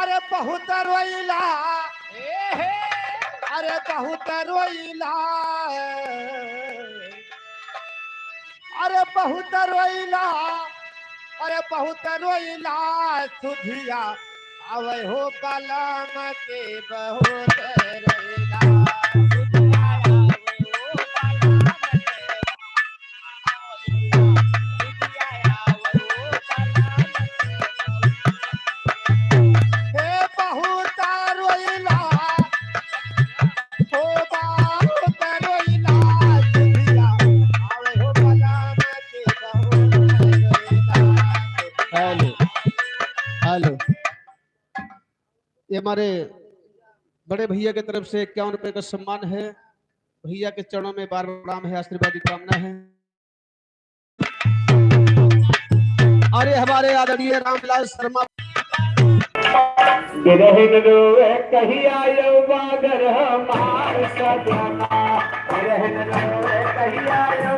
अरे बहुत रोइला अरे बहुत रोइला अरे बहुत रोइला अरे बहुत रोइला सुधिया आवे हो कलम के बहुत रोइला सुधिया आवे हो कलम के सुधिया आवे हो कलम के हे बहुत रोइला हो बहुत रोइला सुधिया आवे हो कलम के बहुत रोइला। हेलो हेलो, ये हमारे बड़े भैया की तरफ से 51 रुपए का सम्मान है। भैया के चरणों में बार बार प्रणाम है, आशीर्वाद की कामना है। और ये हमारे आदरणीय रामविलास शर्मा रहन रोवे कहिया यौ बागर हमार सजना रहन रोवे कहिया यौ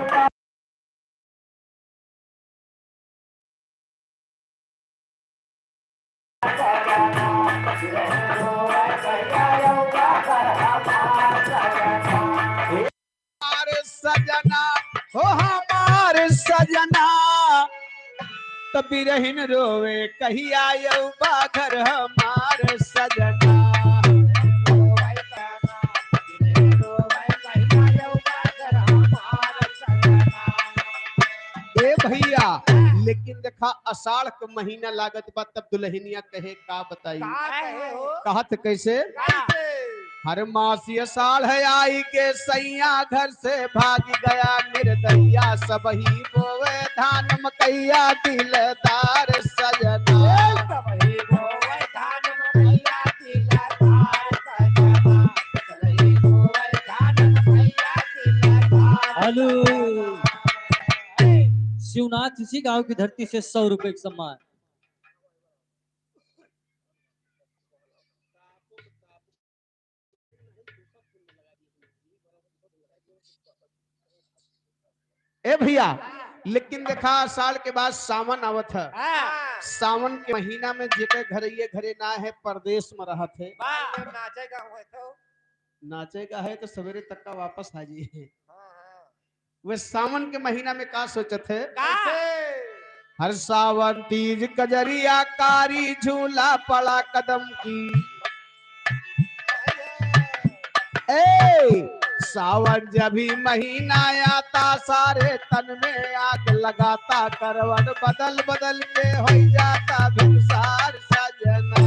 हमारे सजना हो हमारे सजना तब बिरहिन रोवे कहिया यौ बागर हमारे सजना। ए भैया लेकिन देखा आषाढ़ का महीना लागत बा तब दुल्हनिया कहे का बताई कहत कैसे हर मास आषाढ़ है आई के सैया घर से भाग गया निर्दयिया सब ही बोवे धान मकैया दिलदार सजना। हेलो, शिवनाथ इसी गांव की धरती से 100 रुपए का सम्मान। ए भैया लेकिन देखा साल के बाद सावन आवत है। सावन के महीना में जेके घरे ये घरे ना है परदेश में रहत है नाचे का है तो सवेरे तक का वापस आ जाइए। वे सावन के महीना में का सोचत है हर सावन तीज कजरिया कारी झूला पड़ा कदम की ए सावन जब ही महीना आता सारे तन में आग लगाता करवन बदल बदल के हो जाता भिनसार सजना।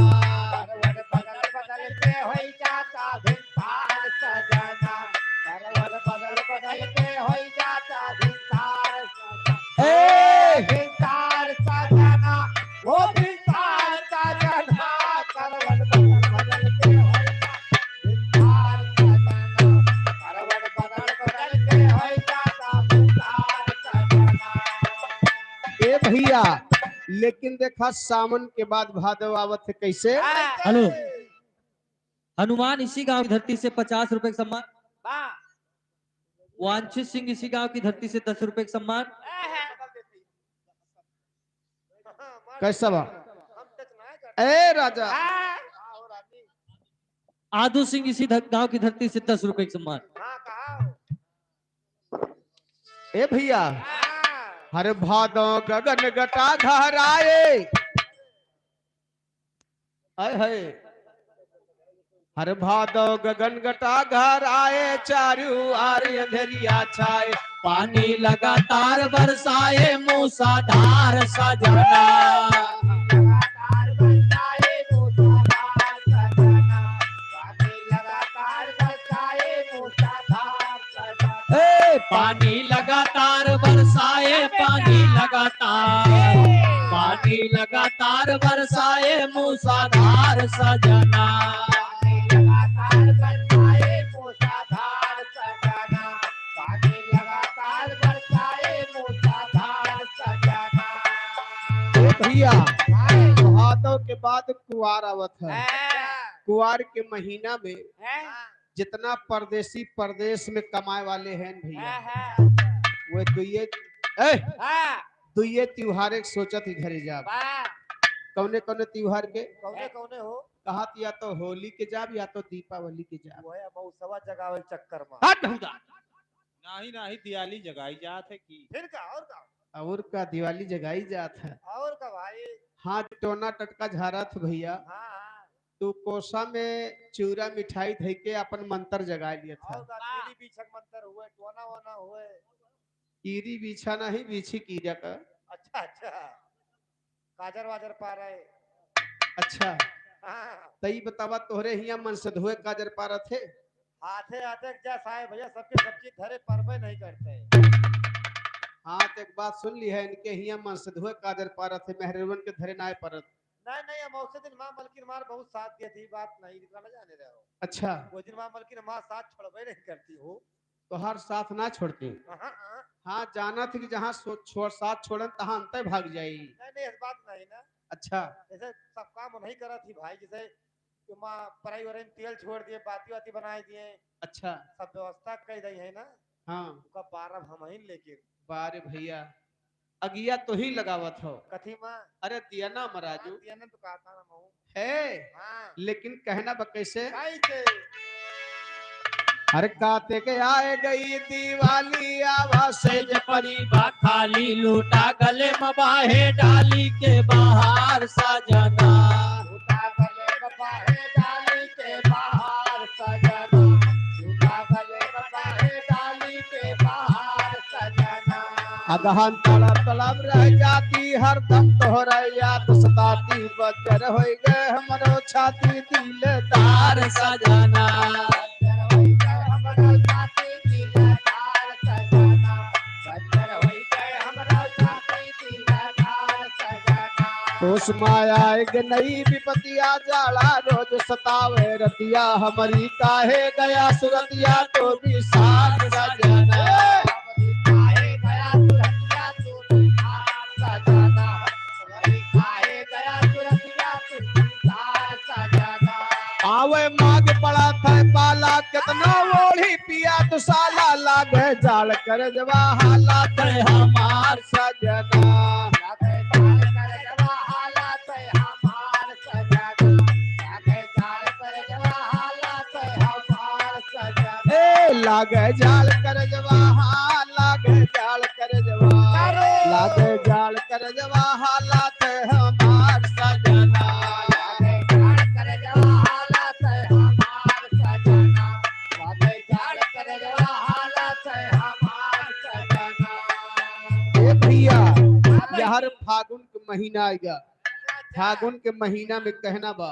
ए भैया लेकिन देखा सावन के बाद भादव आवत है कैसे हेलो, हनुमान इसी गांव की धरती से 50 रुपए का सम्मान। वांछित सिंह इसी गांव की धरती से 10 रुपए का सम्मान। कैसा बा ए राजा आदू सिंह इसी गांव की धरती से 10 रुपए का सम्मान। ए भैया हर भादो गगन गटा घर आए है हर भादो गगन गटा घर आए चारू आर अंधेरिया छाए पानी लगातार बरसाए मूसाधार सजना। पानी लगातार बरसाए पानी लगातार बरसाए मूसाधार सजना। भैया भादों के बाद कुआर आवत है। कुआर के महीना में जितना परदेसी परदेश में कमाए वाले हैं भैया वे दुये त्योहार एक सोचत ही घरे जा कौने कौने त्योहार के कौने कौने हो कहा या तो होली के जाब या तो दीपावली के जाब। वो है मौसवा जगावल चक्कर में हट हुदा। नाही नाही दिवाली जगाई जात है की फिर का और का दिवाली जगाई जात है। और का भाई हाँ टोना टटका झारत भैया हाँ हाँ तू कोसा में चूरा मिठाई धई के अपन मंत्र जगा लिया और था। का पीली बीछक मंतर हुए टोना वोना हुए कीरी बीछा नहीं बीछी कीरा का। अच्छा अच्छा काजर वाजर पा रहे अच्छा हाँ तई बतावा तोहरे हिया मन से धोए काजर पारा थे। हाथे हाथे क्या साहेब भैया सबके सब चीज धरे परबे नहीं करते हाँ तो एक बात सुन ली है इनके हिया मन से धोए काजर पारा थे मेहरवन के धरे नाय परत। नहीं नहीं हम उसे दिन माँ मलकिन मार बहुत साथ दिए थी बात नहीं निकला ना जाने रहे हो अच्छा वो दिन माँ मलकिन माँ साथ छोड़बे नहीं करती हो तो हर साथ ना छोड़ती। हाँ हाँ हाँ जाना थी कि जहाँ छोड़ साथ छोड़न तहाँ अंतर भाग जाई। नहीं नहीं इस बात नहीं ना अच्छा जैसे सब काम नहीं करा थी भाई जैसे कि माँ पढ़ाई वराई में तेल छोड़ दिए बाती वाती बनाए दिए अच्छा सब व्यवस्था कर दी है ना हाँ उनका पारा हम ही लेकिन बारे भैया अगिया तो ही लगावत हो। कथी माँ अरे दिया ना मराजू ना तो कहता ना महू है हाँ लेकिन कहना बा कैसे कैसे हर काते के आए गई दिवाली आवाज से सेज परिबा खाली लूटा गले मबाहे डाली के बाहर सजना। झूठा गले बपाहे डाली के बाहर सजना झूठा गले बपाहे डाली के बाहर सजना अगहन तड़ा तलब रह जाती हरदम तोहरा याद सताती बजर हो गए हमरो छाती दिलदार तार सजना हमरा छाती दिलदार सजना बजर होई गए हमरा छाती दिलदार सजना उस माया एक नई विपतिया जाला रोज सतावे रतिया हमारी काहे गया सुरतिया तो भी साथ सजना। काहे गया सुरतिया तू बिहार सजना काहे गया सुरतिया तू बिहार सजना आवे माग पड़ा था पाला कितना ओढ़ी पिया तो साला लागे जाल कर जवा हालात है हमार सजना। लागे जाल कर जवा हालात है हमार सजना लागे जाल कर जवा हालात है हमार सजना ए लागे जाल कर जवा लागे जाल कर जवा लागे जाल कर जवा हालात है हमार सजना। लागे जाल कर जवा हालात है हमार सजना लागे जाल कर जवा हालात है हमार सजना ए भैया यार फागुन के महीना आएगा फागुन के महीना में कहना बा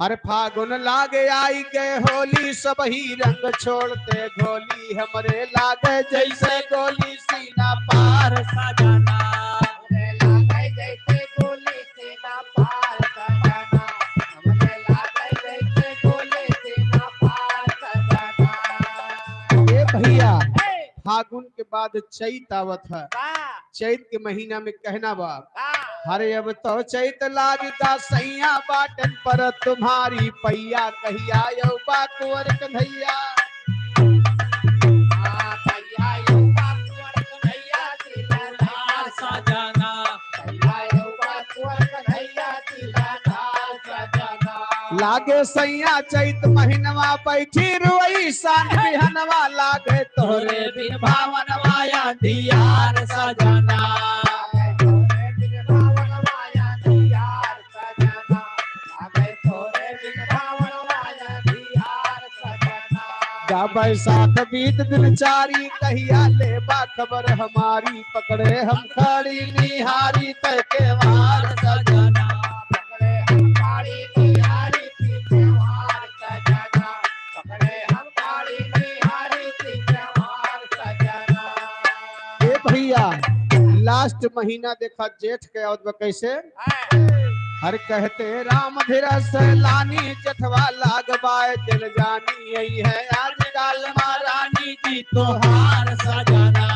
अरे फागुन लागे आई के होली सब ही रंग छोड़ते गोली हमरे लागे जैसे गोली सीना पार सजना हमरे लागे जैसे गोली सीना पार सजना हमरे लागे जैसे गोली सीना पार सजना ए भैया फागुन के बाद चैत आवत है चैत के महीना में कहना बा अरे अब तो चैत लागता सैया बाटन पर तुम्हारी पैया कहिया यौ बा कुंवर कन्हैया। भैया यो बात कुंवर कन्हैया तार सजना भैया यो बात कुंवर कन्हैया दिलदार सजना लागे सैया चैत महीनवा बैठी रुई सान बिहनवा लागे तोहरे तोरे बिन भावन माया दियार सजना गा बैसाख बीत दिन चारी कहिया ले बा खबर हमारी पकड़े हम खड़ी निहारी तय के वार सजना ए भैया लास्ट महीना देखा जेठ के और कैसे हर कहते राम धीरस लानी जठवा लागबाए दिल जानी यही है आजकल महारानी जी तोहार सजना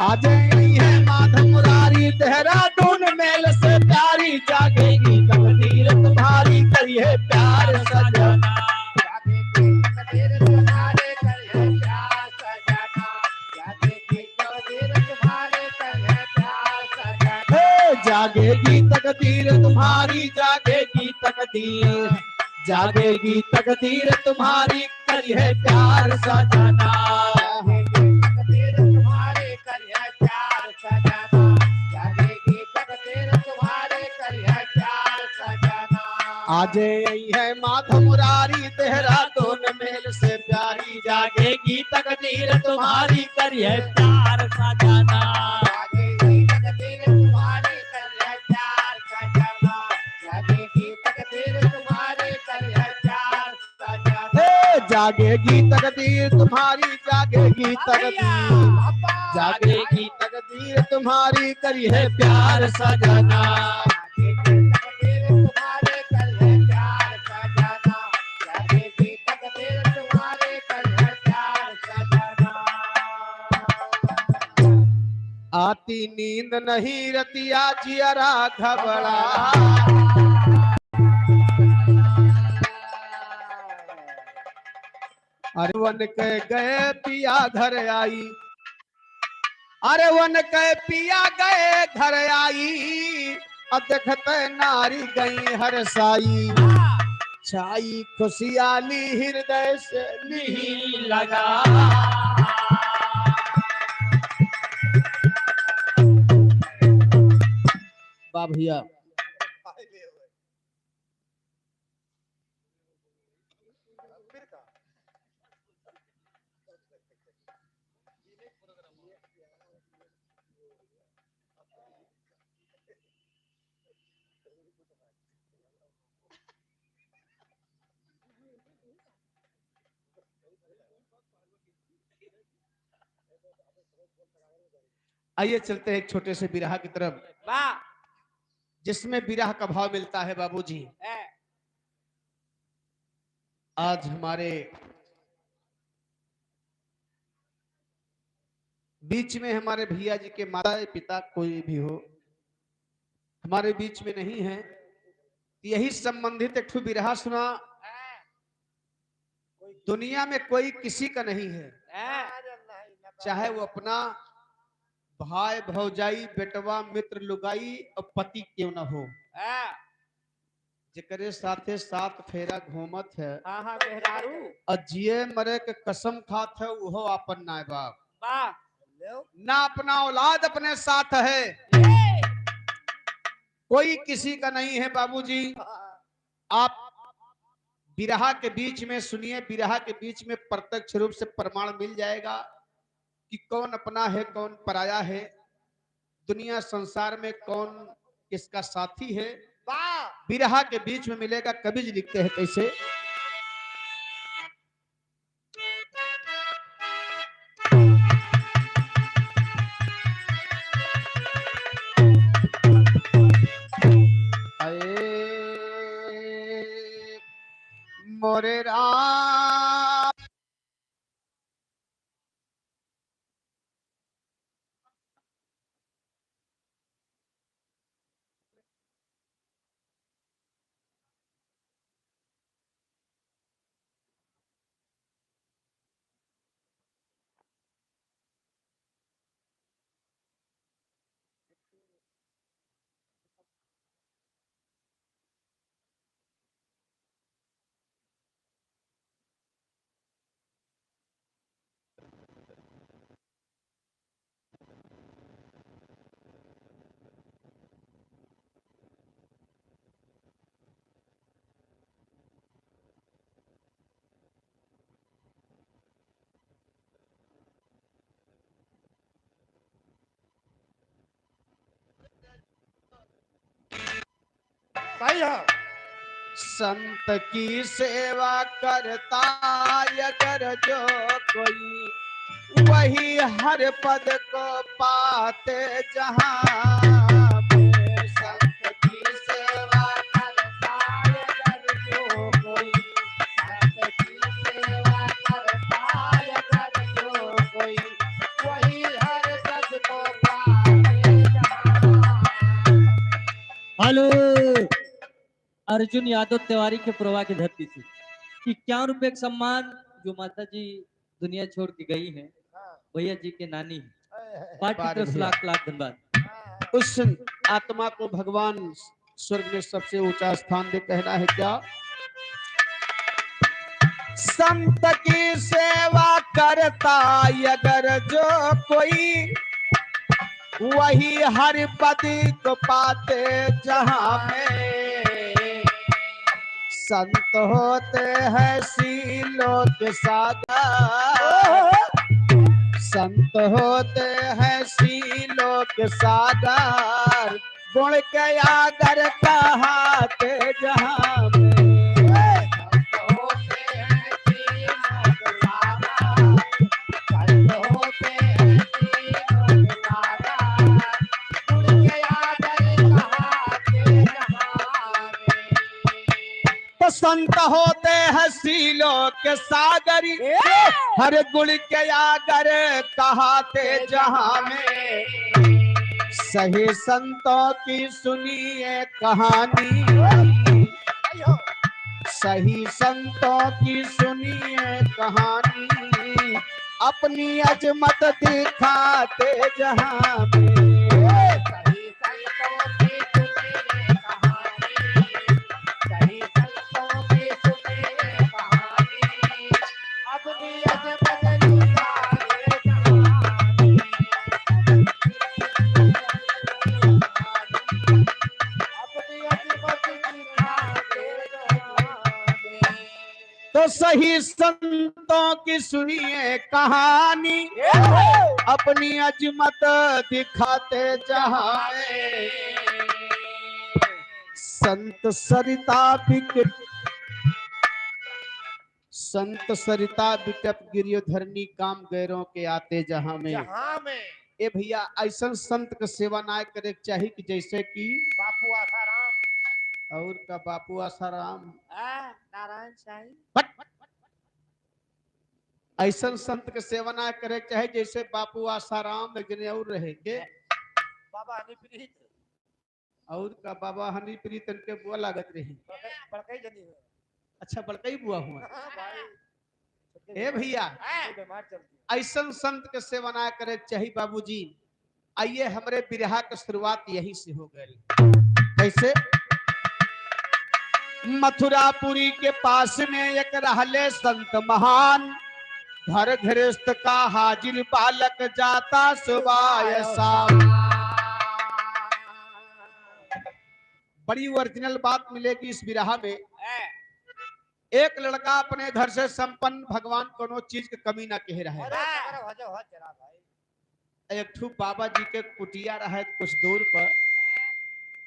आज यही है माधव मुरारी देहरादून मेल से प्यारी जागेगी कबीरत भारी करिए प्यार सजना। सजना जागेगी तकदीर तुम्हारी, जागेगी तकदीर, जागेगी तकदीर तुम्हारी, करी है प्यार सजना। जागेगी तकदीर तुम्हारी, करिए प्यार सजना। जागेगी तकदीर तुम्हारी, करिए प्यार सजना। आज यही है माधव मुरारी, देहरादून मेल से प्यारी, जागेगी तकदीर तुम्हारी, करिए प्यार सजना। जागेगी तकदीर तुम्हारी, करिए प्यार सजना। जागेगी तकदीर तुम्हारी, करिए प्यार सजना। हे जागेगी तकदीर तुम्हारी, जागेगी तकदीर, जागेगी तकदीर तुम्हारी, करी है प्यार सजना। जागेगी तकदीर तुम्हारी, करिए प्यार सजना। जागेगी तकदीर तुम्हारी, करिए प्यार सजना। आती नींद नहीं रतिया, जियरा घबरा, अरे वन कह गए पिया घर आई, अरे वन कह पिया गए घर आई, अब देखते नारी गई हर साई, छाई खुशियाली हृदय से नहीं लगा। वाह भैया। आइए चलते हैं एक छोटे से बिरहा की तरफ, वाह जिसमें बिरह का भाव मिलता है बाबूजी। आज हमारे बीच में हमारे भैया जी के माता पिता कोई भी हो हमारे बीच में नहीं है, यही संबंधित एक ठो बिरहा सुना। दुनिया में कोई किसी का नहीं है, चाहे वो अपना भाई भौजाई बेटवा मित्र लुगाई और पति क्यों ना हो, जेकरे साथे साथ फेरा घूमत है और जिए मरे के कसम खात है, वो अपन नाय बाप ना अपना औलाद अपने साथ है, कोई किसी का नहीं है बाबूजी। आप बिरहा के बीच में सुनिए, बिरहा के बीच में प्रत्यक्ष रूप से प्रमाण मिल जाएगा कि कौन अपना है कौन पराया है, दुनिया संसार में कौन किसका साथी है, बिरहा के बीच में मिलेगा। कवि जी लिखते हैं कैसे, मोरे राम संत की सेवा करता अगर जो कोई, वही हर पद को पाते जहां पे। संत की सेवा करता अगर जो कोई, संत की सेवा करता अगर जो कोई, वही हर पद को पाते जहां। हेलो, अर्जुन यादव तिवारी के प्रवाह की धरती से 51 रुपए का सम्मान जो माता जी दुनिया छोड़ के गई हैं, भैया जी के नानी है। पार्टी तरफ से लाख लाख धन्यवाद। उस आत्मा को भगवान स्वर्ग में सबसे ऊंचा स्थान दे। कहना है क्या? संत की सेवा करता अगर जो कोई, वही हरि पद को पाते जहां में। संत होते हैं सीलों के सागर, संत होते हैं सीलों के सागर, गुण के आगर कहाते जहां में। तो संत होते हैं सीलों के सागर, हर गुण के आगर कहाते जहां में। सही संतों की सुनिए कहानी, सही संतों की सुनिए कहानी, अपनी अजमत दिखाते जहां में। तो सही संतों की सुनिए कहानी, अपनी अजमत दिखाते जहां में। संत सरिता बिटप गिरियोधरनी काम गैरों के आते जहां में। ए भैया ऐसा संत का सेवा ना करे चाहिए कि जैसे कि बापू आसाराम और का बापू आसाराम, नारायण साईं। ऐसा संत के सेवा ना करे चाहे जैसे बापू आसाराम एक जने और रहे के बाबा हनीप्रीत और का बाबा हनीप्रीत के बुआ लागत रही। बड़कई जनी है। अच्छा बड़कई बुआ हुआ। भाई ए भैया बीमार चलती ऐसा संत के सेवा ना करे चाहिए बाबूजी। आइए हमारे बिरहा की शुरुआत यही से हो गई। कैसे? मथुरापुरी के पास में एक रहले संत महान, घर गृहस्थ का हाजिर बालक जाता सुबह शाम। बड़ी ओरिजिनल बात मिलेगी इस बिरहा में। एक लड़का अपने घर से संपन्न, भगवान कोनो चीज की कमी ना कह रहा है। एक ठू बाबा जी के कुटिया रहे कुछ दूर पर,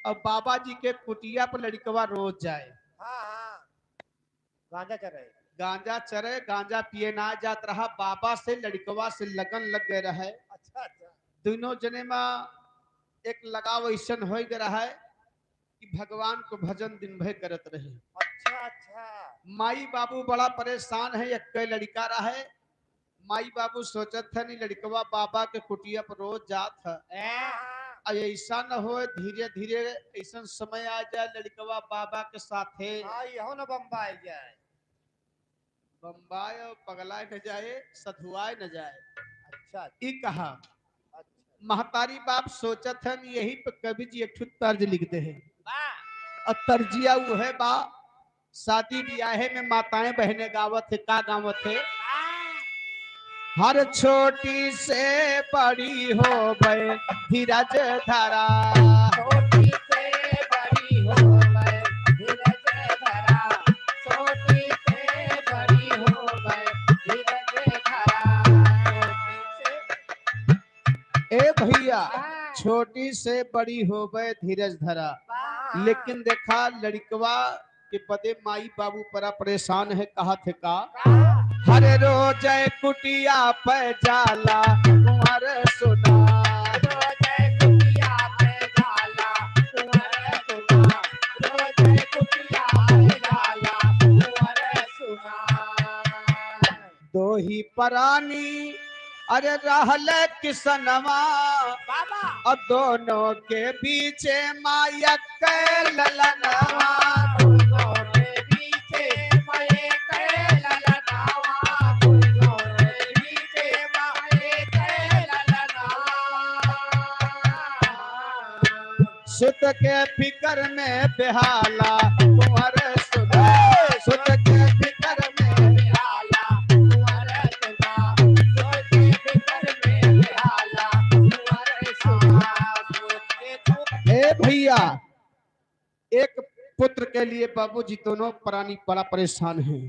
और बाबा जी के कुटिया पर लड़कवा रोज जाए। गांजा चढ़े, गांजा चरे, गांजा पिए ना जात रहा। बाबा से लड़कवा से लगन लग गए रहे। अच्छा अच्छा दोनों जने में एक लगाव ऐसा हो गया है कि भगवान को भजन दिन भर करत रहे। अच्छा अच्छा माई बाबू बड़ा परेशान है। एक लड़का रहे, माई बाबू सोचत था नहीं लड़कवा बाबा के कुटिया पर रोज जात है। ऐसा न हो धीरे धीरे ऐसा समय आ जाए लड़कवा बाबा के साथे यहो न बम्बई जाए, बम्बाई और पगलाए न जाए, सधुआए न जाए। अच्छा ई कहा अच्छा महतारी बाप सोचत है यही पे कवि जी एक तर्ज लिखते हैं। और तर्जिया वो है बा शादी ब्याहे में माताएं बहने गावत है। का गावत है? हर छोटी से बड़ी हो गए धीरज धरा, छोटी से बड़ी हो गए धीरज धरा, छोटी से बड़ी हो गए धीरज धरा। ए भैया छोटी से बड़ी हो गए धीरज धरा। लेकिन देखा लड़कवा के बदे माई बाबू बड़ा परेशान है। कहा थे का हर रोज कुटिया पे जाला कुंवर सुना, रोज कुटिया पे जाला कुंवर सुना, रोज कुटिया पे जाला कुंवर सुना। दो ही परानी अरे रहल किसनवा, बाबा और दोनों के पीछे माया के ललनवा। दोनों के पीछे माये के ललनावा, दोनों के पीछे माये के ललनावा। सुत के फिकर में बेहाला कुंवर सुना, सुत के फिकर में बेहाला कुंवर सुना, सुत के फिकर में बेहाला कुंवर सुना, सुत के दुख। ए भैया, एक पुत्र के लिए बाबूजी दोनों प्राणी बड़ा परेशान हैं।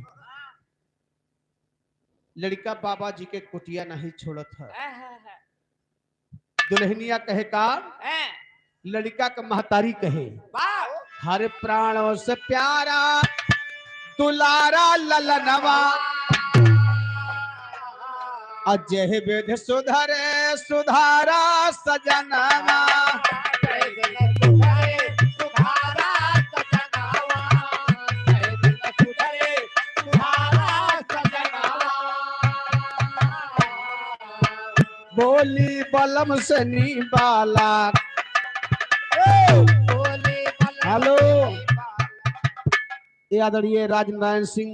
लड़का बाबा जी के कुटिया नहीं छोड़त है। दुल्हनिया कहे का, लड़का का महतारी कहे हर प्राणों से प्यारा दुलारा ललनवा, अजय वेद सुधरे सुधारा सजनवा, बोली बलम से निबाला। हेलो, ये आदरणीय राजनारायण सिंह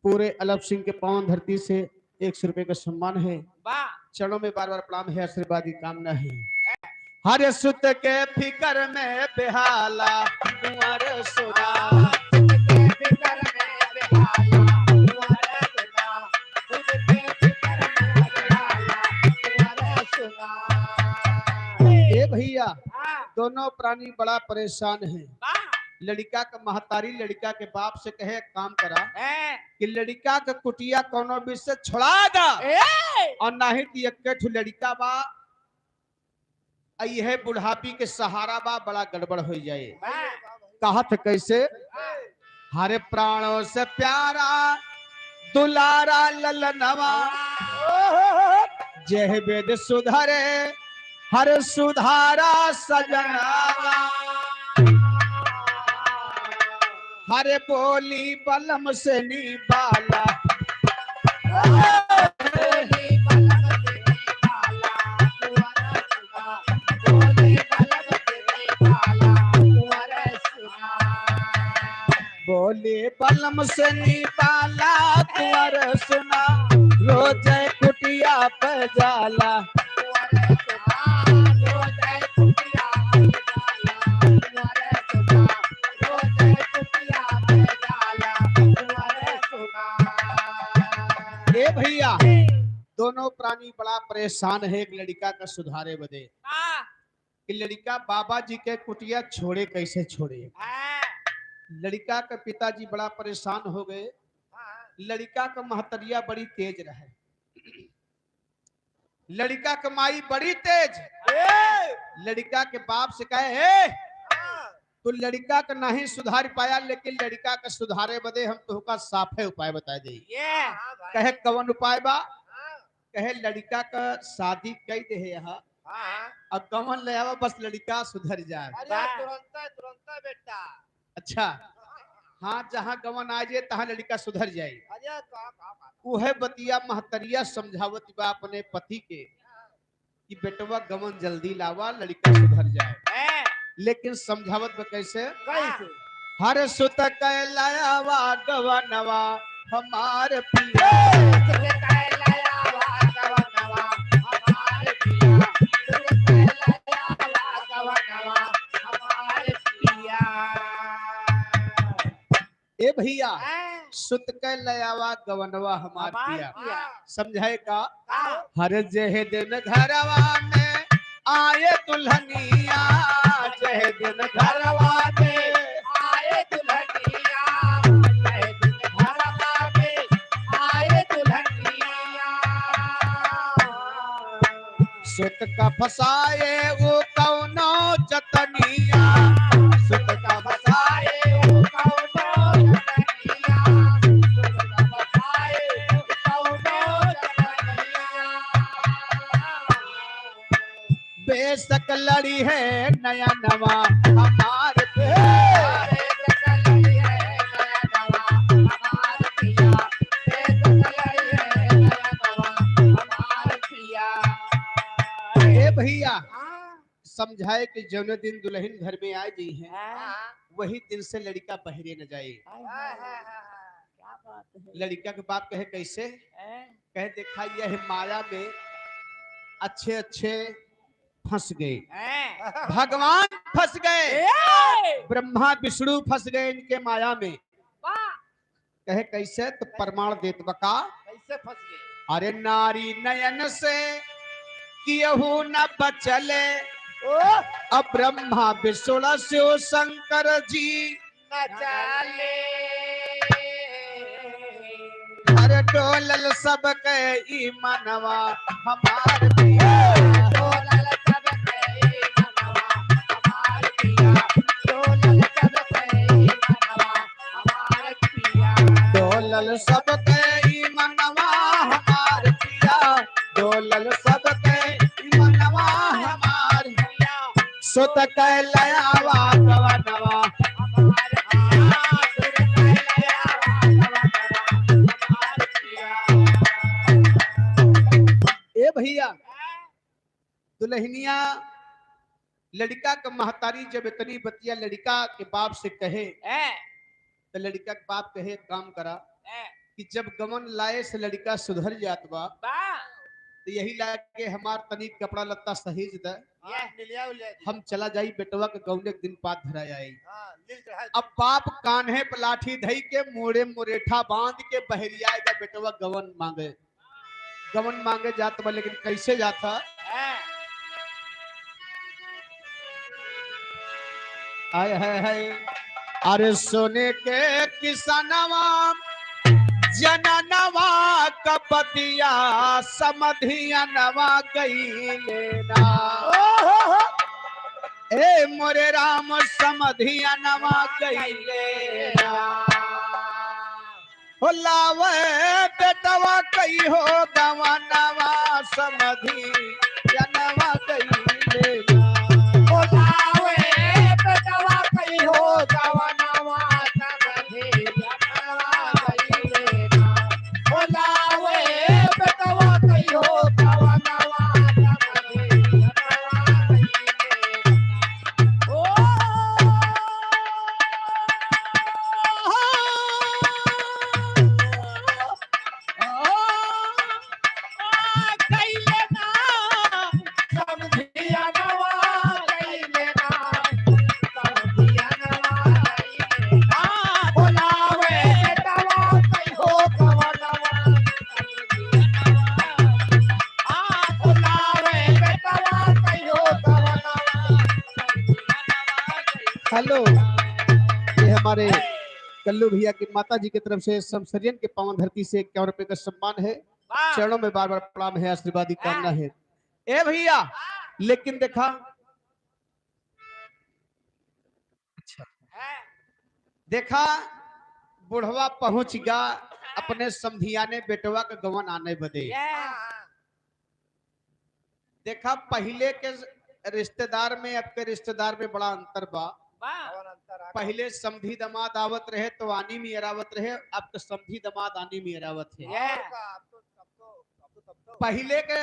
पूरे अलप सिंह के पावन धरती से 100 रुपए का सम्मान है। चरणों में बार बार प्रणाम है, आशीर्वाद की कामना है। हर सुत के फिकर में बेहाला कुंवर सुना, ए भैया दोनों प्राणी बड़ा परेशान हैं। लड़का का महतारी लड़का के बाप से कहे काम करा कि लड़का का कुटिया कोनो भी से छोड़ा दा, और नहीं तो एक लड़का बा यह बुढ़ापी के सहारा बा बड़ा गड़बड़ हो जाए। कहत कैसे, हरे प्राणों से प्यारा दुलारा ललनवा, जय वेद सुधरे हर सुधारा सजनावा, हरे बोली बलम से निबाला, बोले बलम से निबाला कुंवर सुना, रोज कुटिया पे जाला, ए भैया दोनों प्राणी बड़ा परेशान है। एक लड़का का सुधारे बदे कि लड़का बाबा जी के कुटिया छोड़े कैसे छोड़े। लड़का का पिताजी बड़ा परेशान हो गए। लड़का का महतरिया बड़ी तेज रहे, लड़का का माई बड़ी तेज। लड़का के बाप से कहे तो लड़का का नहीं सुधार पाया, लेकिन लड़का का सुधारे बदे हम तो का साफे उपाय बता दे। कहे कवन उपाय बा, कहे लड़का का शादी कई दे यहाँ अब कवन ले आवा, बस लड़का सुधर जाए। तुरंत बेटा। अच्छा हाँ, जहाँ गवन आ जाए तहाँ लड़का सुधर जाए। वह बतिया महतरिया समझावत बा अपने पति के कि बेटवा गवन जल्दी लावा लड़का सुधर जाए। लेकिन समझावत में कैसे, हर सुत कैलावा गवनवा हमार पिया, ए भैया सुत के लयावा गवनवा हमार पिया। समझाए का, हर जह दिन घरवा में आए दुल्हनिया, जह दिन घरवा में आए दुल्हनिया, जह दिन घरवा में आए दुल्हनिया, सुत का फसाए वो कौनो जतनिया, सुत का फसाए वो कौनो जतनिया, सुत का फसाए कौनो जतनिया, बेशक लड़ी है नया नवा हमार पे, भैया समझाए कि जौन दिन दुल्हन घर में आ गई है वही दिन से लड़का बहरे न जाए। लड़का के बाप कहे कैसे, कहे देखा यह माया में अच्छे अच्छे फंस गए, भगवान फंस गए, ब्रह्मा विष्णु फंस गए इनके माया में। कहे कैसे? तो प्रमाण देत बका। कैसे फंस गए? अरे नारी नयन से कियहू न बचले, अब ब्रह्मा विष्णु शिव शंकर जी न चले अरे डोलल सब के ई मनवा हमार पिया, डोलल सब के मनवा हमार पिया, डोलल सब के मनवा हमार पिया, डोलल सब के ई मनवा हमार पिया, डोलल सब के ई मनवा हमार पिया, सुत के लयावा गवनवा हमार पिया, सुर कैलया हमार पिया। ए भैया दुल्हनिया लड़का का महतारी जब इतनी बतिया लड़का के बाप से कहे तो लड़का के बाप कहे एक काम करा कि जब गमन लाए से लड़का सुधर जात बा तो यही लाके हमार तनी कपड़ा लत्ता सहीज दे, हम चला जाई बेटवा के गौने के दिन पात धरा आई। अब बाप कान्हे पे लाठी धई के मोड़े मुरेठा बांध के बहरियाएगा बेटवा गवन मांगे, गवन मांगे जात बा। लेकिन कैसे जाता? आय है अरे सोने के किसनवा जननवा कपतिया समधिया नवा गई लेना, ए मोरे राम समधिया नवा गई लेना, हो लावे बेटवा कई हो गवनवा समधी जनवा गई लेना, बोलावे बेटवा कई हो गवनवा समधी जनवा गई लेना, बोलावे बेटवा कई हो गवनवा समधी जनवा गई लेना। ओ गई लेना समधिया नवा गई लेना, समधिया नवा गई लेना, बोलावे बेटवा कई हो गवनवा समधिया नवा, बोलावे बेटवा कई हो गवनवा समधिया नवा गई। हेलो, ये हमारे कल्लू भैया की माता जी की तरफ से समसरियन के पावन धरती से 51 रुपए का सम्मान है। चरणों में बार बार प्रणाम है, आशीर्वाद की कामना है। ए भैया लेकिन देखा देखा बुढ़वा पहुंच गया अपने समधियाने बेटवा के गवन आने बदे। देखा पहले के रिश्तेदार में अब के रिश्तेदार में बड़ा अंतर बा। पहले समधी दमाद आवत रहे तो आनी में अरावत रहे, अब तो समधी दमाद आनी में अरावत है। पहले के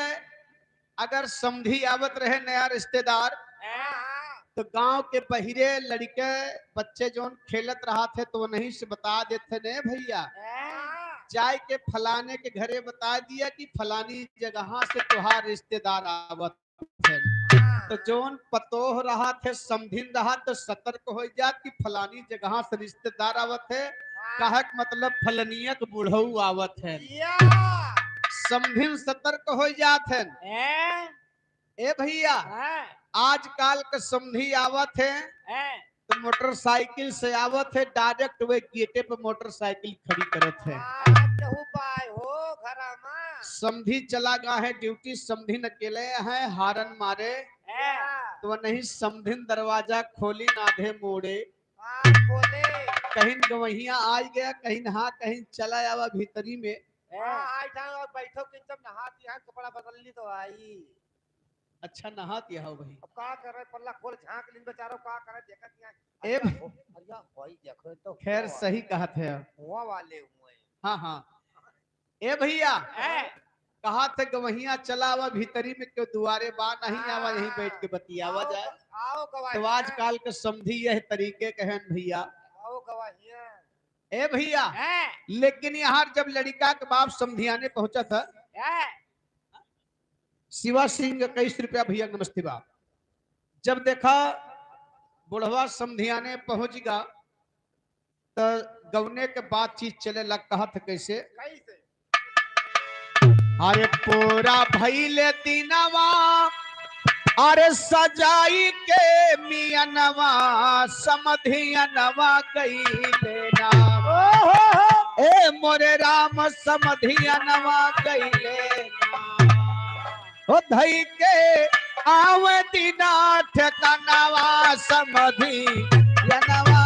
अगर समधी आवत रहे नया रिश्तेदार तो गांव के बहिरे लड़के बच्चे जो खेलत रहा थे तो वो नहीं से बता देते ने भैया जाए के फलाने के घरे बता दिया कि फलानी जगह से तुहार रिश्तेदार आवत थे। तो जोन पतोह रहा थे समधिन रहा तो सतर्क हो जात कि फलानी जगह से रिश्तेदार आवत है, कहक मतलब फलनिया के बुढ़ऊ आवत है। समधिन सतर्क हो जात है। ए भैया आजकल के समधी आवत है तो मोटरसाइकिल से आवत है, डायरेक्ट वे गेटे पे मोटरसाइकिल खड़ी करत है। समधी चला गया है ड्यूटी, समधिन अकेले हैं हारन मारे तो वह नहीं समधिन दरवाजा खोली नाधे मोड़े, कहीं गवहिया आ गया कहीं नहा कहीं चला आवा भीतरी में। बैठो कि जब नहाती है कपड़ा बदल ली तो आई। अच्छा नहाती हो भाई, अब का करे पल्ला खोल झांक लिन बेचारो का करे देखत ए अरिया होई देखो तो खैर सही कहा थे। हुआ वाले हुए। हाँ हाँ ए भैया कहा थे गवहिया चला आवा भीतरी में क्यों दुआरे बा नहीं आवा यहीं बैठ के बतियावा जाए। आओ गवाही तो आजकल के समधी यह तरीके कहन भैया। आओ गवाहिया ए भैया लेकिन यहाँ जब लड़का के बाप समधियाने पहुंचा था, शिवा सिंह 21 रुपया भैया नमस्ते बाप। जब देखा बुढ़वा समधियाने पहुंच गया तो गवने के बातचीत चले लग, कहा था कैसे? अरे पूरा भइले दिनवा, अरे सजाई के मियनवा, समधियनवा गईले ना। ए मोरे राम समधियनवा गईले ना। ओ धई के आवे दिना ठिकानवा, समधियनवा।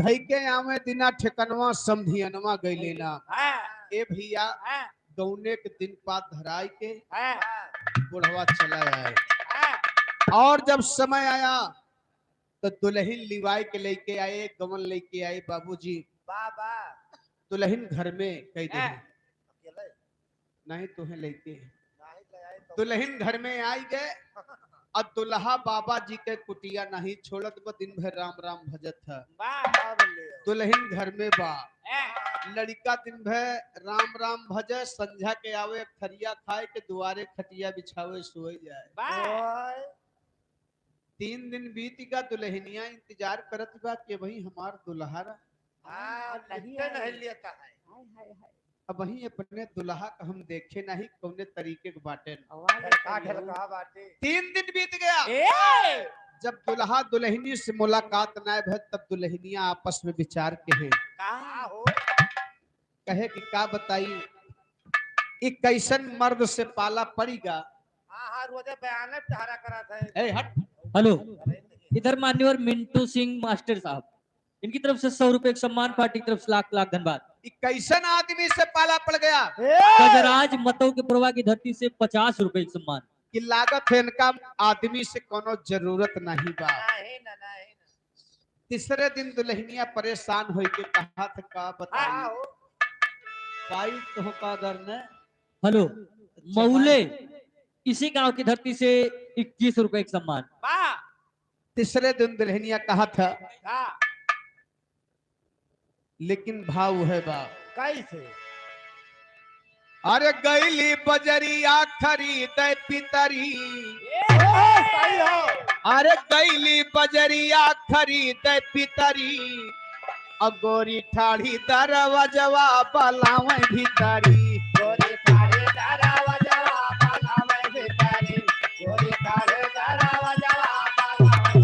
धई के आवे दिना ठिकनवा, समधियनवा गईले ना। ए भैया गौने के दिन पात धराई के बुढ़वा चला आए, और जब समय आया तो दुल्हन लिवाई के लेके आए, गवन लेके आए। बाबूजी दुल्हन घर में कह दे नहीं तुम्हें लेके, दुल्हन घर में आई गए और दुल्हा बाबा जी के कुटिया नहीं छोड़त बा, दिन भर राम राम भजत है। दुल्हन घर में बा, लड़का दिन भर राम राम भजे, संध्या के आवे खरिया खाए के दुआरे खटिया बिछावे सोए जाए। 3 दिन बीत गया, दुल्हनिया इंतजार करत बा कि भाई हमार दुल्हा नहीं लेता है। अब वही अपने दुल्हा का हम देखे नहीं कौने तरीके के बाटे। 3 दिन बीत गया, जब दुल्हा दुल्हनी से मुलाकात न भे, तब दुल्हनिया आपस में विचार के हैं, कहे कि का बताई एक कैसन मर्द से पाला पड़ेगा। हट। हेलो, इधर मान्यवर मिंटू सिंह मास्टर साहब, इनकी तरफ से 100 रुपए सम्मान, पार्टी की तरफ से लाख लाख धन्यवाद। कैसन आदमी से पाला पड़ गया। गजराज मतों के प्रवाह की धरती से 50 रुपए सम्मान कि लागत है इनका आदमी से कोनो जरूरत नहीं बा। तीसरे दिन दुल्हनिया परेशान हो के कहा था का बताइए पाई तो का दर ने। हेलो, मऊले इसी गांव की धरती से 21 रुपए सम्मान। तीसरे दिन दुल्हनिया कहा था, लेकिन भाव है बा कैसे? अरे गईली बजरिया खरीद पितरी, अरे गईली बजरिया खरीद पितरी, अगोरी ठाड़ी दरवाजवा बलावे भीतरी। गोरी ठाड़ी दरवाजवा बलावे भीतरी, गोरी ठाड़ी दरवाजवा बलावे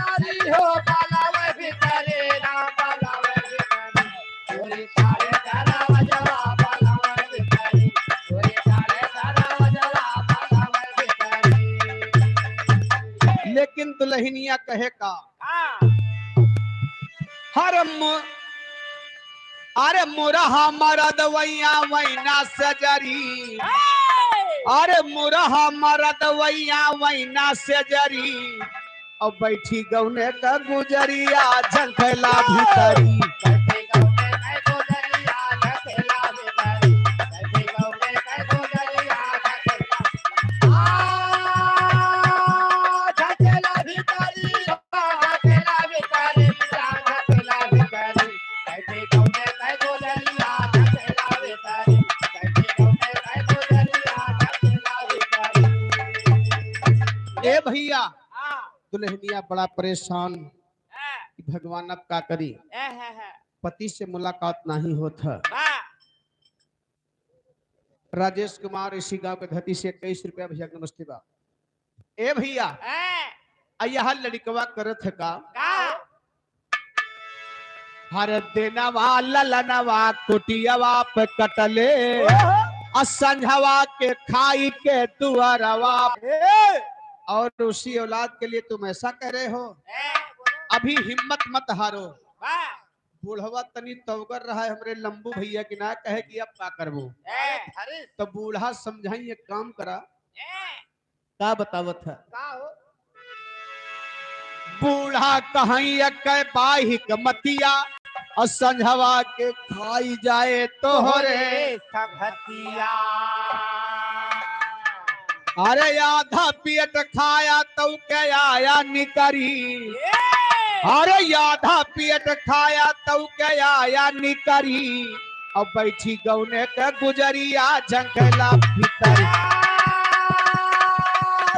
भीतरी हो बलावे भीतरी ना बलावे भीतरी, गोरी ठाड़ी दरवाजवा बलावे भीतरी, गोरी ठाड़ी दरवाजवा बलावे भीतरी। लेकिन दुल्हनिया कहे का अरे मुरहा मरद वैया वैना सजरी, अरे मुरहा मरद वैया वैना सजरी, अब बैठी गौने का गुजरिया झंखला भीतरी। ए भैया दुल्हनिया बड़ा परेशान, भगवान अब का करी, पति से मुलाकात नहीं होता। राजेश कुमार इसी गांव के धरती से 21 रुपया भैया नमस्ते बा। ए भैया यह लड़कवा करत है का हर दिनवा ललनवा कुटियावा पे कटले, संझवा के खाई के दुआरवा, और उसी औलाद के लिए तुम ऐसा कह रहे हो। अभी हिम्मत मत हारो, बूढ़वा तनी तवगर रहा है हमरे लंबू भैया की ना कहे कि अब का करबो। तो बूढ़ा समझाई एक काम करा, का बतावत है बूढ़ा कहीं बाहिक मतिया, और संझवा के खाई जाए तोहरे संगतिया अरे आधा पेट खाया तो क्या आया निकरी अरे आधा पेट खाया तो क्या आया निकरी अब बैठी गौने के गुजरिया जंगला भीतर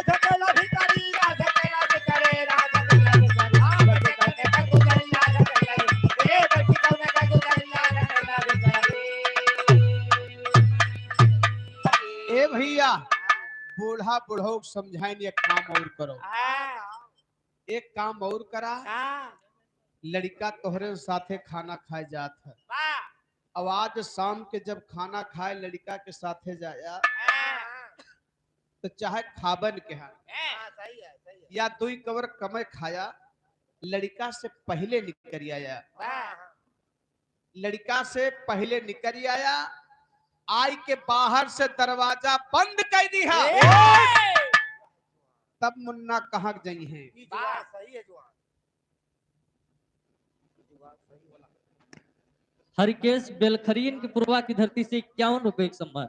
झकेला भितरी झकेला भितरे झकेला भितरी झकेला गुजरिया झकेला ए बैठी कौन का गुजरिया झकेला भितरी ए भैया बूढ़ा बुढ़ो समझाएं एक काम और करो एक काम और करा लड़का तोहरे साथे खाना खाए जात है अब आज शाम के जब खाना खाए लड़का के साथे जाया तो चाहे खाबन के है सही है या दुई कवर कमे खाया लड़का से पहले निकल आया लड़का से पहले निकल आया आई के बाहर से दरवाजा बंद कर दिया तब मुन्ना कहाँ गई है सही है जुआ हरिकेश बेलखरीन की पूर्वा की धरती से 51 रुपए एक सम्मान।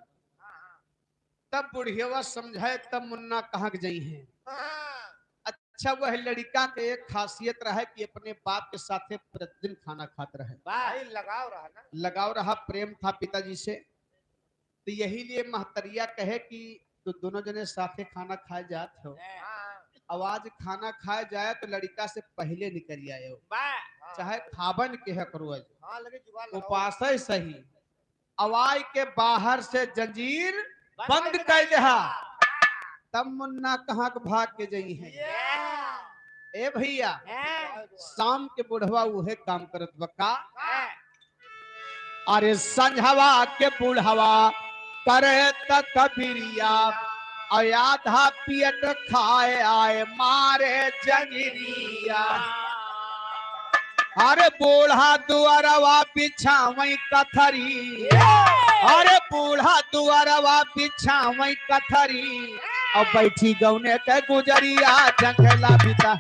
तब बुढ़िया समझाए तब मुन्ना कहाँ गई है अच्छा वह लड़का के एक खासियत रहा कि अपने बाप के साथे प्रतिदिन खाना खाते रहे भाई लगाव रहा ना लगाव रहा प्रेम था पिताजी से तो यही लिए महतरिया कहे कि तो दोनों जने साथे खाना खाए जाते हो आवाज खाना खाए जाए तो लड़का से पहले निकल आए हो चाहे खाबन के है करो उपास सही आवाज के बाहर से जंजीर बंद कर दिया तब मुन्ना कहाँ के भाग के जई है ए भैया शाम के बुढ़वा उहे काम करत बका अरे संझवा के बुढ़वा करे तकबीरिया आधा पेट खाए आए मारे जंगरिया अरे बूढ़ा दुआरवा बिछावई कथरी अरे बूढ़ा दुआरवा बिछावई कथरी और बैठी गौने के गुजरिया जंगला बिता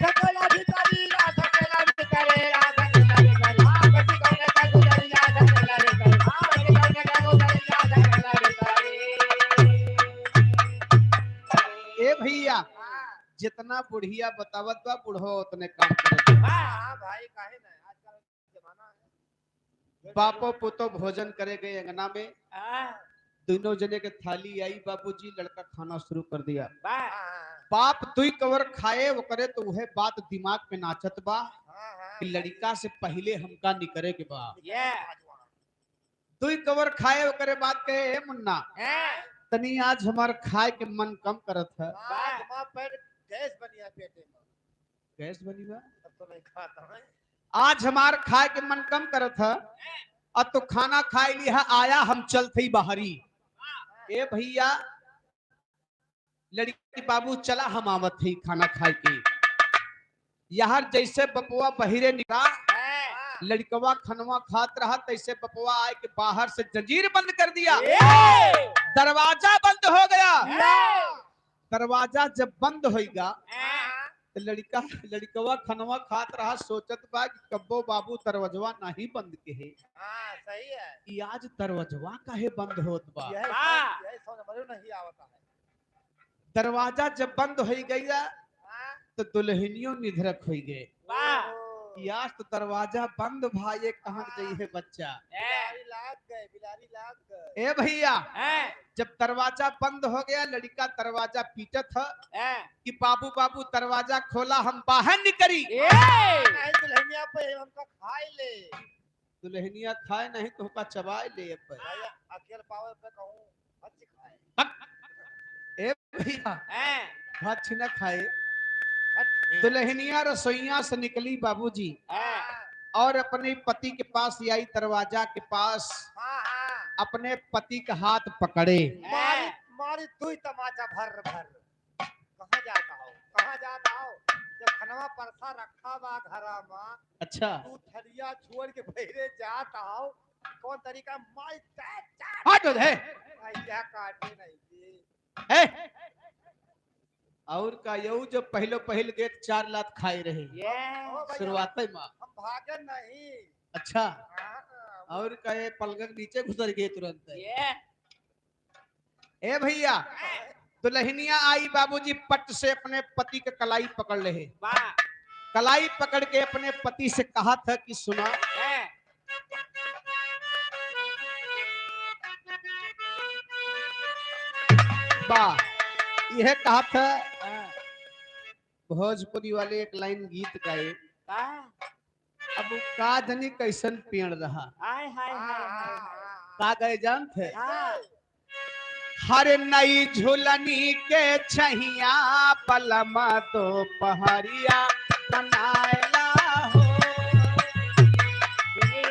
झकेला भितरी झकेला भितरे झकेला भितरी बैठी कौन का गुजरिया झकेला भितरी बैठी कौन का गुजरिया झकेला भितरी ए भैया जितना बुढ़िया बतावत बा बुढ़ो उतने काम करत हां भाई काहे ना आजकल जमाना है बापो पुतो भोजन करे गए अंगना में हां दोनों जने के थाली आई बाबूजी लड़का खाना शुरू कर दिया हां बाप दुई कवर खाए वो करे तो वह बात दिमाग में नाचत बा कि लड़का से पहले हमका निकरे के बा ये दुई कवर खाए वो करे बात कहे हे मुन्ना तनी आज हमार खाए के मन कम करत है बात मां पर गैस बनिया पेटे में गैस बनी बा अब तो नहीं खाता है आज हमार खाए के मन कम करत है अब तो खाना खाए लिया आया हम चलते ही बाहरी ए भैया लड़की बाबू चला हम आवत ही खाना खाए के यहाँ जैसे बपुआ बहिरे निकला लड़कवा खनवा खात रहा तैसे बपुआ आए के बाहर से जंजीर बंद कर दिया दरवाजा बंद हो गया दरवाजा जब बंद होगा तो लड़कवा खनवा खात रहा सोचत बा कि कब्बो बाबू दरवाजवा नहीं बंद के है हां सही है कि आज दरवाजवा काहे बंद होत बा यही समझ नहीं आवता है दरवाजा जब बंद हो गया तो दुल्हनियों निधरक हो गए आज तो दरवाजा बंद भाई कहाँ गई है बच्चा बिलारी लाग गए ए भैया जब दरवाजा बंद हो गया लड़का दरवाजा पीटत है कि बाबू बाबू दरवाजा खोला हम बाहर निकली दुल्हनिया पे हमका खाए ले दुल्हनिया खाए नहीं तो हमका चबाए ले पे अकेले पावे पे कहूं मत खाए ए भैया भात छिना खाए दुल्हनिया रसोईया से निकली बाबूजी और अपने पति के पास आई दरवाजा के पास अपने पति का हाथ पकड़े मारी मारी तू ही तमाचा भर भर कहाँ जाता हो जब खनवा परसा रखा बा घरा में अच्छा तू थरिया छोड़ के बहरे जाता हो कौन तरीका मार हट दे ऐसा काटे नहीं जी ए और का यू जो पहले गेट 4 लात खाए रहे ये शुरुआत में हम भागे नहीं। अच्छा, हाँ, और कहे पलंग नीचे घुसर गए तुरंत। ये ए भैया, दुल्हनिया आई, बाबूजी पट से अपने पति का कलाई पकड़ ले। वाह कलाई पकड़ के अपने पति से कहा था कि सुना, है वाह, यह कहा था। हाँ, भोजपुरी वाले एक लाइन गीत गाए, हाँ, अब वो का जनी कैसन पेड़ रहा, हाय हाय हाय हाय का गए जान थे। हाँ, हर नई झुलनी के छहिया पलमा तो पहरिया बनाएला हो। ये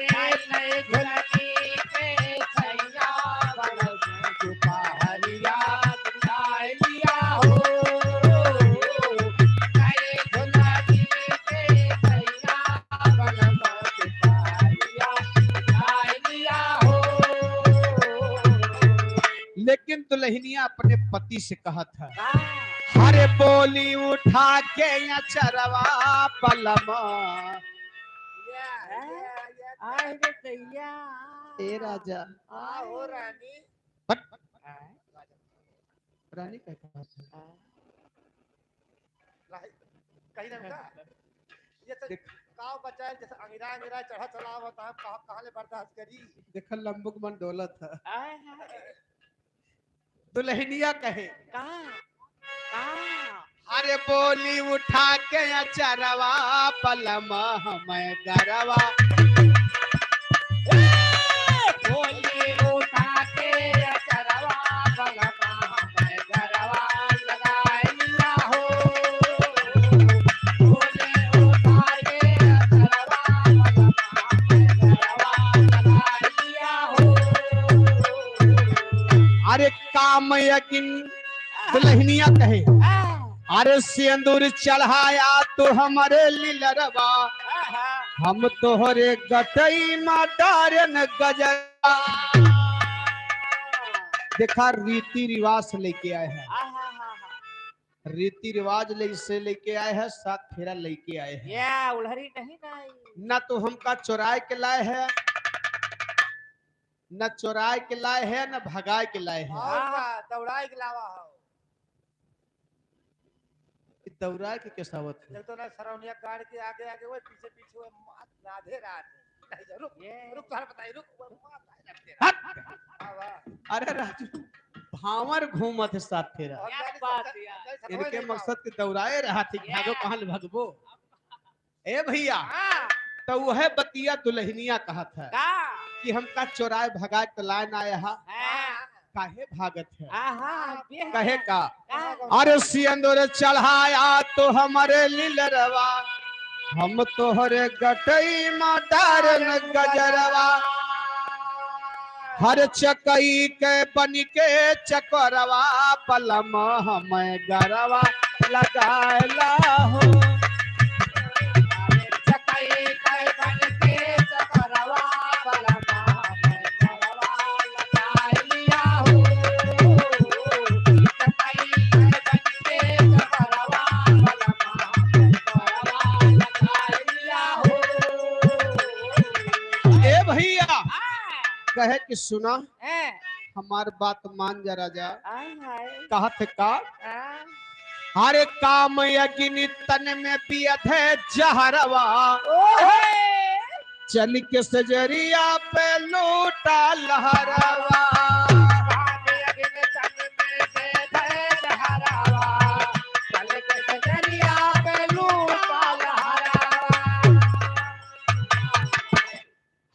नए झुलनी के छैया बलम दुपहरिया दिखाई लिया हो। नए झुलनी के छैया बलम दुपहरिया दिखाई लिया हो। लेकिन दुल्हनिया अपने पति से कहा था, हाँ, हरे बोली उठा के अचरवा पलमा। आए रे दैया ए राजा, हो रानी हट, रानी का कहा था। कहीं ना का ये तो देख, काव बचाए जैसे अंगिरा अंगिरा चढ़ा चला होता है कहां ले बर्दाश्त करी। देखा लंबुक मन डोला था। आए हाय दुल्हनिया कहे, कहां कहां अरे बोली उठा के अचरवा पलमा हमें गरवा। बोली उठा के अचरवा बलमा मैं गरवा लगाए लिया हो। बोली उठा के अचरवा बलमा मैं गरवा लगाए लिया हो। अरे काम यकीन, दुल्हनिया कहे, अरे सिंदूर चढ़ाया तो हमारे लिलरवा, हम तोहरे गटई मातारन गजरा। देखा रीति रिवाज से लेके आए हैं, रीति रिवाज से लेके आए हैं, सात फेरा लेके आए हैं। या उलहरी नहीं नहीं न तो हमका चुराए के लाए है, न चुराए के लाए है, न भगाए के लाए है। और दौड़ाई के लावा हो। दौड़ाए के केसावत है। जब तो ना सरौनिया गाड़ के आगे आगे वो पीछे पीछे वो मात राधे राधे नहीं रुक रुक तुम्हारा बताइए रुक वो मात लगते हट! वाह अरे राजू, भावर घूमत है साथ फेरा, क्या बात है इनके मकसद के दौड़ाए रहा थी, भागो कहाँ ले भगबो। ए भैया, हां तो वह बतिया दुल्हनिया कहा था का कि हमका चोराए भगाए तो लाइन आया हा, हां काहे भागत है। आहा कहे का, का अरे सिंदूर चढ़ाया तो हमारे लिलरवा, हम तोहरे गटई मातारन गजरवा। हर चकई के बन के चकरवा पलम हमें गरवा लगाएला हो। चकई kai बन के चकरवा बलमा मैं करवा लगाए लिया हो। चकई kai बन के चकरवा बलमा मैं करवा लगाए लिया हो। ए भैया, कहे कि सुना, है हमार बात मान जा राजा। आय हाय कहत का, आ हरे काम यज्ञ तन में पियत है जहरवा, ओहे चल के सजरिया पे लूटा लहरवा। कामे अगिन तन में दे जहरावा चल के सजरिया पे लूटा लहरावा।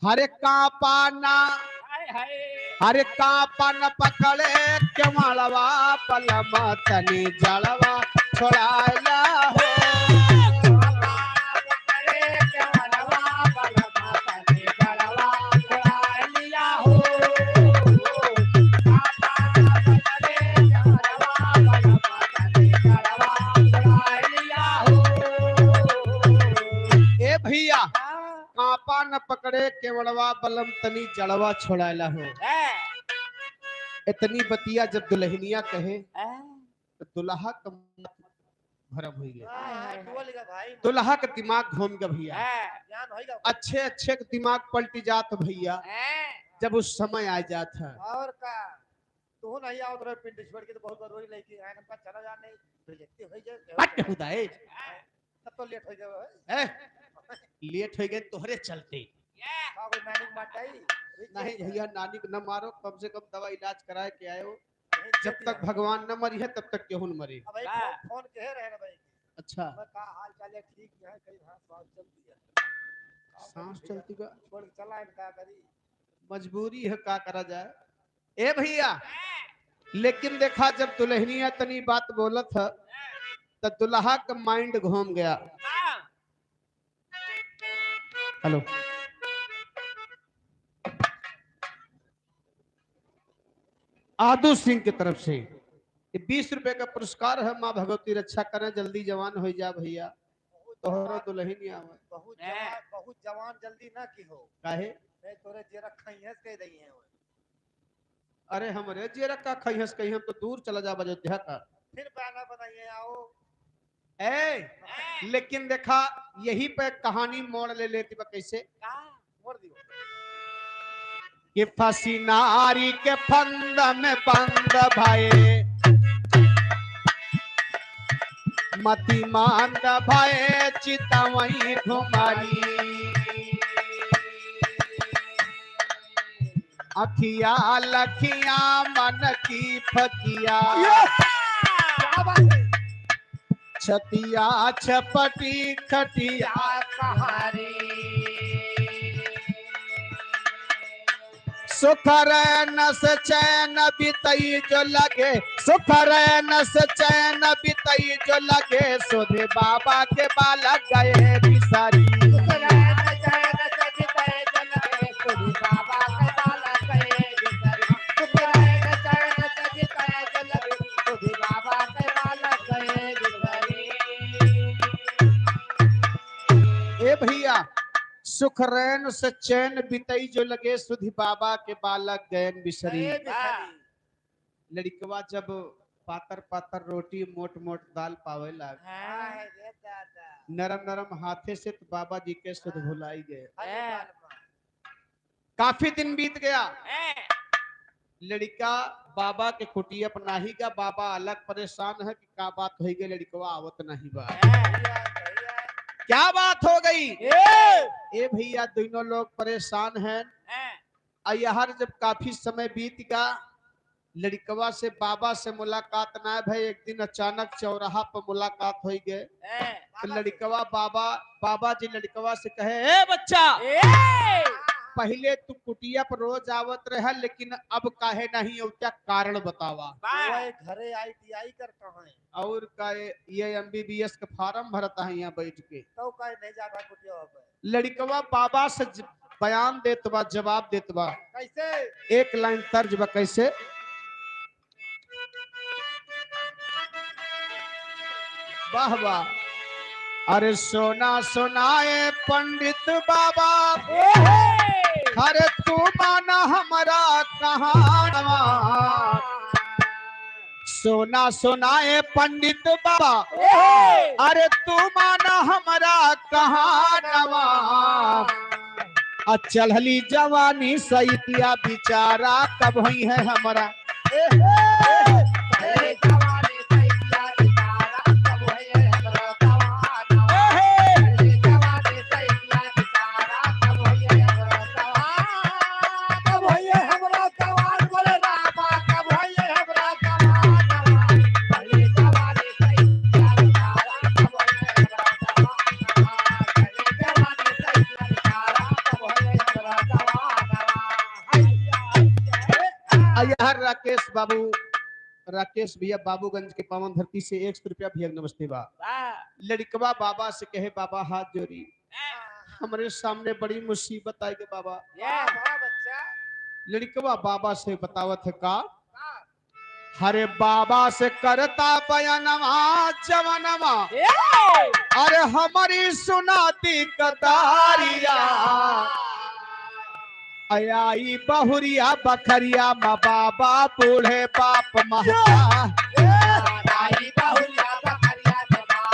हरे कांपाना, हाय हाय हरे कांपन पकड़े केवड़वा पलमा तनी जड़वा छोड़ाला हो। ए भैया, कांपा न पकड़े केवड़वा बलम तनी जड़वा छोड़ाला हो। इतनी बतिया जब दुल्हनिया कहे तो दुल्हा का भरम हुई गया। भाई दुल्हा का दिमाग घूम गया भैया। ज्ञान होएगा अच्छे अच्छे के दिमाग पलटी जात भैया जब उस समय आ जात है। और का तू नहीं आओ तो पिंड छोड़ के तो बहुत जरूरी लेके आए का चला जाने रिजेक्ट हो जाए बट खुदाए तब तो लेट हो जाए लेट हो गए तोहरे चलते। का कोई मैनिंग माटाई नहीं भैया नानी को न मारो, कम से कम दवा इलाज कराए के आयो। जब तक भगवान न मरी है तब तक केहू न मरे। भाई फोन कहे रहे ना भाई। अच्छा मैं का हाल चाल है ठीक है कहीं सांस चलती है सांस चलती का छोड़ के चला इनका करी मजबूरी है का करा जाए। ए भैया लेकिन देखा जब दुल्हनिया तनी बात बोलत है तो दुल्हा का माइंड घूम गया। हेलो आदू सिंह की तरफ से ये 20 रुपए का पुरस्कार है। माँ भगवती रक्षा करें, जल्दी जवान हो जा भैया। तोहरा दुल्हनिया बहुत जवान जल्दी ना की हो काहे मैं तोरे जे रखई है कह दई है। अरे हमरे जे रखा खइहस कहीं हम तो दूर चला जा अयोध्या का। फिर गाना बनाइए आओ लेकिन देखा यही पे कहानी मोड़ ले लेती बा कैसे मोड़ दियो कि फंसी नारी के फंद में बंद भाई मती मांद भाई चितवई घुमारी अखिया लखिया मन की फकिया छतिया छपटी खटिया कहारी सुखर नस चैन बितई जो लगे सुखर नस चैन बितई जो लगे सोधे बाबा के बालक गए बिसारी भैया सुख रैन से चैन बितई जो लगे सुधी बाबा के बालक गयन बिसरी। लड़कवा जब पातर पातर रोटी मोट मोट दाल पावे लाग नरम नरम हाथे से तो बाबा जी के सुध भुलाई गए। काफी दिन बीत गया, लड़का बाबा के कुटिया पर नहीं का। बाबा अलग परेशान है कि क्या बात हो गई, लड़कवा आवत नहीं बा। क्या बात हो गई ए भैया दोनों लोग परेशान हैं। यार जब काफी समय बीत गया लड़कवा से बाबा से मुलाकात ना भाई। एक दिन अचानक चौराहा पर मुलाकात हो गए तो लड़कवा बाबा जी लड़कवा से कहे ए बच्चा पहले तू कुटिया पर रोज आवत रहा लेकिन अब काहे नहीं हो, क्या कारण बतावा। घरे ITI करता है और का ये MBBS का फार्म भरता है यहाँ बैठ के तो काहे नहीं जाता कुटिया पे। लड़कवा बाबा से बयान देत बा, जवाब देत बा कैसे एक लाइन तर्ज बा कैसे वाह वाह। अरे सोना सुनाए पंडित बाबा अरे तू माना हमारा कहानवा। सोना सुनाए पंडित बाबा अरे तू माना हमारा कहानवा। चढ़ली जवानी सैतिया बिचारा कब हुई है हमारा। राकेश बाबू राकेश भैया बाबूगंज के पावन धरती से 100 रुपया भैया नमस्ते बा। लड़कवा बाबा से कहे बाबा हाथ जोड़ी हमारे सामने बड़ी मुसीबत आई के बाबा। लड़कवा बाबा से बतावत है का हरे बाबा से करता बयानवा जवनवा अरे हमारी सुनाती कतारिया आई बहुरिया बखरिया माँ बाबा बूढ़े बाप महा। आई बहुरिया बखरिया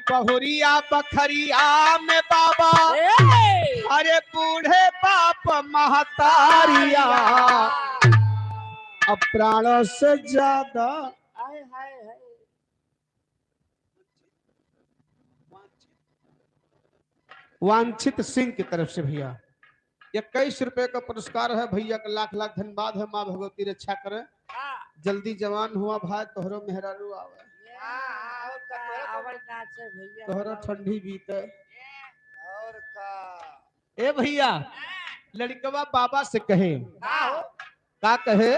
बहुरिया बखरिया में बाबा अरे बूढ़े बाप महतारिया अब प्राणों से ज्यादा हाय हाय हाय वांछित सिंह की तरफ से भैया 21 रुपए का पुरस्कार है भैया का लाख लाख धन्यवाद है। माँ भगवती रक्षा करे। जल्दी जवान हुआ भाई तोहरो मेहरारू आवे तोहरो ठंडी बीते और का ए भैया लड़कवा बाबा से कहे का कहे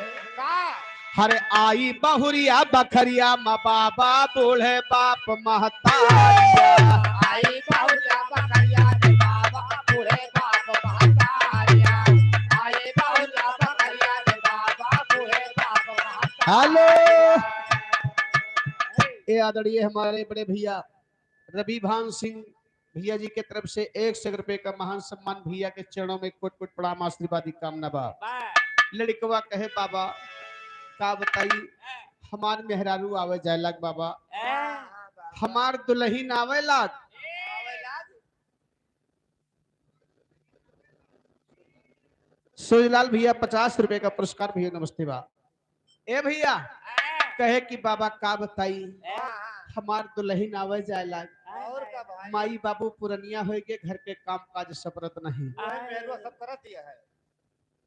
हरे आई बहुरिया बखरिया माँ बाबा बूढ़े बाप महतारिया आई बहुरिया बखरिया रे बाबा बूढ़े बाप महतारिया आई बहुरिया बखरिया रे बाबा बूढ़े बाप महतारिया। हेलो ये आदरणीय हमारे बड़े भैया रवि भान सिंह भैया जी के तरफ से 100 रुपए का महान सम्मान भैया के चरणों में कोट कोट प्रणाम आशीर्वादी कामना बा। लड़कवा कहे बाबा का बताई हमार मेहरारू आवे जायलाग बाबा हमार दुल्हीन आवे लाग सूर्यलाल भैया 50 रुपए का पुरस्कार भैया नमस्ते बा। ए भैया कहे कि बाबा का बताई हमार दुल्हीन आवे जायलाग और का भाई माई बाबू पुरनिया हो के घर के काम काज सपरत नहीं मेहरवा सब करत दिया है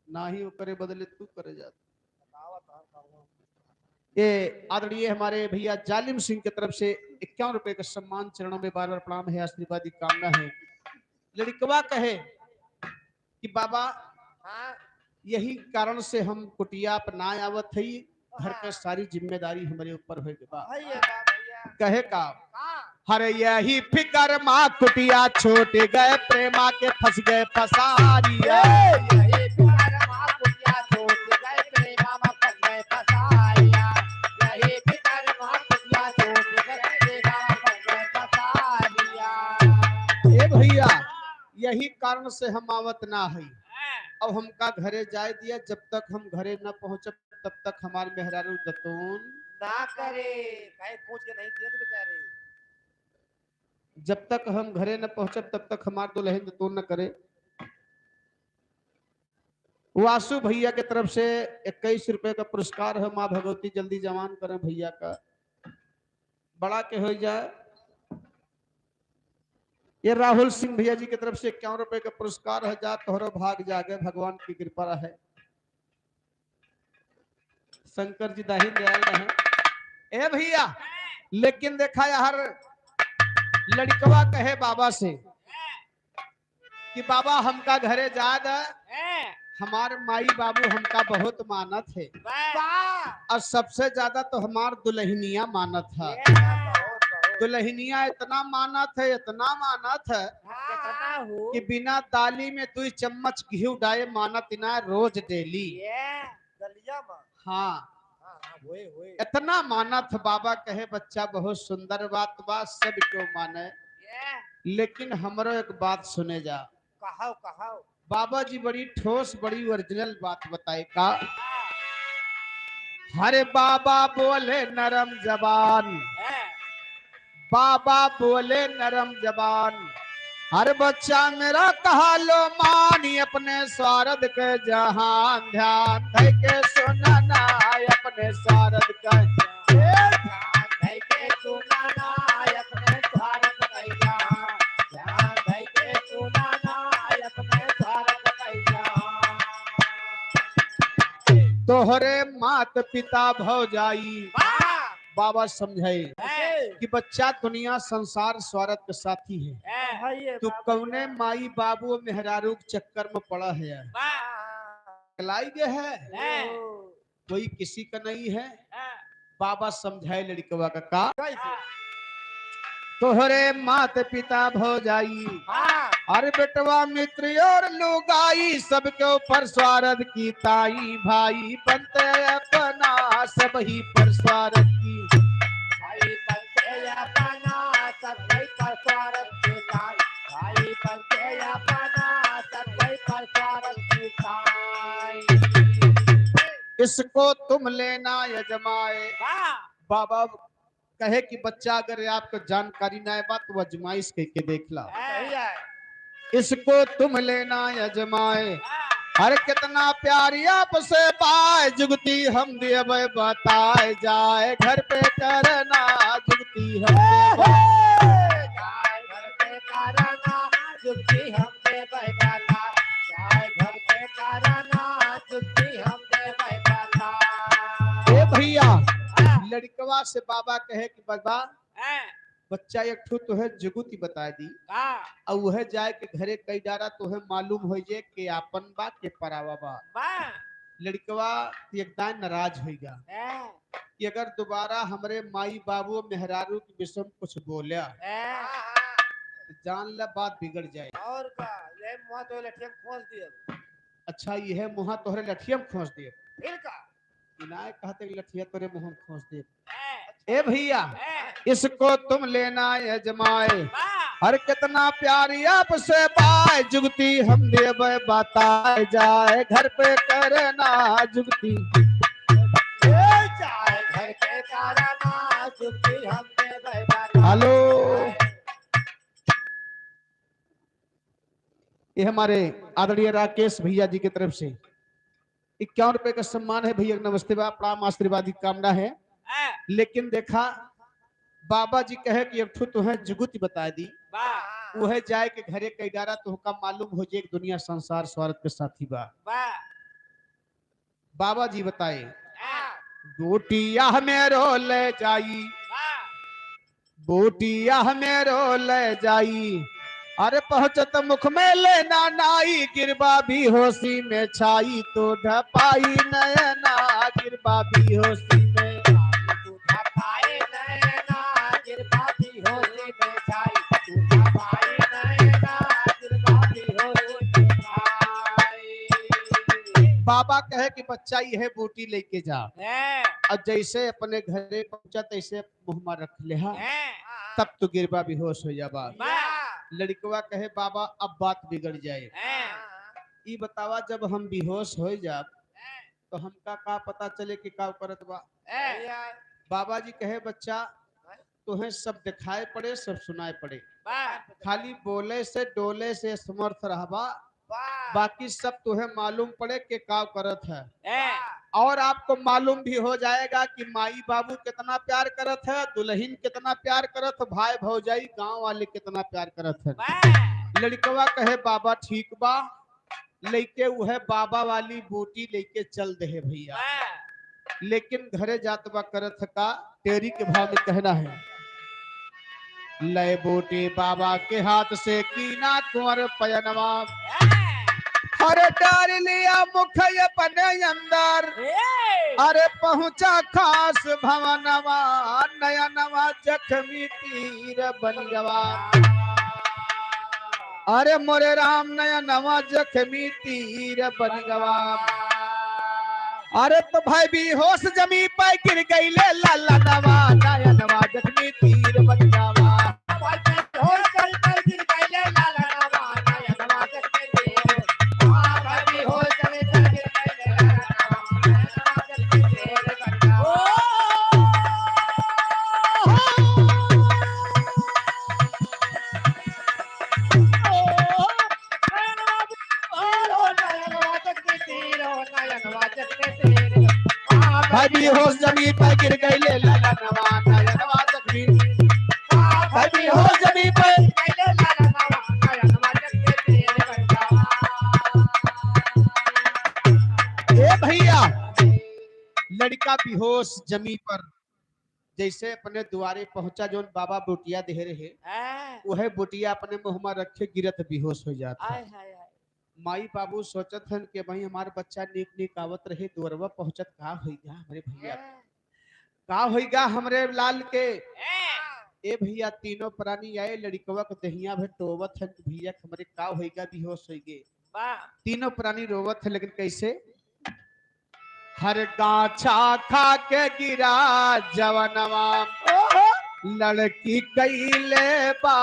ना ही वो करे बदले तू करे जा। बतावा तो ये आदरणीय हमारे भैया जालिम सिंह की तरफ से 51 रुपए का सम्मान चरणों में बार बार प्रणाम है आशीर्वादी कामना है। लड़कवा कहे कि बाबा हां यही कारण से हम कुटिया पर ना आवत थी घर के सारी जिम्मेदारी हमारे ऊपर हो गई भैया भैया कहे का हां हरे यही फिकर माँ कुटिया छोट गए प्रेमा के फंस गए फसारिया यही प्यार मां कुटिया छोड़ गए प्रेमा में फंस गए फसारिया यही प्यार मां कुटिया छोड़ गए प्रेमा में फंस गए फसारिया। ए भैया यही कारण से हम आवत ना है अब हमका घरे जाए दिया जब तक हम घरे न पहुंचब तब तक हमारे मेहरारू दतून ना करे कहीं पूछ के नहीं दिए बेचारे जब तक हम घरे न पहुंचब तब तक हमार दुल्हन दतून न करे। वासु भैया के तरफ से 21 रुपए का पुरस्कार है। माँ भगवती जल्दी जवान करें भैया का बड़ा के हो जाए। ये राहुल सिंह भैया जी की तरफ से 51 रुपए का पुरस्कार है। जा तोहरो भाग जागे भगवान की कृपा है। शंकर जी दाही दयाल रहे। ए भैया लेकिन देखा यार लड़कवा कहे बाबा से कि बाबा हमका घरे जाद हमार माई बाबू हमका बहुत मानत है और सबसे ज्यादा तो हमार दुल्हनिया मानत है। दुल्हनिया इतना मानत है कितना हो कि बिना दाली में 2 चम्मच घी डाले मानत ना रोज डेली। ये दलिया में हाँ हां होए इतना मानत बाबा कहे बच्चा बहुत सुंदर बात बा सब क्यों माने ये लेकिन हमरो एक बात सुने जा। कहाओ बाबा जी बड़ी ठोस बड़ी ओरिजिनल बात बताए का हरे बाबा बोले नरम जबान बाबा बोले नरम जबान हर बच्चा मेरा कहा लो मानी अपने स्वार्थ के जहान ध्यान दे के सुना ना अपने स्वार्थ का भाई के सुना ना अपने स्वार्थ कैया ध्यान भाई के सुना ना अपने स्वार्थ कैया। तोहरे मात पिता भौजाई बाबा समझाए कि बच्चा दुनिया संसार स्वार्थ के साथी है। तू कौने माई बाबू मेहरारू के चक्कर में पड़ा है लाई गए है कोई किसी का नहीं है। बाबा समझाए लड़कवा का तोहरे मात पिता भौजाई अरे बेटवा मित्र और लुगाई सबके ऊपर स्वार्थ की ताई भाई बनते अपना सब ही पर स्वार्थ की भाई बनते अपना सब कोई पर स्वार्थ की ताई भाई बनते अपना सब कोई पर स्वार्थ की ताई। इसको तुम लेना यजमाए बाबा कहे कि बच्चा अगर आपको जानकारी ना है बात तो अजमाइश के देख ला। सही है। इसको तुम लेना अजमाए हर कितना प्यारी आपसे पाए जुगती हम देव बताए जाए घर पे करना जुगती हम देव। जाए घर पे कराना जुगती हमने बैठाना, जाए घर पे कराना जुगती हमने बैठाना। ए भैया लड़कवा से बाबा कहे कि बाबा बच्चा एक ठो तो है जुगुती बता दी और वह जाए के घरे कई डारा तो है मालूम हो जे के आपन बा के परावा बा। लड़कवा एकदम नाराज होगा कि अगर दोबारा हमरे माई बाबू मेहरारू के विषय में कुछ बोलिया तो जान ला बात बिगड़ जाए। और का ये मुंह तो लठिया खोल दिए। अच्छा यह मुहा तोहरे लठिया में खोस दे। फिर का इनाय कहते कि लठिया तोरे मुंह में खोस दे। ए भैया इसको तुम लेना अजमाए हर कितना प्यारी आपसे पाए जुगती हम देव बताए जाए घर पे करना जुगती। जाए घर पे कराना जुगती हमने बैठाना। हेलो ये हमारे आदरणीय राकेश भैया जी की तरफ से 51 रुपए का सम्मान है भैया। नमस्ते बा प्रणाम आशीर्वाद की कामना है। लेकिन देखा बाबा जी कहे कि एक ठो तुम्हें जुगुती बता दी वह जाए के घरे कई डारा तो का मालूम हो जाए दुनिया संसार स्वार्थ के साथी बा। बाबा जी बताए बोटिया मेरो ले जाई बोटिया मेरो ले जाई अरे पहुंचत मुख में लेना नाई गिरबा भी होशी में छाई तो ढपाई नयना गिरबा भी होशी में बाबा कहे कि बच्चा यह बूटी लेके जा और जैसे अपने घरे पहुंचा तैसे मुंह में रख ले तब तो गिरबा बेहोश हो जाबा। लड़कवा कहे बाबा अब बात बिगड़ जाए ई बतावा जब हम बेहोश हो जा तो हमका का पता चले कि का करत बा। बाबा जी कहे बच्चा तुम्हें सब दिखाए पड़े सब सुनाए पड़े खाली बोले से डोले से समर्थ रहबा बाकी सब तुम्हें मालूम पड़े कि का करत है और आपको मालूम भी हो जाएगा कि माई बाबू कितना प्यार करत है दुल्हन कितना प्यार करत है भाई भौजाई गांव वाले कितना प्यार करत है। लड़कवा कहे बाबा ठीक बा लेके वह बाबा वाली बूटी लेके चल दे भैया। लेकिन घरे जात बा करत का तेरी के भाव में कहना है लय बूटी बाबा के हाथ से कीना कुंवर पयनवा अरे डार लिया मुख अपने अंदर अरे पहुंचा खास भवनवा नयनवा जख्मी तीर बन गवा अरे मोरे राम नयनवा जख्मी तीर बन गवा। अरे तो भाई भी होश जमी पे गिर गई ले लाला नवा नयनवा जख्मी तीर बन गवा। भाई होश जमीन पर गिर गई ले लाला नवा नयनवा जख्मी भाई होश जमीन पर ए भैया लड़का बेहोश जमी पर जैसे अपने द्वारे पहुंचा जो बाबा बोटिया दे रहे वह बोटिया अपने मुंह में रखे गिरत बेहोश हो जाता। माई बाबू सोचत हन कि भाई हमारे बच्चा नीक नीक आवत रहे दुअरवा पहुंचत का होइगा हमरे भैया का होइगा हमरे लाल के। ए भैया तीनों प्राणी आए लड़कवा के दहिया भे टोवत हन भैया हमरे का होइगा बेहोश होइगे। तीनों प्राणी रोवत है लेकिन कैसे हर गाछा खा के गिरा जवनवा लड़की कैले बा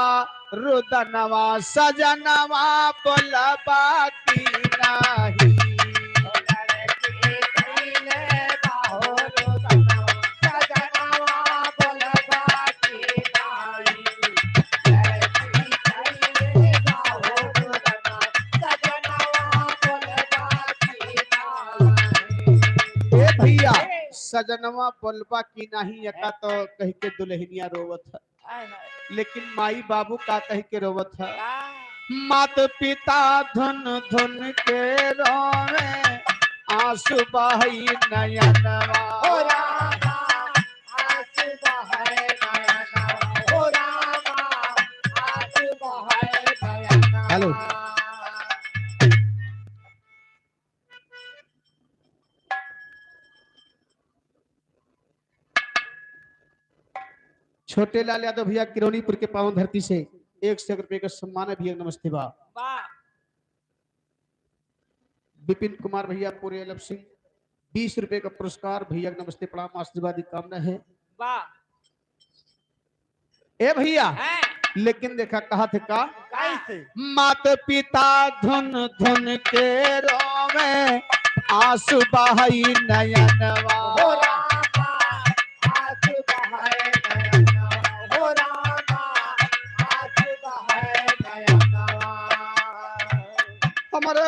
रुदनवा सजनवा बोलबा की नाही लड़की कैले बा रुदनवा सजनवा बोलबा भैया सजनवा बोलबा की नहीं यका तो कह के दुल्हनिया रोवत है, लेकिन माई बाबू का कह के रोवत है। मात पिता धुन धुन के रोवे आंसू बही नयनवा। ओ रामा आंसू बहे नयनवा, ओ रामा आंसू बहे नयनवा। हेलो। छोटे लाल यादव भैया किरोनीपुर के पावन धरती से 100 रुपए का सम्मान है भैया, नमस्ते बा। विपिन कुमार भैया पूरे अलग सिंह 20 रुपए का पुरस्कार भैया, नमस्ते प्रणाम आशीर्वाद की कामना है। ए भैया लेकिन देखा कहा थे का मात पिता धुन धुन के रोवे आंसू बही नयनवा। ओ रामा आंसू बहे नयनवा, ओ रामा आंसू बहे नयनवा। हमारे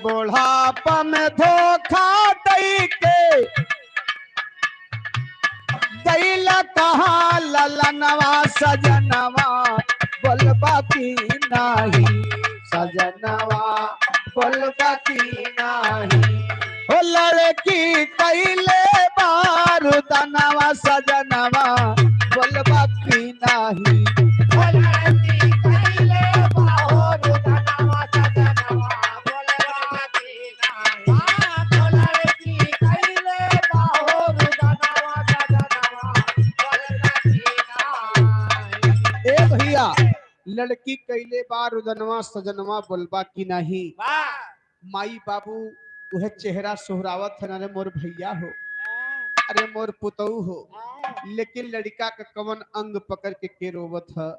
बुढ़ापा में धोखा दई के दैला कहा ललनवा सजनवा बोलबा की नाही, सजनवा बोलबा की नाही। ओ लड़की कैले बारूदनवा सजनवा बोलबा की नाही। ओ लड़की कैले बारूदनवा सजनवा बोलबा की नाही। ओ लड़की कैले बारूदनवा सजनवा बोलबा की नाही। ए भैया लड़की कैले बारूदनवा सजनवा बोलबा की नहीं। माई बाबू वह चेहरा सोहरावत है, अरे मोर भैया हो, अरे मोर पुतऊ हो, लेकिन लड़का का कवन अंग पकड़ के रोवत है।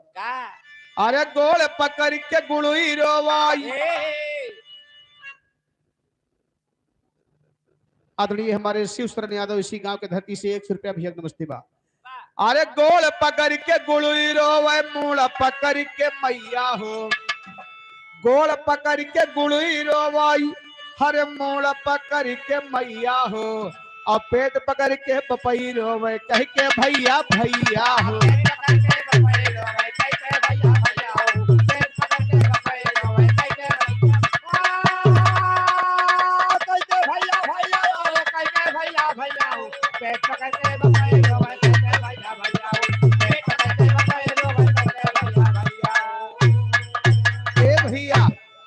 अरे गोड़ पकड़ के गुड़ुई रोवाई। आदरणीय हमारे शिव शरण यादव इसी गांव के धरती से 100 रुपया भैया, नमस्ते बा। अरे गोड़ पकड़ के गुड़ुई रोवे मूड़ पकड़ के मैया हो, गोड़ पकड़ के गुड़ुई रोवाई हर मूड़ पकड़ के मैया हो, और पेट पकड़ के पपई रोवे कह के भैया भैया हो। ए भैया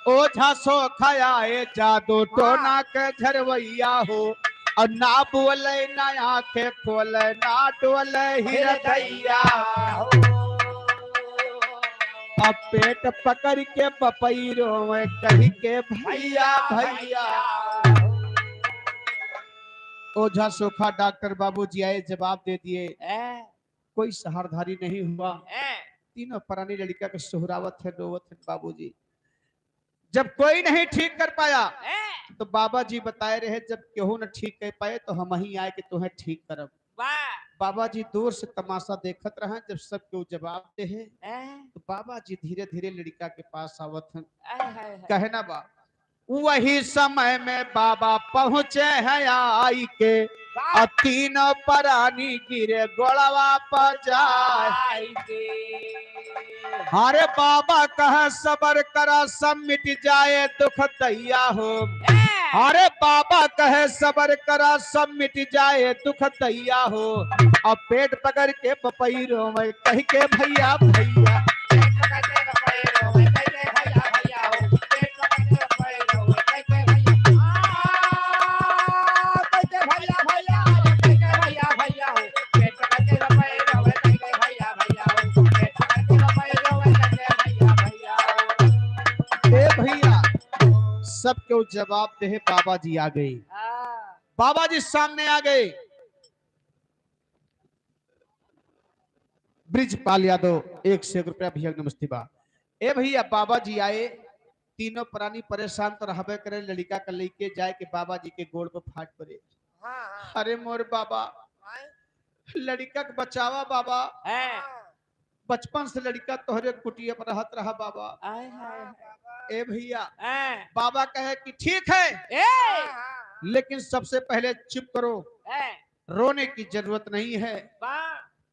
ओझा सो खाया जादू टोना के झरवैया हो, और ना बोले ना आंखें खोले ना डोले हृदया हो, अब पेट पकड़ के पपई रोवे कह के भैया भैया। ओझा सोखा डॉक्टर बाबूजी आए जवाब दे दिए, कोई सहारधारी नहीं हुआ, तीनों पुरानी लड़का के सोहरावत है रोवत है बाबूजी। जब कोई नहीं ठीक कर पाया तो बाबा जी बताए रहे जब केहू न ठीक कर पाए तो हम ही आए कि तुम्हें ठीक करब। बाबा जी दूर से तमाशा देखत रहे, जब सब केहू जवाब दे है तो बाबा जी धीरे धीरे लड़का के पास आवत हैं, कहना बा वही समय में बाबा पहुंचे हैं आई के, और तीनों प्राणी गिरे गोड़वा पर जाए। अरे बाबा कह सबर करा सब मिट जाए दुख दैया हो, अरे बाबा कहे सबर करा सब मिट जाए दुख दैया हो, अब पेट पकड़ के पपई रोवे कह के भैया भैया। सब क्यों जवाब दे बाबा जी आ गए, बाबा जी सामने आ गए। ब्रिजपाल यादव 100 रुपया भैया, नमस्ते बा। ए भैया बाबा जी आए, तीनों प्राणी परेशान तो रहबे करे, लड़का का लेके जाए के बाबा जी के गोड़ पे फाट पड़े। अरे मोर बाबा लड़का के बचावा बाबा, बचपन से लड़का तोहरे कुटिया पर रहत रहा बाबा, ए भैया हैं, बाबा कहे कि ठीक है, ए, लेकिन सबसे पहले चुप करो, हैं, रोने की जरूरत नहीं है। बा,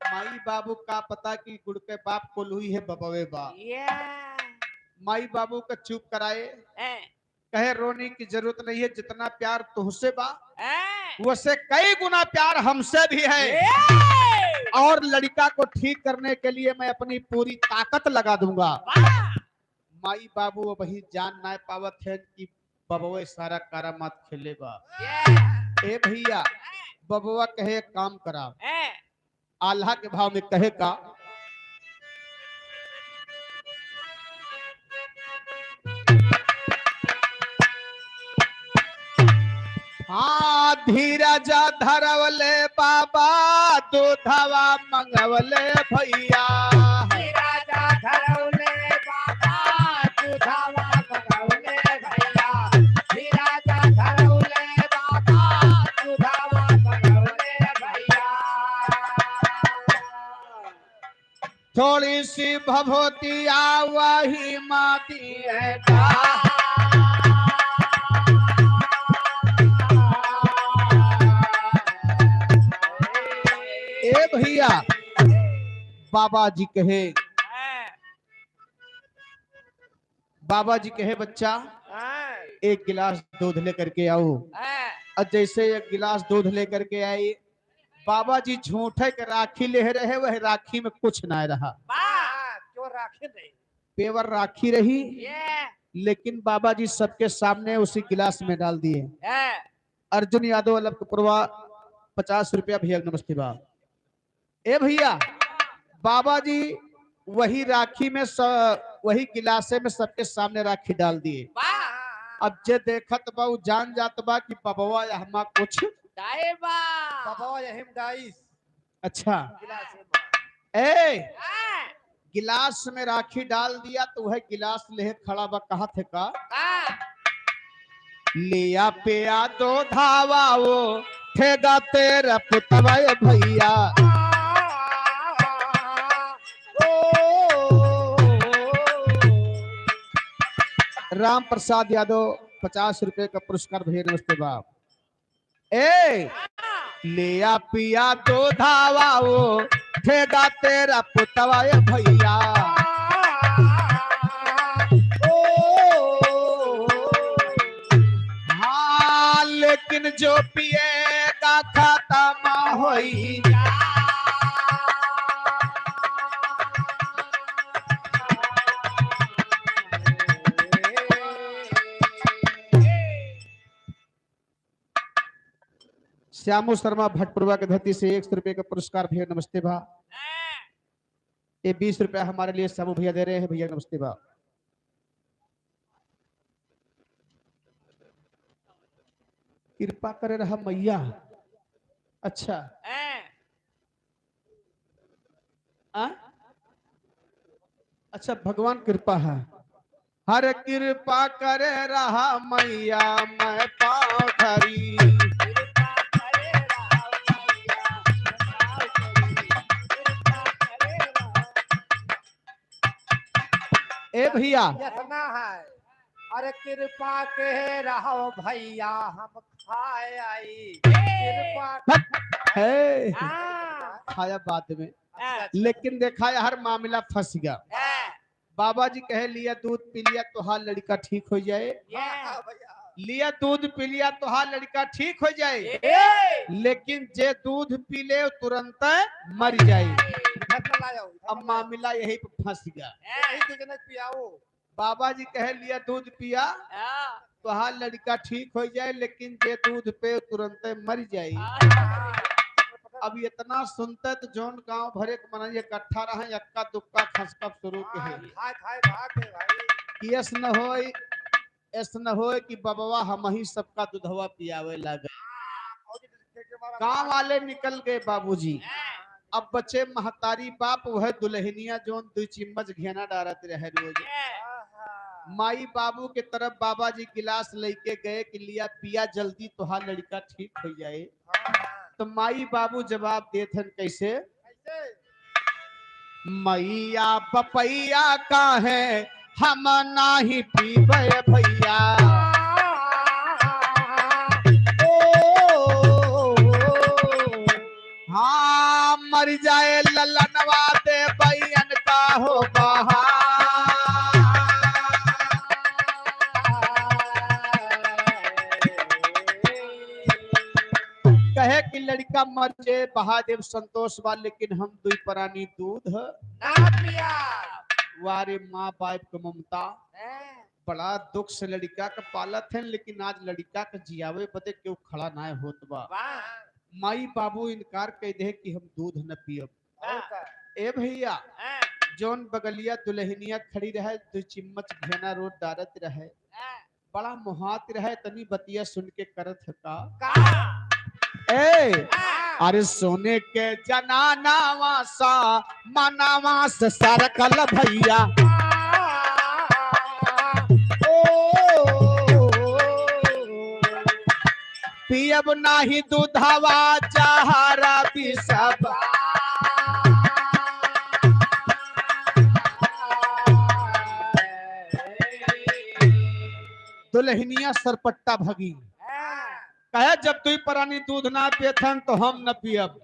माई बाबू का पता कि गुड़ के बाप को लुई है बबवे बा। ये, माई बाबू का चुप कराए, हैं, कहे रोने की जरूरत नहीं है, जितना प्यार तुझसे बा हैं, वैसे कई गुना प्यार हमसे भी है, ए, और लड़का को ठीक करने के लिए मैं अपनी पूरी ताकत लगा दूंगा। बा, माई बाबू वही जान ना पावत है कि बबुआ सारा करामात खेलेगा। ये, ए भैया बबुआ कहे एक काम करा, हैं, आल्हा के भाव में कहे का, हाँ धीरज धरवले बाबा दूधवा मंगवले भैया। राजा धरौले बाबा दुधावा मंगौले भैया, राजा धरौले बाबा दुधावा मंगौले भैया। थोड़ी सी भभूतिया वही माती है ए भैया। बाबा जी कहे, बाबा जी कहे बच्चा एक गिलास दूध लेकर के आओ। और जैसे एक गिलास दूध लेकर के आई, बाबा जी झूठे के राखी ले रहे, वह राखी में कुछ ना रहा, क्यों राखे नहीं? पेवर राखी रही, ये, लेकिन बाबा जी सबके सामने उसी गिलास में डाल दिए। है, अर्जुन यादव अलगपुरवा 50 रुपया भैया नमस्ते बा। ए भैया बाबा जी वही राखी में वही गिलासे में सबके सामने राखी डाल दिए। अब जे देखत बा उ जान जात बा कि बबवा हमा कुछ दाएबा, बाबा यही डाइस अच्छा। गिलास में। ए गिलास में राखी डाल दिया तो वह गिलास ले खड़ा बा, कहा थे का लिया पिया दो धावा वो ठेगा तेरा पुतवा भैया। राम प्रसाद यादव 50 रुपए का पुरस्कार भैया नमस्ते बाप। ए लिया पिया दो धावा वो ठेगा तेरा पुतवा भैया। हाँ लेकिन जो पिएगा खाता माँ होई। श्यामू शर्मा भटपुरवा के धरती से 100 रुपए का पुरस्कार भैया नमस्ते भा। ये 20 रुपया हमारे लिए श्यामू भैया दे रहे हैं, भैया नमस्ते भा। कृपा करे रहा मैया। अच्छा आ? अच्छा भगवान कृपा है, हर कृपा करे रहा मैया मैं पाँव धरी। ए भैया इतना है, अरे कृपा के रहो भैया हम खाए आई, कृपा है हाँ, खाया बाद में, हाँ, लेकिन देखा है हर मामला फंस गया। हाँ, बाबा जी कहे लिया दूध पी लिया तो हाँ लड़का ठीक हो जाए, ये, लिया दूध पी लिया तो हाँ लड़का ठीक हो जाए, ये, लेकिन जे दूध पी ले तुरंत मर जाए। अब मामला यही पे फंस गया। बाबा जी कहे लिया दूध पिया तो हाँ लड़का ठीक हो जाए, लेकिन जे दूध पे तुरंत मर जाए। अब इतना सुनते तो जौन गांव भरे के मन इकट्ठा रहे, अक्का दुक्का खसका शुरू के है कि ऐस न हो कि बबवा हम ही सबका दूधवा पियावे लगे। गांव वाले निकल गए बाबूजी, अब बचे महतारी बाप, वह दुल्हनिया जोन 2 चिम्मच घेना डारत रहे रोज। माई बाबू के तरफ बाबा जी गिलास लेके गए कि लिया पिया जल्दी तुहार लड़का ठीक हो जाए। तो माई बाबू जवाब देते कैसे, मैया पपैया का है हम नाही पीबे भैया हाँ मर जाए ललनवा दे बैन का हो बहा कहे कि लड़का मर जाए महादेव संतोष बा लेकिन हम दुई प्राणी दूध ना पिया वारे माँ बाप के ममता बड़ा दुख से लड़का का पालत है लेकिन आज लड़का के जियावे बदे क्यों खड़ा ना होत बा माई बाबू इनकार कह दे कि हम दूध न पियब ए भैया जौन बगलिया दुल्हनिया खड़ी रहे दो चिम्मच भेना रोड डारत रहे बड़ा मुहात रहे तनी बतिया सुन के करत है का ए अरे सोने के जनानावा सा मनावा से सरकल भैया पियब नाही दूधवा जहरा सब दुल्हनिया सरपट्टा भगी कहे जब तू प्राणी दूध ना पियथन तो हम न पियब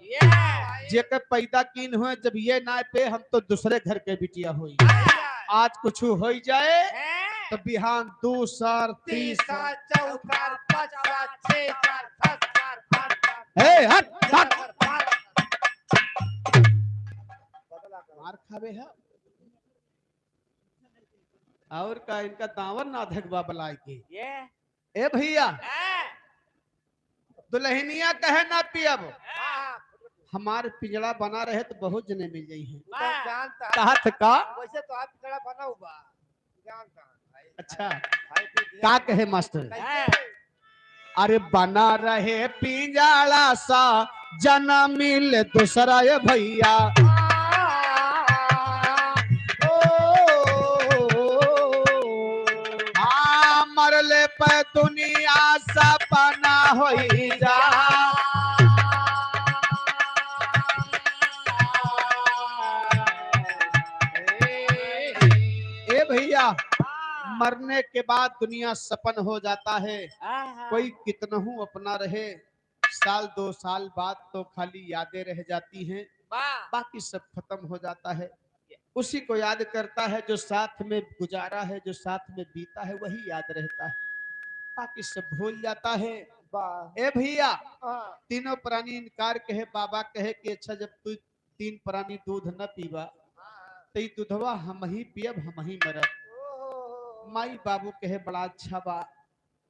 जेकर पैदा कीन हुए जब ये ना पे हम तो दूसरे घर के बिटिया हुई आज कुछ हो जाए तो बिहान दूसर तीसर चौथर पांचवा छठर सत्तर हे हट हट मार खावे है और का इनका दावर ना धगवा बलाय के ए भैया दुल्हनिया कहे ना पियब हमारे पिंजड़ा बना रहे तो बहुत जने मिल जाई है जानता कहत का वैसे तो आप पिंजड़ा बना हुआ जानता अच्छा का कहे मास्टर अरे बना रहे पिंजड़ा सा जना मिल दूसरा ये भैया मरले पे दुनिया सपना हो जा ए भैया मरने के बाद दुनिया सपन हो जाता है कोई कितनहू अपना रहे साल 2 साल बाद तो खाली यादें रह जाती हैं बाकी सब खत्म हो जाता है उसी को याद करता है जो साथ में गुजारा है जो साथ में बीता है वही याद रहता है बाकी सब भूल जाता है ए भैया तीनों प्राणी इनकार कहे बाबा कहे कि अच्छा जब तू 3 प्राणी दूध न पीवा तो दूधवा हम ही पियब हम ही मरब माई बाबू कहे बड़ा अच्छा बा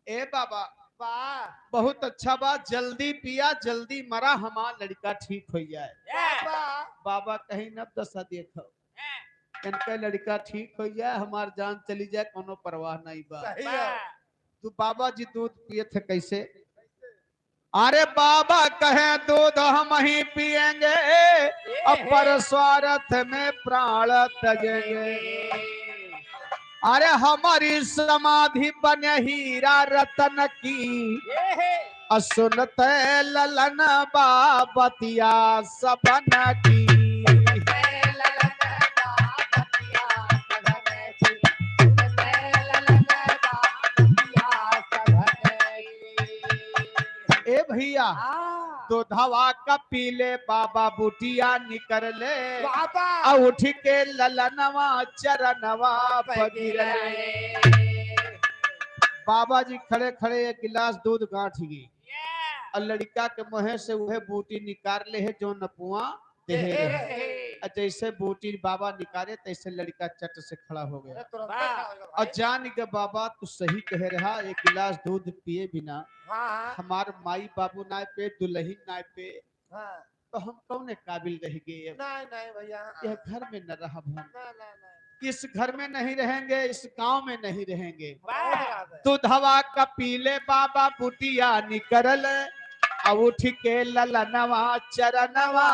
ए बाबा बहुत अच्छा बा जल्दी पिया जल्दी मरा हमारा लड़का ठीक हो जाए बाबा कहीं न दशा देखो इनका लड़का ठीक हो जाए हमार जान चली जाए कोनो परवाह नहीं बा तू बाबा जी दूध पिए थे कैसे अरे बाबा कहे दूध हम ही पिएंगे अपर स्वार्थ में प्राण तजेंगे अरे हमारी समाधि बने हीरा रतन की असुनत ललन बाबतिया सबन की ए भैया दूधवा का पीले बाबा बुटिया निकर ले उठ के ललनवा चरणवा पगिरले बाबा जी खड़े खड़े एक गिलास दूध गांठ गई और लड़का के मुँह से वह बूटी निकाल ले है जो नपुआ जैसे बूटी बाबा निकाले तैसे लड़का चट से खड़ा हो गया और जान के बाबा तू सही कह रहा एक गिलास दूध पिए बिना हमार माई बाबू ना पे दुल्हन ना पे तो हम कौन काबिल रह गए यह घर में न रहा हम इस घर में नहीं रहेंगे इस गांव में नहीं रहेंगे दूधवा का पीले बाबा बुटिया निकल अब उठ के ललनवा चरणवा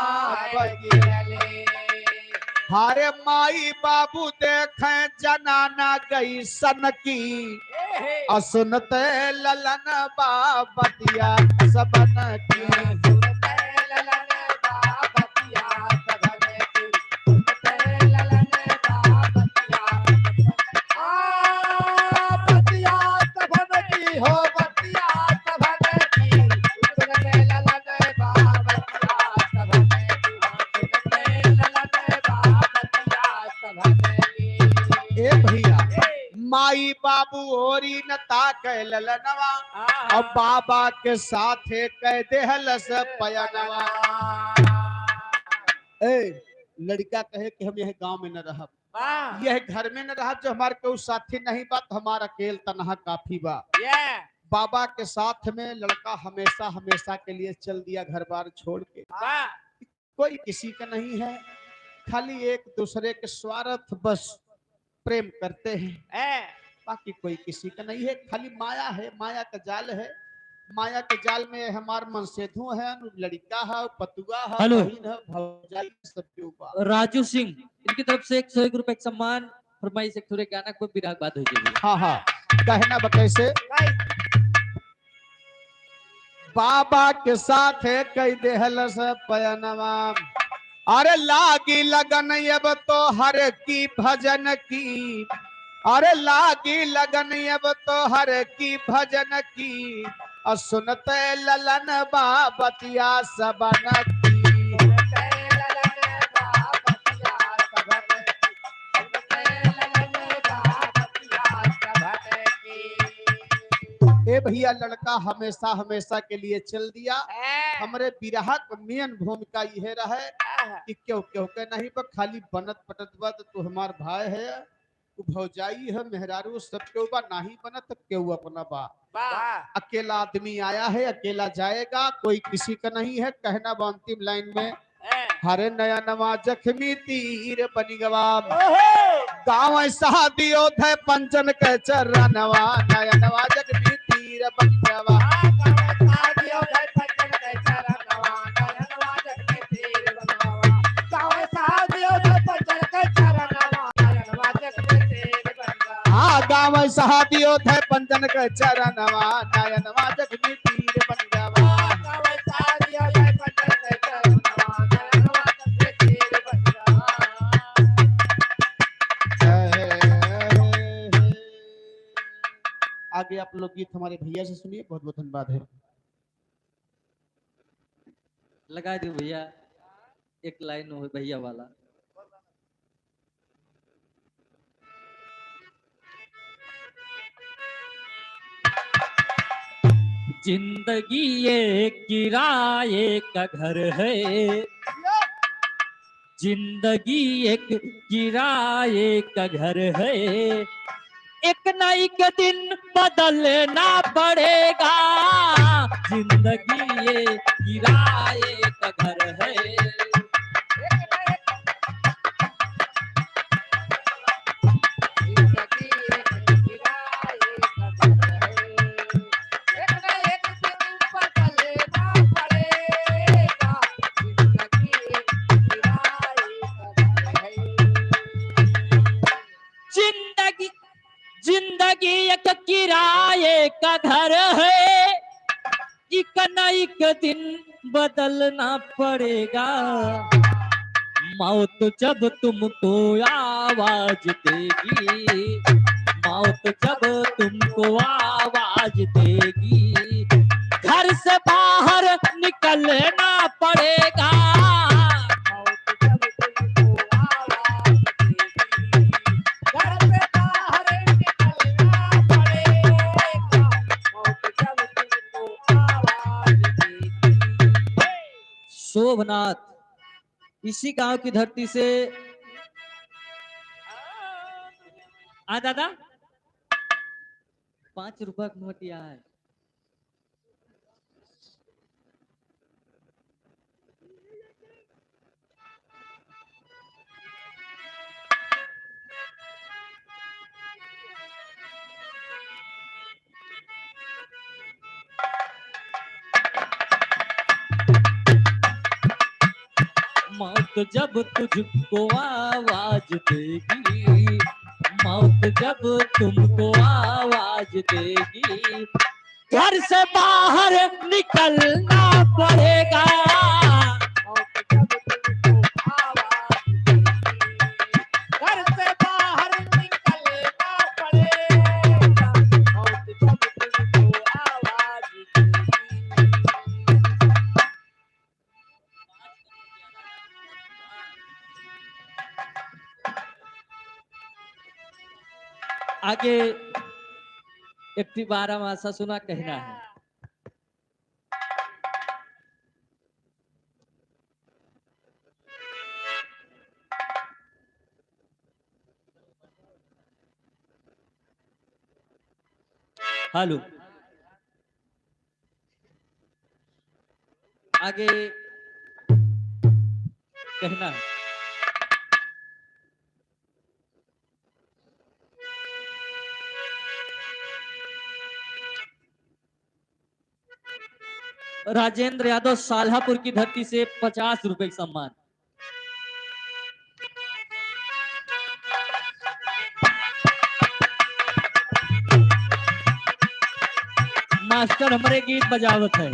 हारे माई बाबू देखे जनाना गई सन की असुनते ललन बाबतिया सबन की के ललनवा अब बाबा के साथ कह देहलस पयनवा। ए लड़का कहे कि हम यह गांव में न रहब, यह घर में न रहब, जो हमारे कोई साथी नहीं बा तो हमारा अकेल तनहा काफी बा। बाबा के साथ में लड़का हमेशा हमेशा के लिए चल दिया घर बार छोड़ के। कोई किसी का नहीं है, खाली एक दूसरे के स्वार्थ बस प्रेम करते हैं, बाकी कोई किसी का नहीं है। खाली माया है, माया का जाल है, माया के जाल में हमार मन सेधु है, लड़का है, पतुआ है, हेलो। बहन है, भौजाई सबके ऊपर। राजू सिंह इनकी तरफ से 101 रुपए का सम्मान फरमाइश एक थोड़े गाना को विराग बात हो जाएगी। हाँ हाँ कहना कैसे बाबा के साथ कई देहलस पयनवा। अरे लागी लगन अब तो हर की भजन की, अरे लागी लगन अब तो हर की भजन की, और सुनते ललन बाबतिया सबन की। ए भैया लड़का हमेशा हमेशा के लिए चल दिया। हमरे बिरहा का मेन भूमिका यह रहे कि क्यों क्यों के नहीं पर खाली बनत पटत बद तो हमार भाई है, तू भौजाई है, मेहरारू सब क्यों बा नहीं बनत क्यों अपना बा। अकेला आदमी आया है, अकेला जाएगा, कोई किसी का नहीं है। कहना बा अंतिम लाइन में हरे नया नवा जख्मी तीर बनी गवा, गाँव ऐसा दियो थे पंचन के चरणवा, नया नवा जख्मी तीर बनी गवा। गाँव सहादियो थे पंचन के चरणवा, नयनवा जख्मी तीर बन गवा। आगे आप लोग गीत हमारे भैया से सुनिए, बहुत बहुत धन्यवाद है। लगा दो भैया एक लाइन हो भैया वाला। जिंदगी ये किराए का घर है, जिंदगी एक किराए का घर है, एक न एक दिन बदलना पड़ेगा, जिंदगी ये किराए का घर है। जिंदगी एक किराए का घर है, एक न एक दिन बदलना पड़ेगा, मौत जब तुमको आवाज देगी, मौत जब तुमको आवाज देगी, घर से बाहर निकलना पड़ेगा, शोभनाथ इसी गांव की धरती से। दादा 5 रुपए का नोट यहाँ है। मौत जब तुझको आवाज देगी, मौत जब तुमको आवाज देगी, घर से बाहर निकलना पड़ेगा, घर से बाहर निकलना पड़ेगा, मौत जब तुमको आवाज देगी। आगे एक 12 मासा सुना कहना है। हेलो आगे कहना है। राजेंद्र यादव साल्हापुर की धरती से 50 रुपए का सम्मान। मास्टर हमारे गीत बजावत है।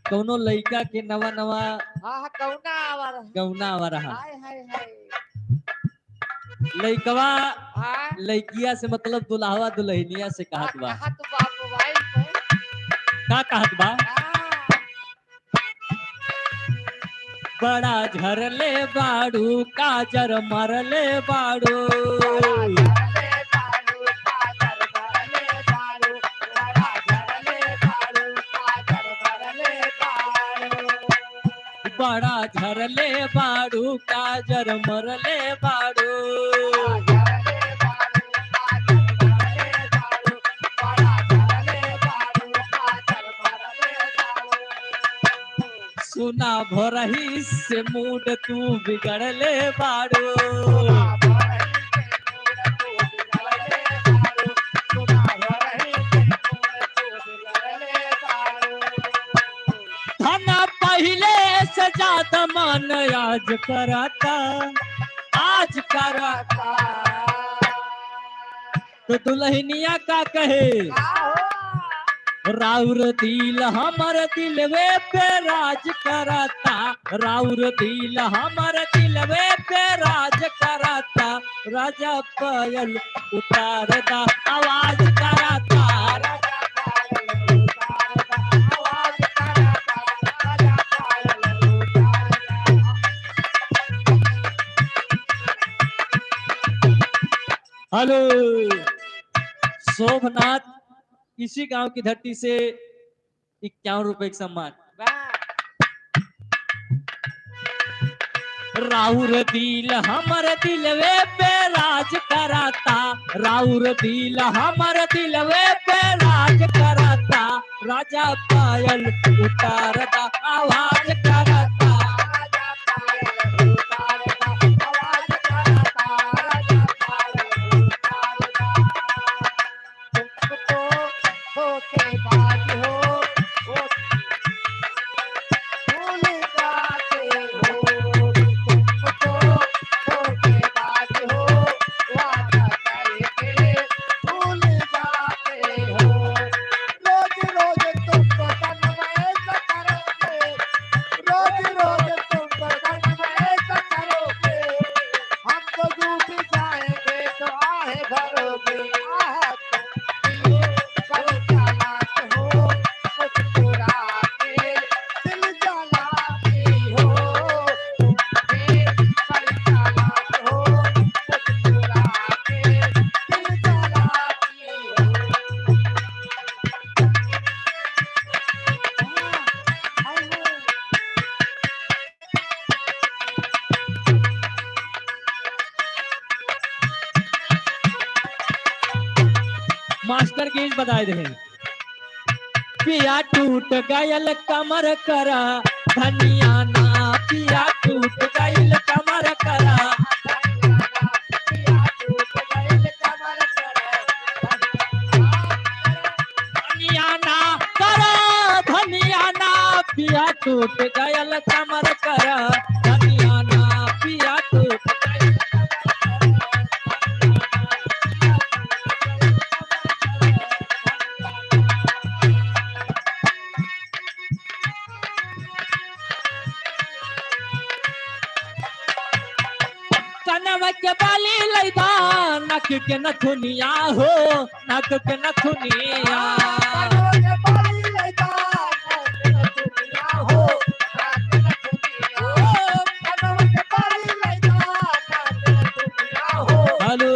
कौनो लड़का के नवा नवा हाँ कौना आवार गौना आ रहा। हाय हाय हाय लड़कवा हाँ लड़किया से मतलब दुल्हावा दुल्हनिया से कहत बा। कहा तू बाप मोबाइल पे का कहत बा? हाँ बड़ा झरले बाड़ू काजर मरले बाड़ू। झरले बारू काजर भरले बारू बड़ा झरले बारू काजर भरले बारू बड़ा झरले बाड़ू काजर मरले बाड़ू। झरले बारू काजर भरले बारू बड़ा झरले बारू काजर भरले बारू सुना भोरही से मूड तू बिगड़ले बाड़ू। धना पहले से ज्यादा मन आज कराता आज कराता। तो दुल्हनिया का कहे राउर दिल हमर दिलवे पे राज कराता। राउर दिल हमर दिलवे पे राज कराता। राजा पायल उतार दा आवाज कराता। हेलो शोभनाथ इसी गांव की धरती से 51 रुपए का सम्मान। राउर दिल हमर दिलवे पे राज कराता। राउर दिल हमर दिलवे पे राज कराता। राजा पायल उतार दा आवाज कराता। मास्टर गीत बताए रहे। पिया टूट गयल कमर करा धनिया ना। पिया टूट गयल कमर करा धनिया ना करा धनिया ना। पिया टूट गयल कमर करा धनिया ना। पिया टूट गयल कनवा के बाली लैदा नक के नथुनिया हो नक के नथुनिया। हेलो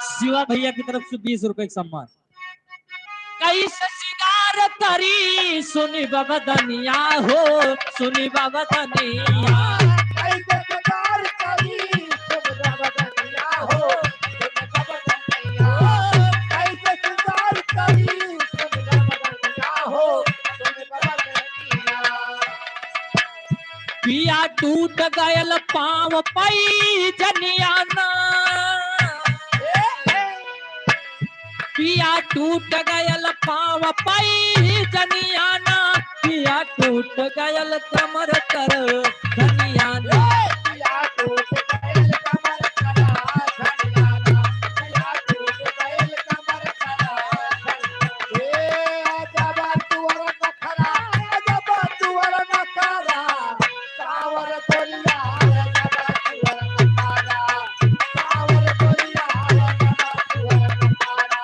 शिवा भैया की तरफ से 20 रुपए का सम्मान। कैसे सिंगार करी सुनी बदनिया हो, सुनी बदनिया। कैसे सिंगार करी सुनी बदनिया हो, सुनी बदनिया। कैसे सिंगार करी सुनी बदनिया हो, सुनी बदनिया। पिया टूट गयल पाँव पई जनियाना, पिया टूट गयल पाँव पई जनियाना, पिया टूट गयल कमर कर धनियाना। पिया टूट गयल कमर करा धनियाना, पिया टूट गयल कमर करा धनियाना। ए अजब तुअर नखरा, अजब तुअर नखरा, सावर गोरिया अजब तुअर नखरा, सावर गोरिया अजब तुअर नखरा।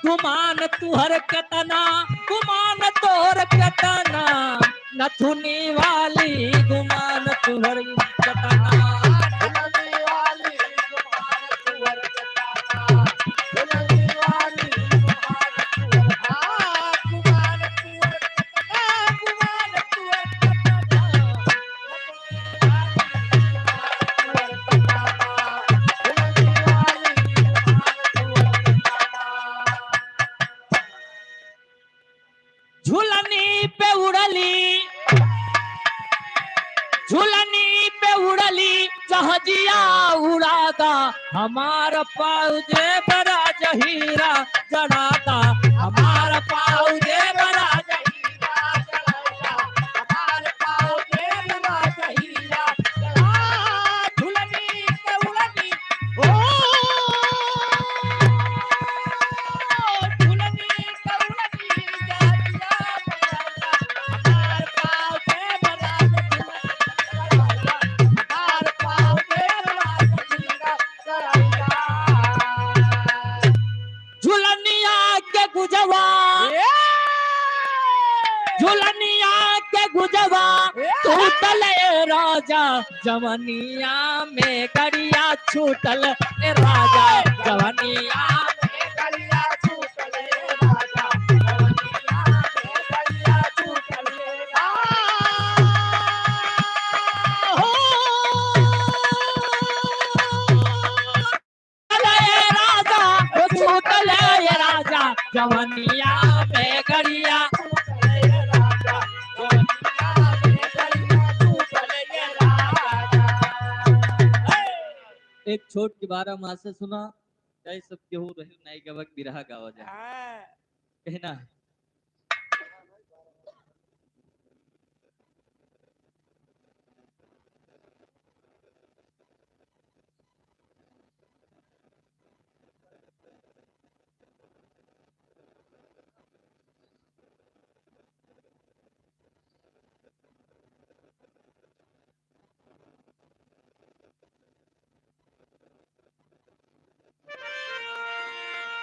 गुमान तुहर केतना, गुमान तोहर केतना, नथुनी वाली गुमान तुहर केतना। दुल्हनी वाली गुमान तुअर केतना, दुल्हनी वाली गुमान तुअर, गुमान तुअर केतना, गुमान तुअर केतना, तुअर केतना, दुल्हनी वाली गुमान तुअर केतना। झूलनी पे उड़ली, झूलनी पे उड़ली जहाजिया उड़ादा, हमार पाँव जे बड़ा जहीरा जड़ादा, हमार पाँव जे बड़ा हीरा जलाया, हमारे पाँव पे बड़ा हीरा जला। झुलनी पे उड़नी, ओ झुलनी पे उड़नी जातिया बजाया, हमारे पाँव पे बड़ा जलाया, हमारे पाँव पे बड़ा हीरा जलाया। झूलनिया के गुजवा, झूलनिया के गुजवा टूटल ए राजा, जवनिया में गड़िया छूटल ए राजा, जवनिया गलिया छूटले राजा, गलिया में गलिया छूटले ए राजा, ओ छूटल ए राजा, जवनिया में गड़िया। छूटले राजा, गलिया में गलिया छूटले राजा। एक छोट के 12 मास से सुना जय सब केहू रही नहीं गवक बिरहा गावा जाए कहना है।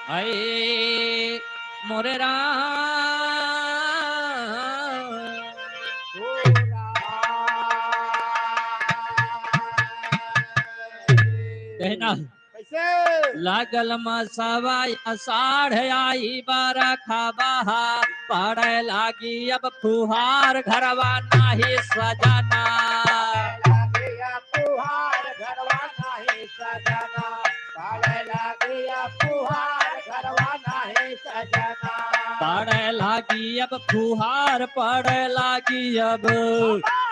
आए मोरे कहना कैसे लागल मसावा अषाढ़ आई बारा खाबा, पड़े लागी अब फुहार घरवा नाही सजना। लागिया फुहार घरवा नाही सजना, पाले लागिया फुहार घरवा नाही सजना। पड़े लागी अब फुहार, पड़े लागी अब,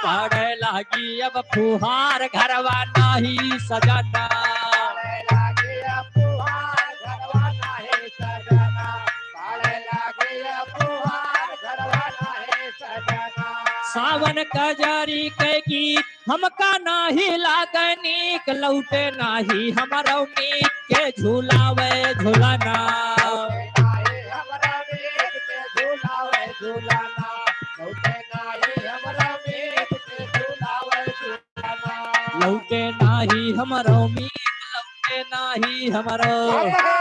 पड़े लागी अब फुहार घरवा नाही सजना। पाले लागिया फुहार घरवा नाही सजना, पाले लागिया फुहार घरवा नाही सजना। सावन कजरी के गीत हमका नाही लागे नीक, लौटे नाही हमारा मीत के झूलावे झूलना। हमरा मीत के झूलावे झूलना, लौटे नाही हमरा मीत के झूलावे झूलना। लौटे नाही हमारा मीत, लौटे नाही हमारा,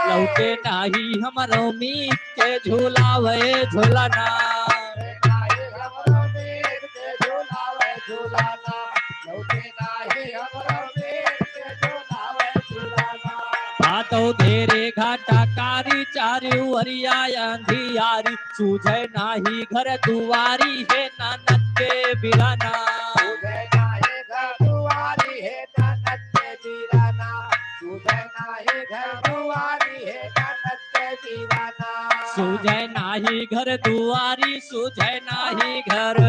लौटे नाही हमारा मीत के झूलावे झूलना। हमरा मीत के झूलावे झूलना, लौटे नाही हमरा मीत भातो धेरे घाटा कारी चारी वरिया अंधियारी सूझे नाही घर दुआरी है नानक के बिराना सूझे नाही घर दुआरी है नानक के बिराना सूझे नाही घर दुआरी है नानक के बिराना सूझे नाही घर दुआरी सूझे नाही घर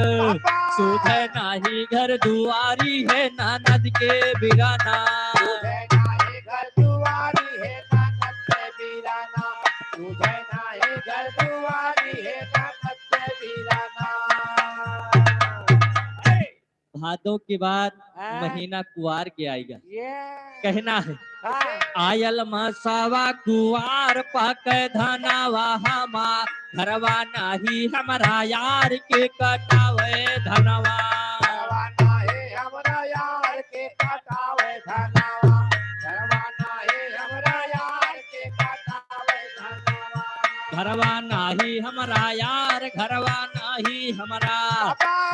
सूझे नाही घर दुआरी है नानक के बिराना सूझे नाही घर दुआरी है नानक के बिराना सूझे नाही घर दुआरी है नानक के बिराना भादों के बाद महीना कुआर के आएगा कहना है आयल मसावा कुआर पक धनवा हमार घरवा नाही हमारा यार के कटावे धनवा घरवा नाही हमरा यार के कटावे धनवा घरवा नाही हमरा यार के कटावे धनवा घरवा नाही हमारा यार घरवा नाही हमारा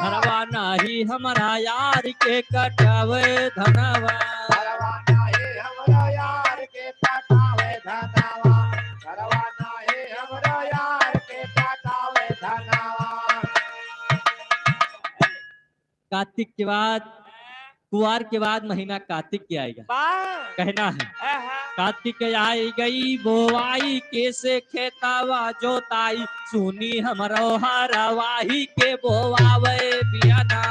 घरवा नाही हमारा यार के कटावे धनवा घरवा नाही हमरा यार के कटावे धनवा घरवा नाही हमरा यार के कटावे धनवा कार्तिक के बाद कुआर के बाद महीना कार्तिक के आएगा कहना है कार्तिक आई गई बोवाई कैसे खेतावा जोताई सुनी हमरो हरवाही के बोवावे बियाना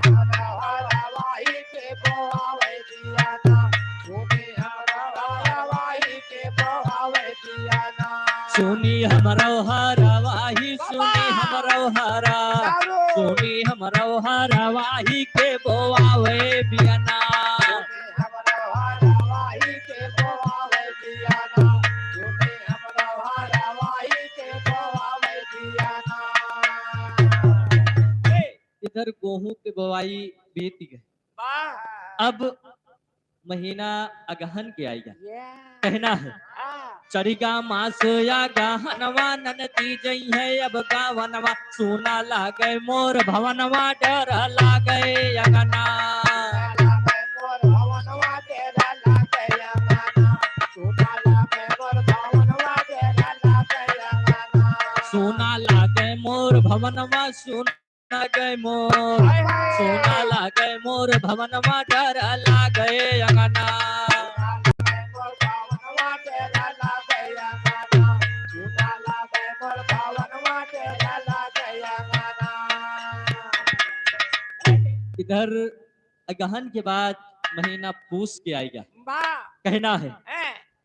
हरवाही के बोआवे दियाना सुनी हरवाही के बोआवे दियाना सुनी हमरो हरवाही सुनी हमरो हरा सुनी हमरो हरवाही के बोवावे बियाना हरवाही के बोआवे दियाना सुनी हरवाही के बोआवे दियाना इधर गेहूं के बोवाई बीत गई अब महीना अगहन के आएगा कहना है चरिगा मास या गहनवा ननदी जई है अब गावनवा सोना लागे मोर भवनवा डर लागे अगना लागे मोर भवनवा तेरा लागे अगना सोना लागे मोर भवनवा तेरा लागे अगना सोना लागे मोर भवनवा सोना लागे मोर सोना लागे मोर भवनवा डर लागे अगना इधर अगहन के बाद महीना पूस के आएगा कहना है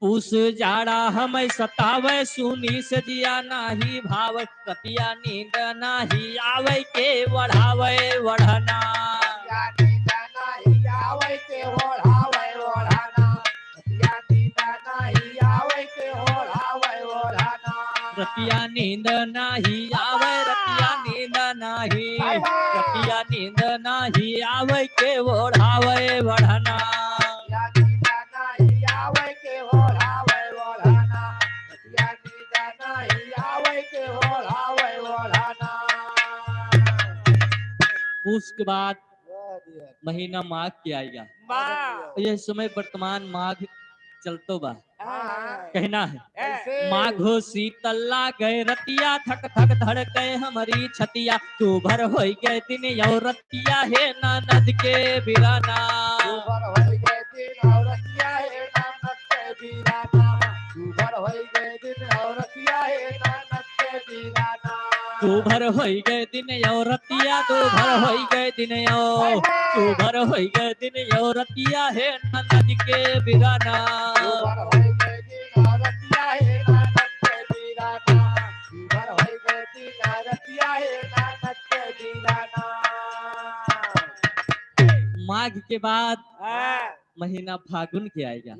पूस जाड़ा हमें सतावे सुनी से दिया नाही भावे कतिया नींद नाही आवे के बढ़ावे बढ़ना रतिया नींद नाही आवे रतिया नींद नाही रतिया नींद नाही आवे के ओढ़ावे बढ़ना पूस के बाद महीना माघ के आएगा यह समय वर्तमान माघ चलतो बा कहना है माघो शीतल गए रतिया थक थक धड़के हमारी छतिया तू भर हो गए दिन यो रतिया है ननद के बिराना तू भर हो गए दिन यो रतिया तू भर हो गए दिन यो तू भर हो गए दिन यो रतिया है ननद के बिराना माघ के बाद महीना फागुन के आएगा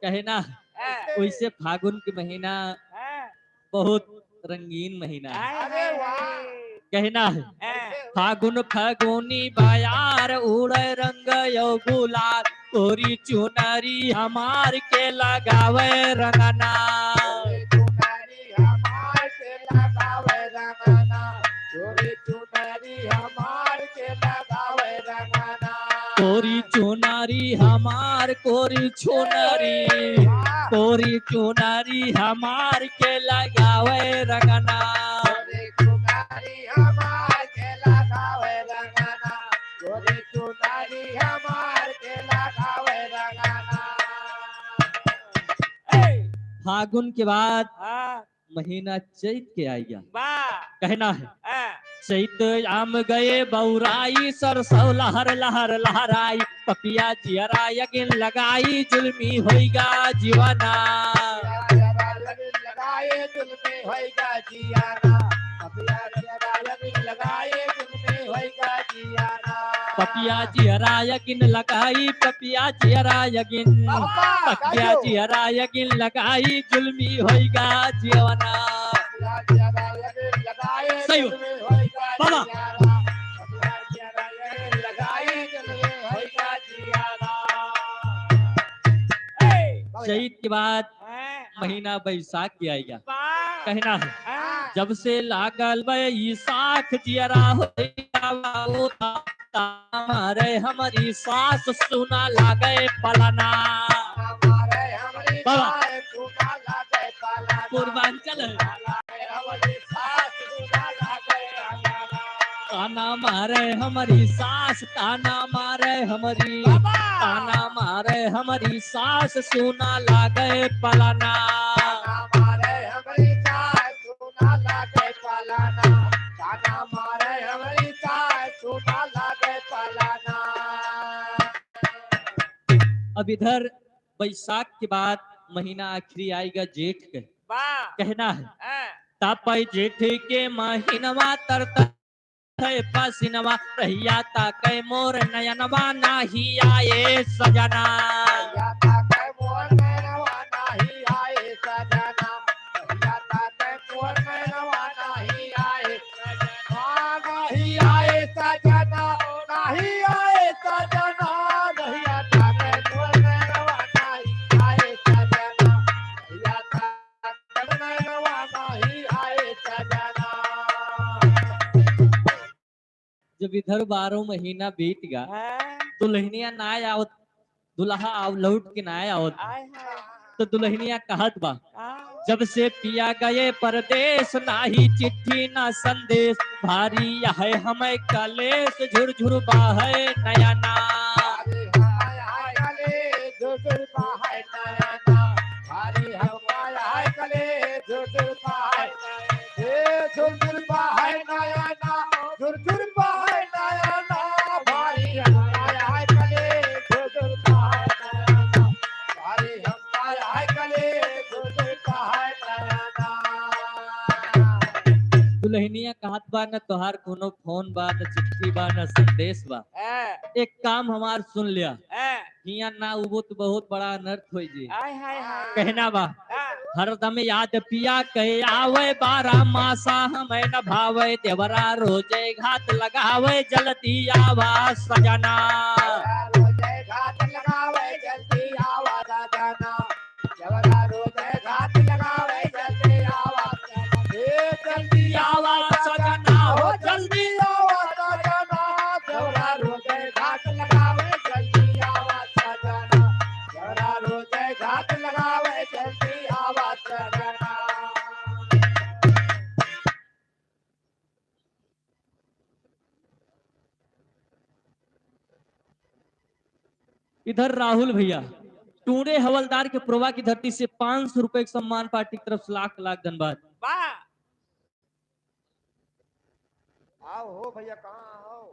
कहना वैसे फागुन के महीना बहुत रंगीन महीना है कहना है फागुन फगुनी बयार उड़े रंग यो गुलाल कोरी चुनरी हमार के लगावे रंगना कोरी चुनारी हमार कोरी चुनारी, कोरी चुनारी हमार के लगावे रंगना। गोरी चुनारी हमार के लगावे रंगना, गोरी चुनारी हमार के लगावे रंगना। फागुन के बाद हाँ महीना चैत के आएगा। वाह कहना है चैत आम गए बौराई, सरसों लहर लहर लहराई, पपिया जियरा यगिन लगाई, जुल्मी होइगा जीवना। लगाए जुल्मी होइगा जियाना, पपिया लगाए जुल्मी होइगा जियाना। पपिया जियरा यगिन लगाई, पपिया जियरा यगिन, पपिया जियरा यगिन लगाई, जुल्मी होइगा जीवना। सही हो। बाबा। चैत के बाद महीना बैसाख के आएगा। कहना है जब से लागल बैसाख जियरा होइगा, हमारे हमारी सास सुना लागे पलना। बाबा पूर्वांचल है। ताना मारे हमारी सास, ताना मारे हमारी, ताना मारे हमारी सास सुना लागे पलना। अब इधर बैसाख के बाद महीना आखिरी आएगा जेठ के। कहना है तापै जेठ के महीनवा तरत है पसीनवा, रहिया ताकै मोर नयनवा नाही आए सजना। जब इधर 12 महीना बीत गया, दुल्हनिया ना आवत, दुल्हा आव लौट के ना आवत, तो दुल्हनिया कहत बा जब से पिया गए परदेश, नाही चिट्ठी ना संदेश, भारी है हमें कलेश, झुरझुर बाहे नयना। दुल्हनिया कहत बा न तोहार कोनो फोन बा, न चिट्ठी बा, न संदेश बा। एक काम हमार सुन लिया, हिया ना उबो तो बहुत बड़ा अनर्थ होई जी। कहना बा हरदम याद पिया कहे आवे, 12 मासा हमें न भावे, देवरा रोजे घात लगावे, जल्दी आवा सजना। इधर राहुल भैया टूडे हवलदार के प्रोवा की धरती से 500 रुपए के सम्मान पार्टी की तरफ से लाख लाख धन्यवाद। आओ हो भैया कहाँ हो?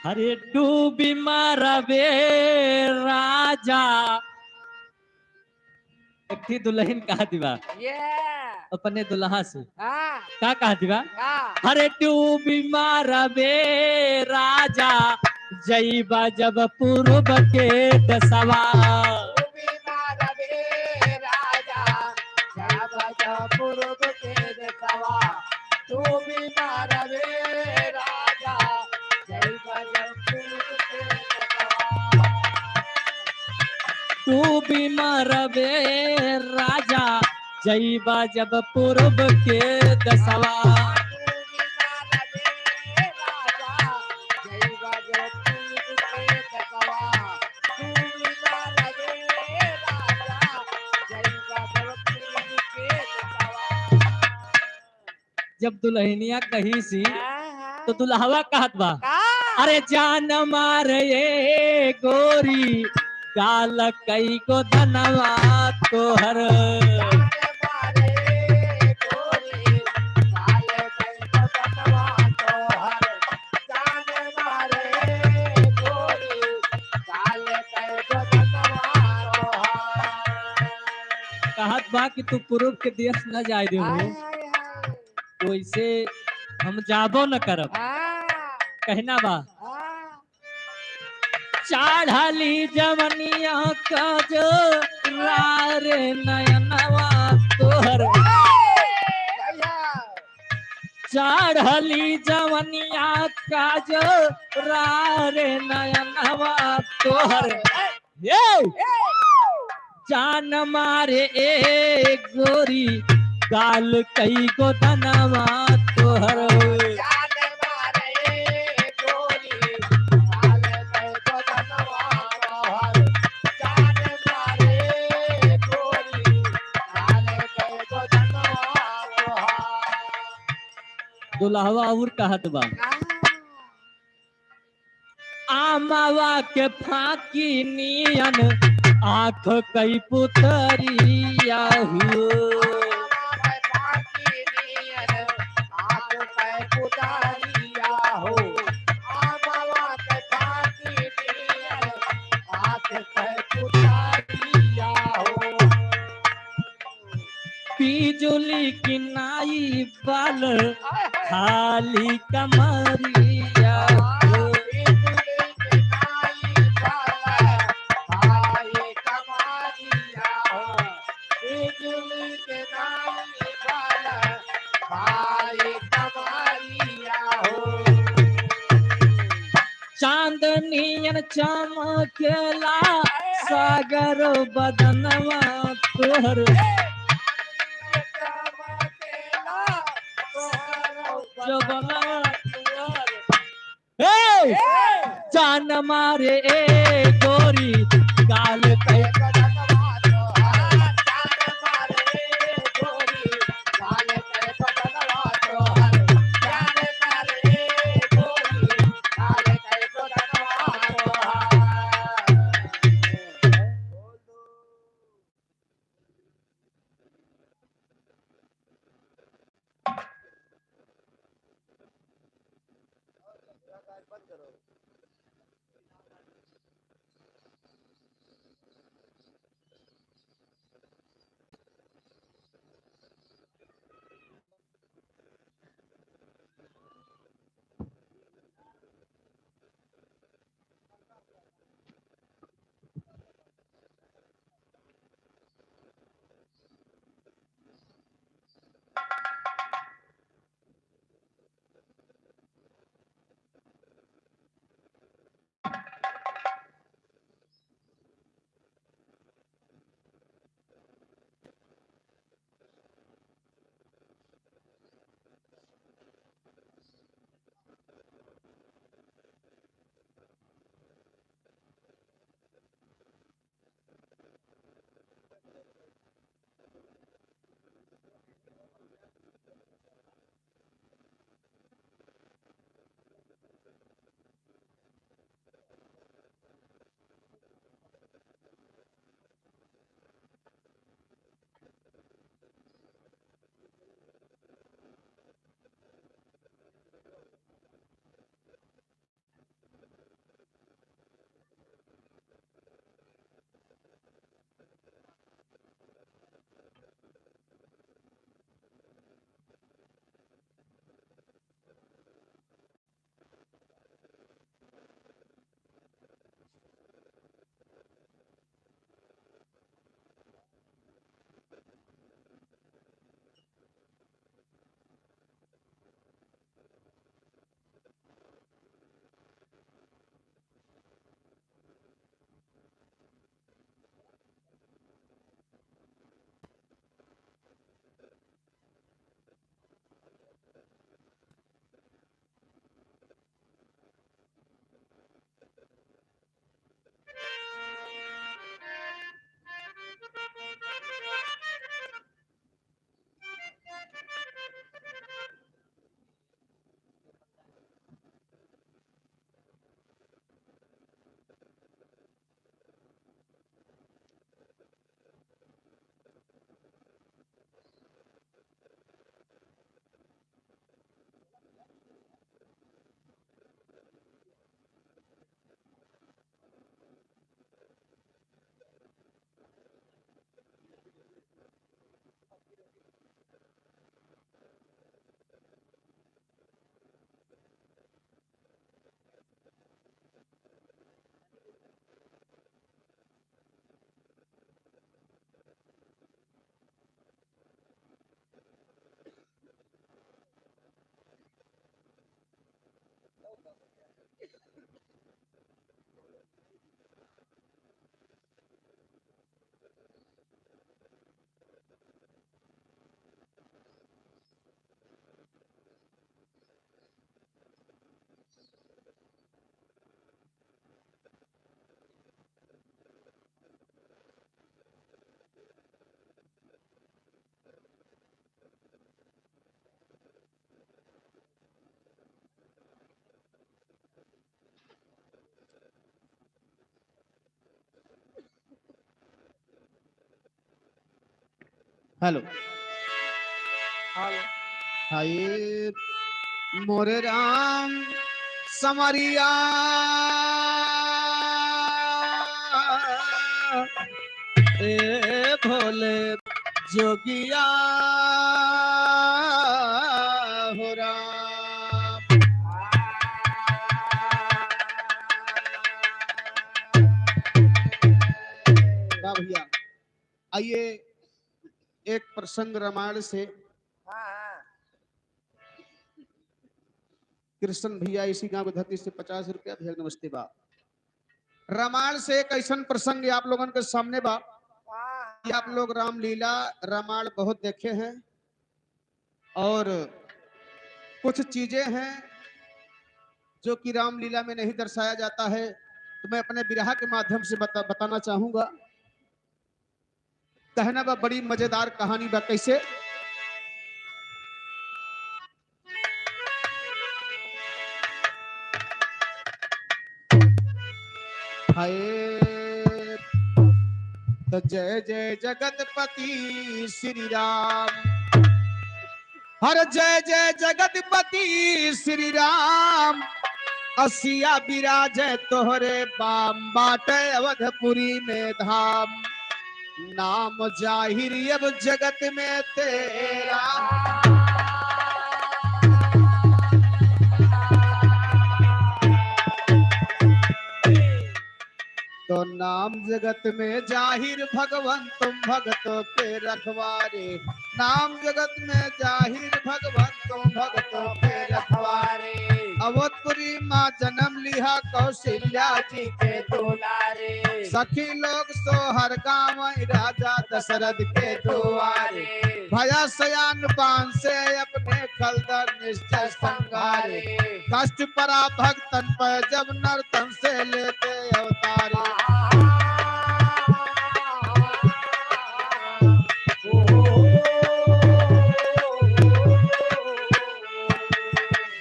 अरे डूबी मारवे राजा, एक थी दुल्हन कहा दिवा अपने दुल्हा से क्या कहा दिवा, अरे डूबी मारवे राजा, जईबा जब पूर्व के दसवा। तू भी मरबे राजा जईबा जब पूर्व के दसवा। जब दुल्हनिया कही सी तो दुल्हवा कहत बा अरे जान मार ये गोरी काल कई को धनवा तोहर। कहत बा कि तू पूर्व के देश न जाए दे वैसे हम जाबो न करब। कहना बा चाढ़ली जवनिया का जो रारे नयनवा तोहर। चाढ़ली जवनिया का जो रारे नयनवा तोहर। जान मारे ए गोरी गाल कई को धनवा तोहर। दुल्हवा और कहत बा आमावा के फाकी नियन आँख कई पुतरिया हुओ। बिजुली की नाई बाल खाली कमरिया हो। चांदनियन चमकेला सागर बदनवा तोहर। जान मारे ए गोरी गाल कई हेलो हेलो हाय मोरे राम समरिया ए भोले जोगिया हो राम। वाह भैया, आइए एक प्रसंग रामायण से। हाँ कृष्ण भैया इसी गांव की धरती से 50 रुपया भेज नमस्ते बा। रामायण से एक ऐसा प्रसंग आप लोगों के सामने बा कि आप लोग रामलीला रामायण बहुत देखे हैं और कुछ चीजें हैं जो कि रामलीला में नहीं दर्शाया जाता है, तो मैं अपने बिरहा के माध्यम से बताना चाहूंगा। कहना बा बड़ी मजेदार कहानी बा। कैसे? हाय तो जय जय जगतपति श्री राम, हर जय जय जगतपति श्री राम, असिया विराजय तोहरे बाम, बाटे अवधपुरी में धाम, नाम जाहिर अब जगत में तेरा। तो नाम जगत में जाहिर भगवान तुम भगतों के रखवारे, नाम जगत में जाहिर भगवान तुम भगतों के रखवारे। अवधपुरी माँ जन्म लिया कौशल्या जी के दुलारे, सखी लोग सोहर गाँव राजा दशरथ के दुआरे, भया सयान पान से अपने खलदर निश्चय संगारे, कष्ट परा भक्तन पर जब नर्तन से लेते अवतारे।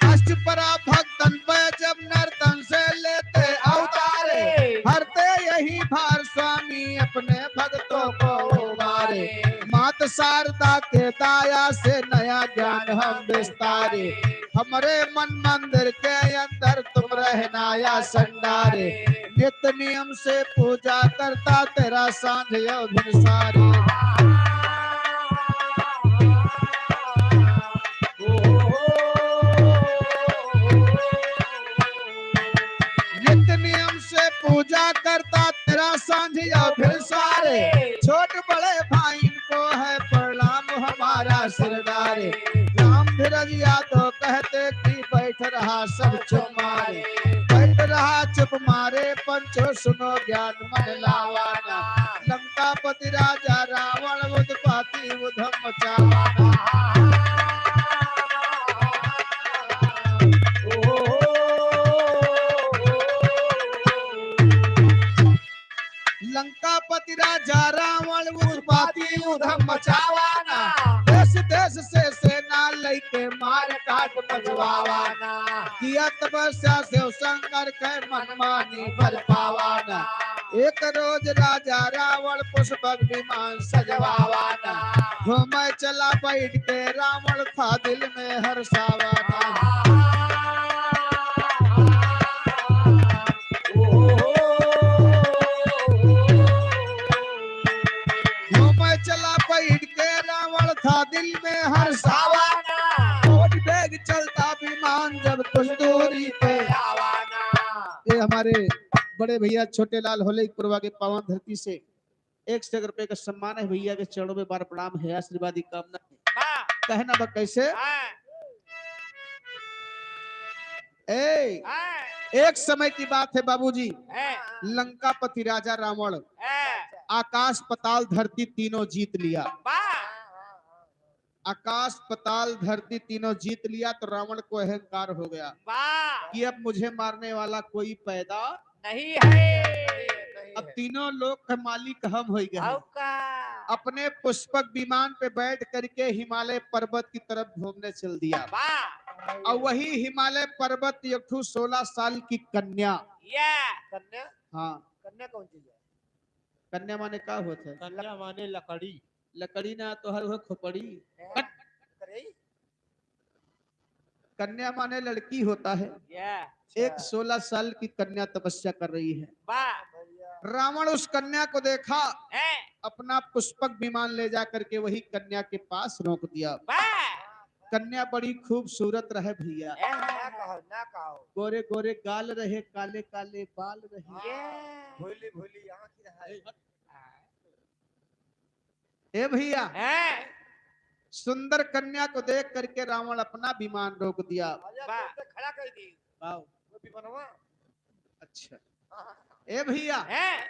कष्ट परा भक्तन पर जब नर्तन से लेते अवतारे, हरते यही भार स्वामी अपने भक्तों को उबारे। मात शारदा के दाया से नया ज्ञान हम विस्तारे, हमारे मन मंदिर के अंदर तुम रहनाया संडारे, नित्य नियम से पूजा करता तेरा सांझ भिनसारे। नित्य नियम से पूजा करता तेरा सांझिया भिनसारे, छोट बड़े भाई को है प्रणाम हमारा सिरदारे। राम धीरज यादव कहते कि बैठ रहा सब चुप मारे, बैठ रहा चुप मारे पंचो सुनो ज्ञान मन लावाना, लंकापति राजा रावण उत्पाती उधम मचावाना। लंकापति राजा रावण उत्पाती उधम मचावाना, देश देश से सेना लेके मार काट मचवावाना, किया तपस्या से शंकर के मनमानी बल पावाना। एक रोज राजा रावण पुष्पक विमान सजवावाना, घूमे चला बैठ के रावण था दिल में हर्षावाना। चला बैठ के रावण था दिल में हर्षावाना, बहुत वेग चलता विमान जब कुछ दूरी पे आवाना। ये हमारे बड़े भैया छोटे लाल होलेपुरवा के पावन धरती से 100 रुपए का सम्मान है। भैया के चरणों में बार प्रणाम है, आशीर्वाद की कामना है। कहना बा कैसे? एक समय की बात है बाबूजी, लंकापति राजा रावण आकाश पताल धरती तीनों जीत लिया। आकाश पताल धरती तीनों जीत लिया तो रावण को अहंकार हो गया कि अब मुझे मारने वाला कोई पैदा नहीं है। अब तीनों लोग का मालिक हम हो गए। अपने पुष्पक विमान पे बैठ करके हिमालय पर्वत की तरफ घूमने चल दिया। और वही हिमालय पर्वत एक 16 साल की कन्या। कन्या हाँ, कन्या कौन चीज है? कन्या माने का होता है? कन्या माने लकड़ी। लकड़ी ना तो हर वह खोपड़ी। अरे कन्या माने लड़की होता है। एक 16 साल की कन्या तपस्या कर रही है। भैया रावण उस कन्या को देखा, अपना पुष्पक विमान ले जा करके वही कन्या के पास रोक दिया। कन्या बड़ी खूबसूरत रहे भैया, ना कहो गोरे गोरे गाल रहे, काले काले बाल रहे। भूली भूली आँख रहा ए भैया, सुंदर कन्या को देख करके रावण अपना विमान रोक दिया। खड़ा कर दी वाह, वो भी बनवा अच्छा। ए भैया,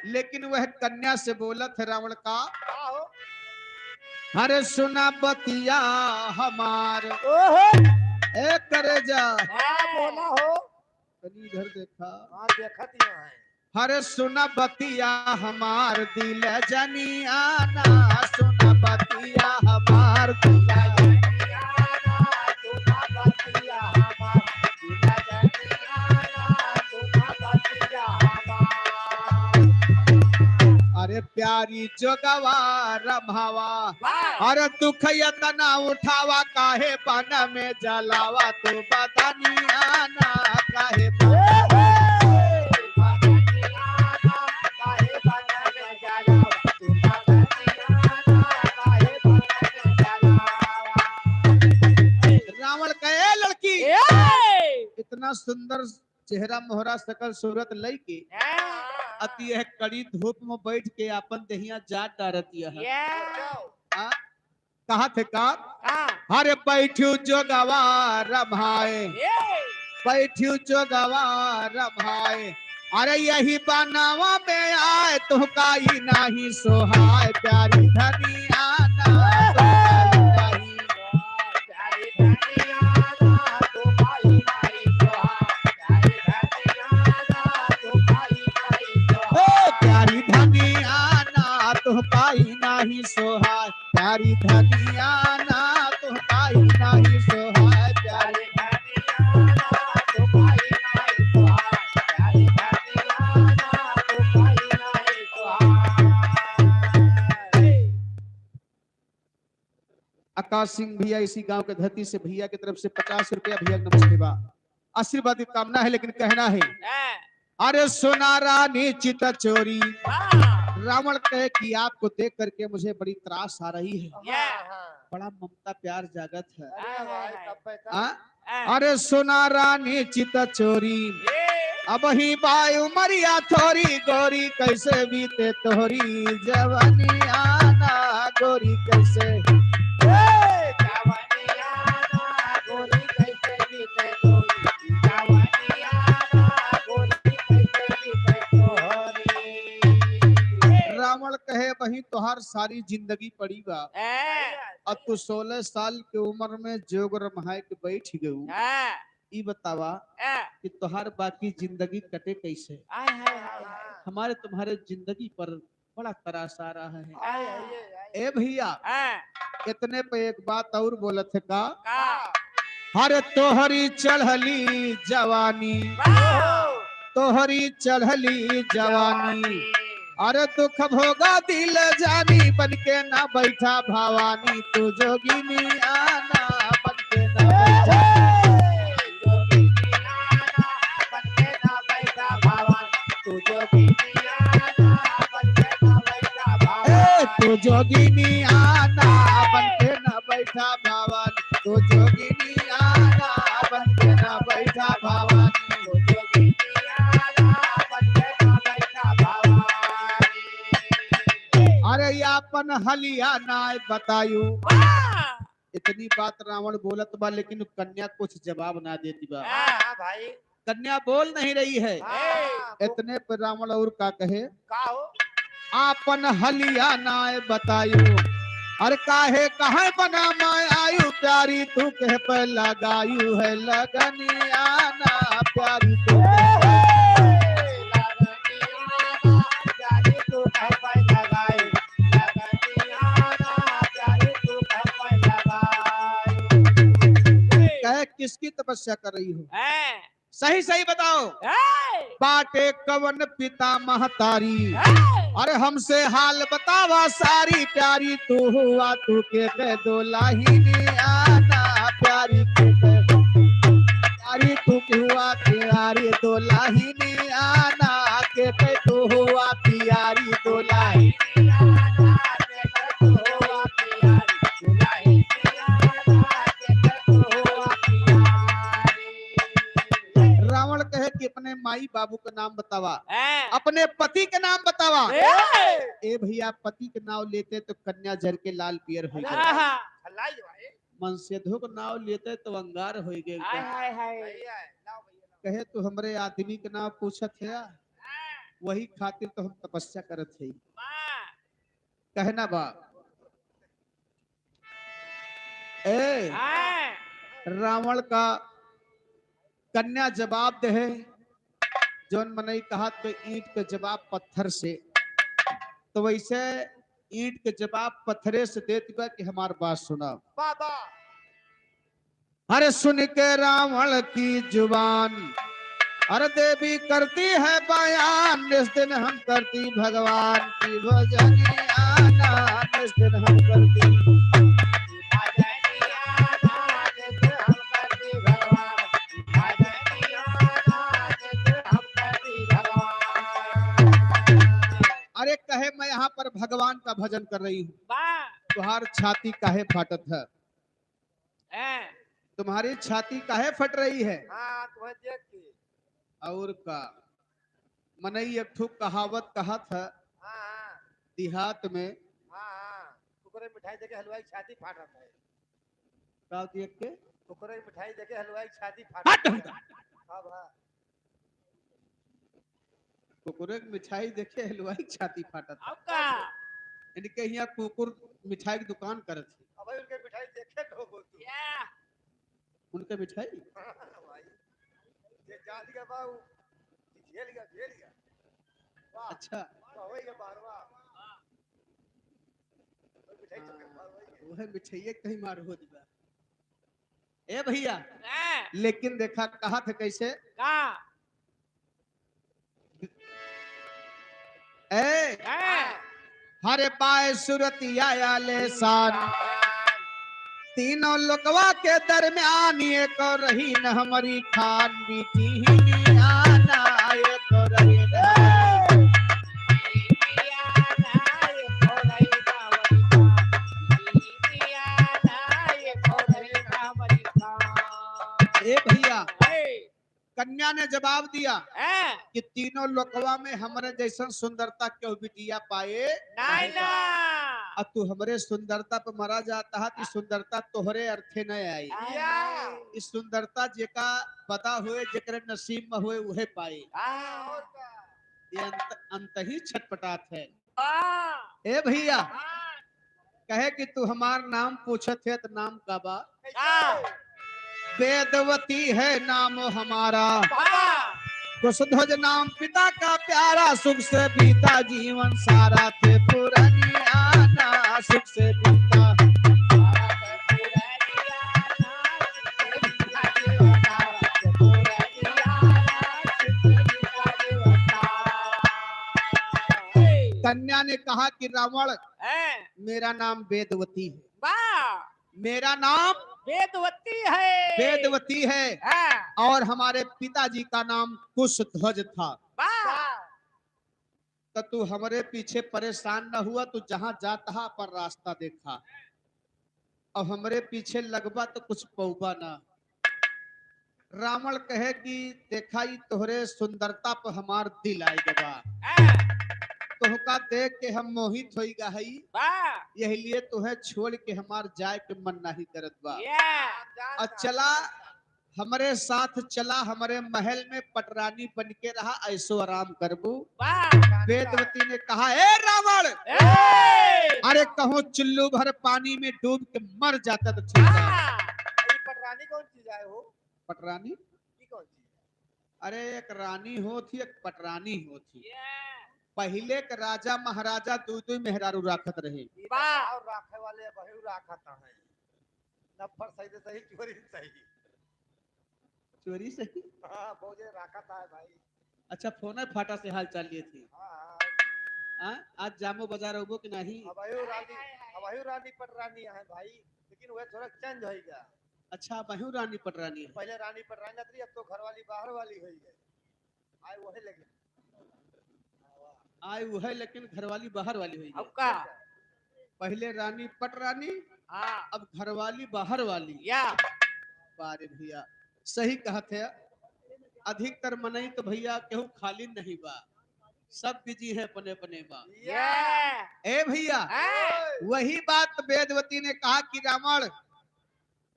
लेकिन वह कन्या से बोला था रावण का, हो अरे सुना बतिया हमार ओहो ए करे जा। बोला हो कनी इधर देखा, हाँ देखत यहाँ है अरे सुना बतिया हमार दिल जनियाना, सुना बतिया हमार दिल अरे प्यारी जोगवा रभावा, अरे दुख यतना उठावा, काहे बन में जलावा तू बदनियाना, काहे रावण कहे लड़की इतना सुंदर चेहरा मोहरा सकल सूरत लई के अति यह कड़ी धूप में बैठ के अपन दहिया जाट डारतिया है। कहा थे का, अरे बैठू जो गवार भाई, बैठू जो गवार भाई, अरे यही बनावा में आए तो काई नहीं सोहाय, प्यारी धनिया प्यारी धनिया ना तो काई नहीं सोहाय, प्यारी धनिया ना तो काई नहीं सोहाय, प्यारी आकाश सिंह भैया इसी गांव के धरती से भैया की तरफ से 50 रुपया भैया नमस्ते बा, आशीर्वाद की कामना है। लेकिन कहना है, अरे सोना रानी चित चोरी, रावण कहे कि आपको देख करके मुझे बड़ी त्रास आ रही है, बड़ा ममता प्यार जागत है। अरे सोना रानी चित चोरी, अब ही बायु मरिया थोरी, गोरी कैसे बीते तोरी जवानिया ना, गोरी कैसे रावण कहे वही तोहार सारी जिंदगी पड़ी बा, अब तू 16 साल की उम्र में जोग रमाए के बैठ गऊ, ई बतावा कि तोहार बाकी जिंदगी कटे कैसे। हमारे तुम्हारे जिंदगी पर बड़ा तरास आ रहा है। ए भैया, इतने पे एक बात और बोलत है का, हरे तोहरी चढ़ली जवानी, तोहरी चढ़ली जवानी, अरे दुख भोगा दिल जानी, बनके ना बैठा भवानी, तू जोगिनी आना बनके ना बैठा, तू जोगिनी आना बनके ना बैठा भवानी, तू जोगिनी आना बनके ना बैठा भवानी, अरे यापन हलिया नाय बतायू। इतनी बात रावण बोलत बा, लेकिन कन्या कुछ जवाब ना देती बा। भाई कन्या बोल नहीं रही है। इतने पर रावण और का कहे, आपन हलिया नाय बतायू, अरे काहे कहे बना माय आयु, प्यारी तू कह पे लगायू है लगनिया ना, प्यारी तू कहे किसकी तपस्या कर रही हो। सही सही बताओ। बाटे कवन पिता महतारी, अरे हमसे हाल बतावा सारी, प्यारी तू हुआ तू के कह दो लाहिनी आना, प्यारी के कह प्यारी तू के हुआ प्यारी दो लाहिनी आना, के कह तू हुआ प्यारी दो लाहिनी। रावण कहे कि अपने माई बाबू का नाम बतावा, अपने पति के नाम बतावा। ए भैया पति के नाम लेते तो कन्या जर के लाल पियर हो गए, हल्लाई जो है मनसेधो का नाम लेते तो अंगार हो गए। भैया लाओ भैया कहे तो हमरे आदमी के नाम पूछत है, वही खातिर तो हम तपस्या करत है। कहना बा ए रावण का कन्या जवाब दे है, जौन मनई कहा तो ईंट के जवाब पत्थर से, तो वैसे ईंट के जवाब पत्थरे से देती बा कि हमार बात सुना। बाबा अरे सुन के रावण की जुबान, अरे देवी करती है बयान, इस दिन हम करती भगवान की भजनिया, इस दिन हम करती अरे कहे मैं यहाँ पर भगवान का भजन कर रही हूँ, तुम्हार छाती काहे फाटत है, तुम्हारी छाती काहे फट रही है। हाँ तुम्हें देख के और का मनई एक ठो कहावत कहा था हाँ देहात में, हाँ कुकरे मिठाई देके हलवाई की छाती फाट रहा है। का देख के कुकरे की मिठाई देके हलवाई की छाती हट फाट हट। हाँ भा कुकुर की मिठाई देखे हलवाई की छाती फाटत, इनके यहाँ कुकुर मिठाई की दुकान करत है, अब उनके मिठाई देखे तो बोल तू उनके मिठाई भाई ये जा दिया बाऊ झेल गया वाह अच्छा वही है बारवा और मिठाई चक्कर मार वही वह मिठाइये कहीं मार हो दिया। ए भैया लेकिन देखा कहा था कैसे, ए हरे पाए सुरतिया आले शान, तीनों लोकवा के दरमियान एक और रही न हमारी खान, बीती ही आना एक और रही न। ए भैया कन्या ने जवाब दिया कि तीनों लोकवा में हमारे जैसा सुंदरता क्यों बिटिया पाए, अब तू हमरे सुंदरता पे मरा जाता है, इस सुंदरता तोहरे अर्थे न आई, इस सुंदरता जेका पता हुए जेकरे नसीब में हुए वह पाए, ये अंत ही छटपटात है। ए भैया कहे कि तू हमार नाम पूछत है तो नाम का बा, वेदवती है नाम हमारा, कुशध्वज नाम पिता का प्यारा, सुख से बीता जीवन सारा, थे पुरानिया सुख से बीता। कन्या ने कहा कि रावण मेरा नाम वेदवती है, मेरा नाम वेदवती है और हमारे पिताजी का नाम कुशध्वज था, तो तू हमारे पीछे परेशान न हुआ, तू जहां जाता पर रास्ता देखा, अब हमारे पीछे लगवा तो कुछ पौबा ना। रावण कहे कि देखा ही तोहरे सुंदरता पर हमार दिल आई गवा, तोहका देख के हम मोहित हो गई, यही लिए तुहे छोड़ के हमार जाए के मन नहीं करत बा। और चला हमारे साथ चला, हमारे महल में पटरानी बन के रहा, ऐसो आराम करबू। वेदवती ने कहा ए रावण, अरे कहो चुल्लू भर पानी में डूब के मर जाता तो ठीक है। पटरानी कौन चीज है वो? पटरानी कौन चीज? अरे एक रानी होती एक पटरानी होती, पहले के राजा महाराजा दू मेहरारू राखत रहे, और राखे वाले बहु राखत है, नफर सही से सही चोरी सही। चोरी से ही? हाँ बोझे रखा था भाई। अच्छा फोन फाटा से हाल चाल लिए थी। हाँ आज जामो बाजार होबो कि नहीं? अब आयु रानी पट रानी है भाई, लेकिन वह थोड़ा चेंज हो गया। अच्छा बहू रानी पटरानी है। पहले रानी पट रानी थी, अब तो घर वाली बाहर वाली हुई है। आए वही लगे आए वो है लेकिन घरवाली बाहर वाली हुई है। अब का पहले रानी पटरानी, हाँ अब घरवाली बाहर वाली। या बारे भैया सही कहत है। अधिकतर मनई तो भैया केहू खाली नहीं बा, सब बिजी है अपने अपने बा। या ए भैया वही बात वेदवती ने कहा कि रावण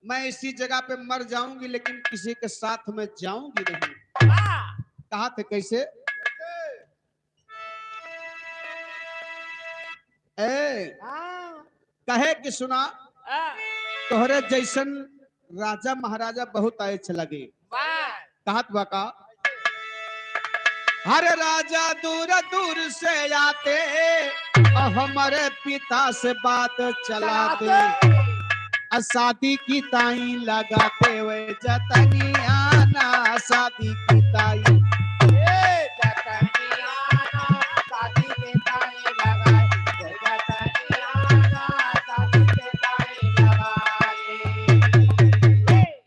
मैं इसी जगह पे मर जाऊंगी लेकिन किसी के साथ में जाऊंगी नहीं। कहा थे कैसे? ए कहे कि सुना तोहरे जैसन राजा महाराजा बहुत आए चला गए। कहत बका हर राजा दूर दूर से आते और हमारे पिता से बात चलाते, शादी की ताई लगाते हुए जतनी आना शादी की ताई।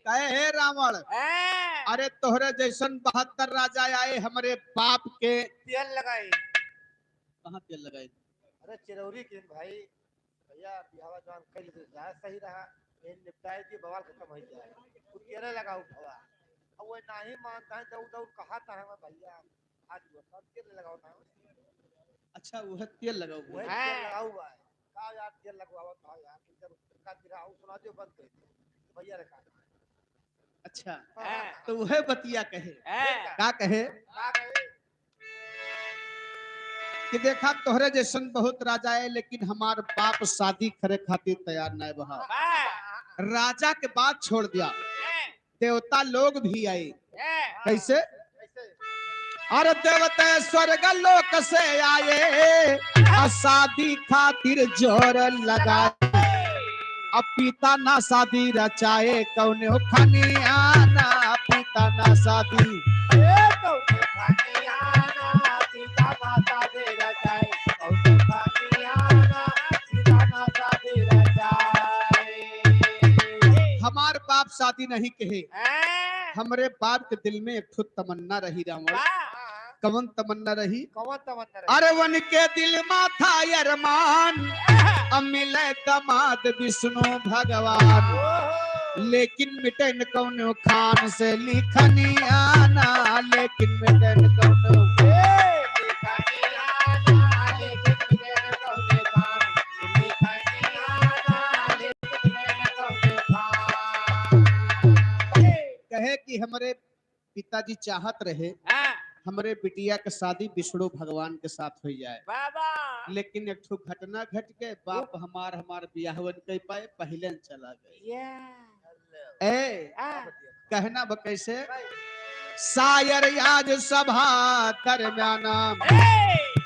कहे रावण अरे तोहरे जैसन 72 राजा आए हमारे बाप के तेल लगाई। कहाँ तेल लगाए? अरे चिरौरी के दिन भाई भैया बिहावा जवान कर जाए सही रहा, ये निपटाए कि बवाल खत्म हो जाए। तू तेरे लगाऊ भवा, अब वो नहीं मानता है दौड़ दौड़ कहाता है भैया आज वो सब तेल लगाओ ना। अच्छा वह तेल लगाओ। वही तेल लगाऊ है का यार, तेल लगवाओ था यार, जब का दिरा सुना दो बंद कर दे भैया रखा। अच्छा तो वह बतिया कहे का कहे कि देखा तोहरे जैसन बहुत राजा है लेकिन हमार बाप शादी करे खातिर तैयार नहीं बहा। राजा के बात छोड़ दिया, देवता लोग भी आए। कैसे? अरे देवता स्वर्ग लोक से आए शादी खातिर जोर लगाए। अब पिता ना शादी रचाए कौने खानी आना पिता ना शादी। हमार बाप शादी नहीं कहे, हमारे बाप के दिल में एक ठो तमन्ना रही रावण। कवन तमन्ना रही? अरे वन के दिल में था अरमान मिले दमाद विष्णु भगवान, लेकिन मिटन कौनो खान से लिखनी आना लेकिन मिटन कौनो। कहे कि हमारे पिताजी चाहत रहे हमारे बिटिया के शादी विष्णु भगवान के साथ हो जाए, लेकिन एक ठो घटना घट के बाप हमार बियाहवन कर पाए पहले चला गए। ए कहना कैसे? शायर आज सभा दरमियाना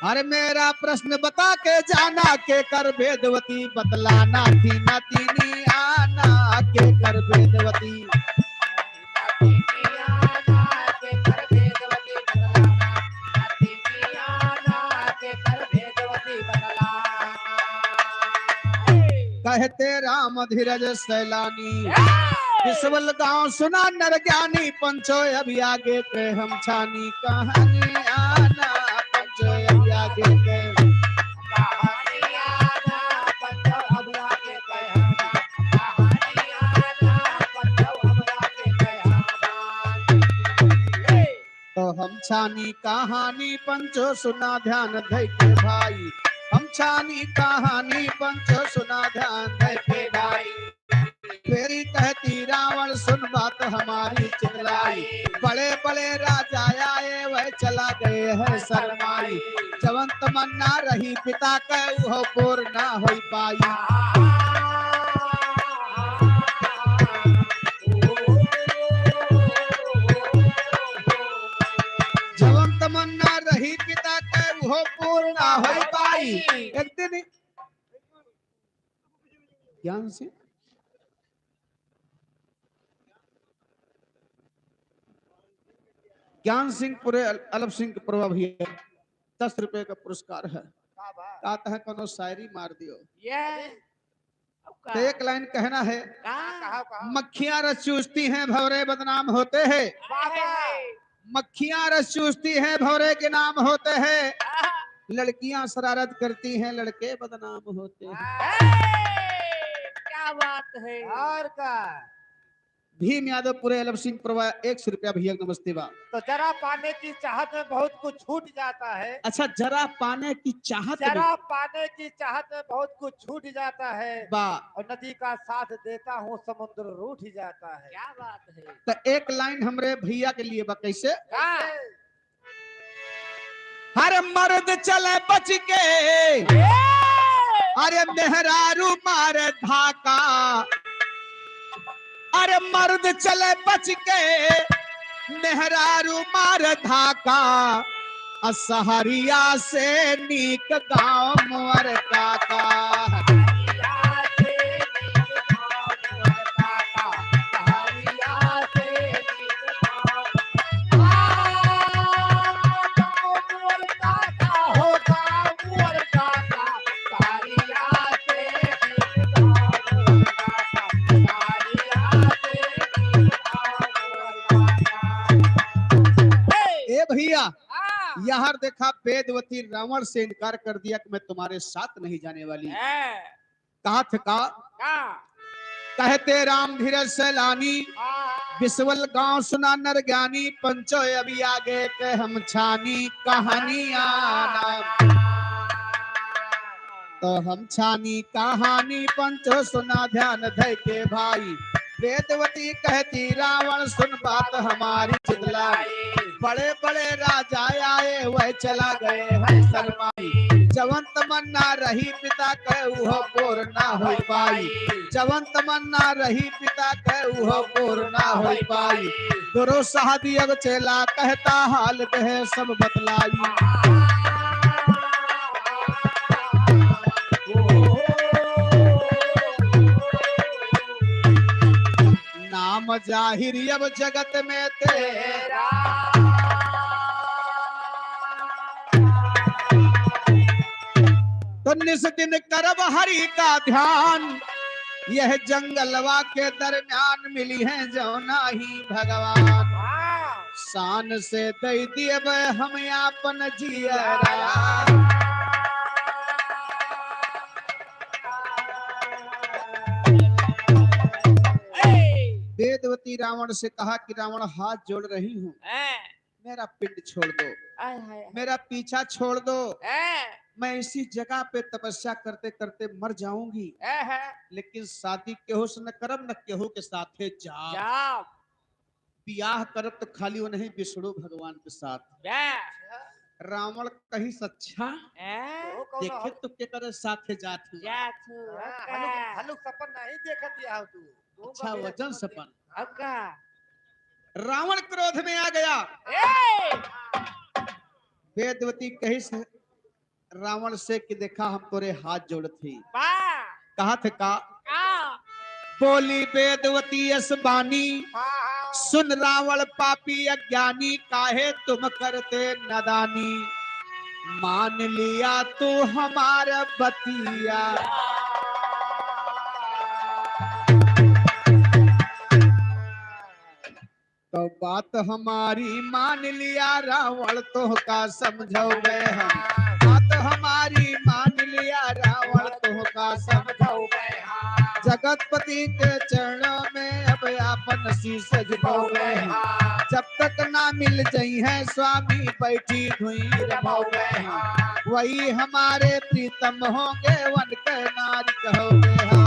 अरे मेरा प्रश्न बता के जाना के कर वेदवती बतलाना थी न तीनी आना के कर वेदवती। कहते राम धीरज सैलानी विश्वल गांव सुना नर ज्ञानी पंचो अभी आगे के हम छानी कहानी आना पंचो अभी आगे के। तो हम छानी कहानी पंचो सुना ध्यान धै के भाई, हम छानी कहानी पंचो सुना ध्यान धै के भाई। फेरी कहती रावण सुन बात हमारी चितलाई, बड़े बड़े राजा आए वह चला गए है शर्माई। जवन तमन्ना रही पिता के वो पूर्ण ना हो पाई। जवन तमन्ना रही पिता के वो पूर्ण ना हो पाई। एक दिन ज्ञान से ज्ञान सिंह पूरे अलभ सिंह पुरवा भैया 10 रुपए का पुरस्कार है। का बा कहता है कोनो शायरी मार दियो। ये तो एक लाइन कहना है, कहा मक्खियां रस चूसती हैं भवरे बदनाम होते हैं, मक्खियां रस चूसती हैं भवरे के नाम होते हैं, लड़कियां शरारत करती हैं लड़के बदनाम होते हैं। क्या बात है। और का भीम यादव पूरे अलभ सिंह पुरवा 100 रुपया भैया नमस्ते बा। तो जरा पाने की चाहत में बहुत कुछ छूट जाता है। अच्छा जरा पाने की चाहत में जरा पाने की चाहत में बहुत कुछ छूट जाता है बा। और नदी का साथ देता हूँ समुद्र रूठ जाता है। क्या बात है। तो एक लाइन हमरे भैया के लिए बा कैसे, कैसे? हर मर्द चले बच के, अरे मेहरारू मारे धाका, अरे मर्द चले बच के मेहरारू मारे धाका, असहरिया से नीक गाँव मोर काका। ए भैया यहाँ देखा वेदवती रावण से इनकार कर दिया कि मैं तुम्हारे साथ नहीं जाने वाली। कहा था कहते राम धीरज सैलानी, बिसवल गांव सुना नर ज्ञानी, पंचो अभी आगे के हम छानी कहानियां, तो हम छानी कहानी पंचो सुना ध्यान धय के भाई। वेदवती कहती रावण सुन बात हमारी चितलाई, बड़े बड़े राजा आए वह चला गए हैं शर्माई, जवंत मन्ना रही पिता कह उहो पोर ना हो पाई, जवंत मन्ना रही पिता कह उहो पोर ना हो पाई। गुरु साहदी अब चेला कहता हाल कहे सब बतलाई। नाम जाहिर अब जगत में तेरा, तो निस दिन करब हरि का ध्यान, यह जंगलवा के दरमियान मिली है जौना ही भगवान। शान से दई दिए हम आपन जियरा, वेदवती रावण से कहा कि रावण हाथ जोड़ रही हूँ, मेरा पिंड छोड़ दो, मेरा पीछा छोड़ दो, मैं इसी जगह पे तपस्या करते करते मर जाऊंगी, लेकिन शादी केहू से न करब न केहू के साथे जाब, ब्याह करब तो खाली वो नहीं विष्णु भगवान के साथ। रावण कहीं सच्चा देखे तो के करे साथे जात हलुक सपन नहीं देखत या तू। अच्छा वचन सपन। अब का रावण क्रोध में आ गया। वेदवती कही से रावण से कि देखा हम तोरे हाथ जोड़ थी, कहा थे का बोली वेदवती यस बानी, सुन रावण पापी अज्ञानी, काहे तुम करते नदानी, मान लिया तू हमारा बतिया, तो बात हमारी मान लिया रावण तो का समझोगे हम, बात हमारी मान लिया रावण तो का समझोगे हम, जगतपति के चरणों में अब आपन शीश झुकाओगे हम, जब तक ना मिल जाई है स्वामी बैठी धुई रमोगे हम, वही हमारे प्रीतम होंगे वन के नारी कहोगे हम।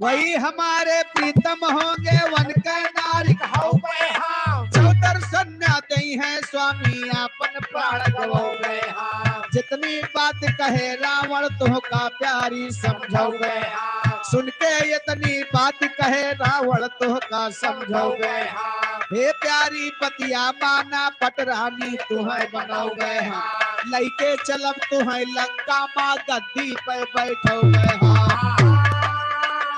वही हमारे प्रीतम होंगे वन के नारी कहोगे हम, जो दर्शन दई है स्वामी आपन प्राण गवोगे हम, जितनी बात कहे रावण तो का प्यारी समझोगे हम, सुन के इतनी बात कहे रावण तो का समझोगे हम, हे प्यारी पतिया माना पटरानी तुम्हें बनाओ गए हाँ लइके चलब तुम्हें लंका माँ गद्दी पे बैठो गए हाँ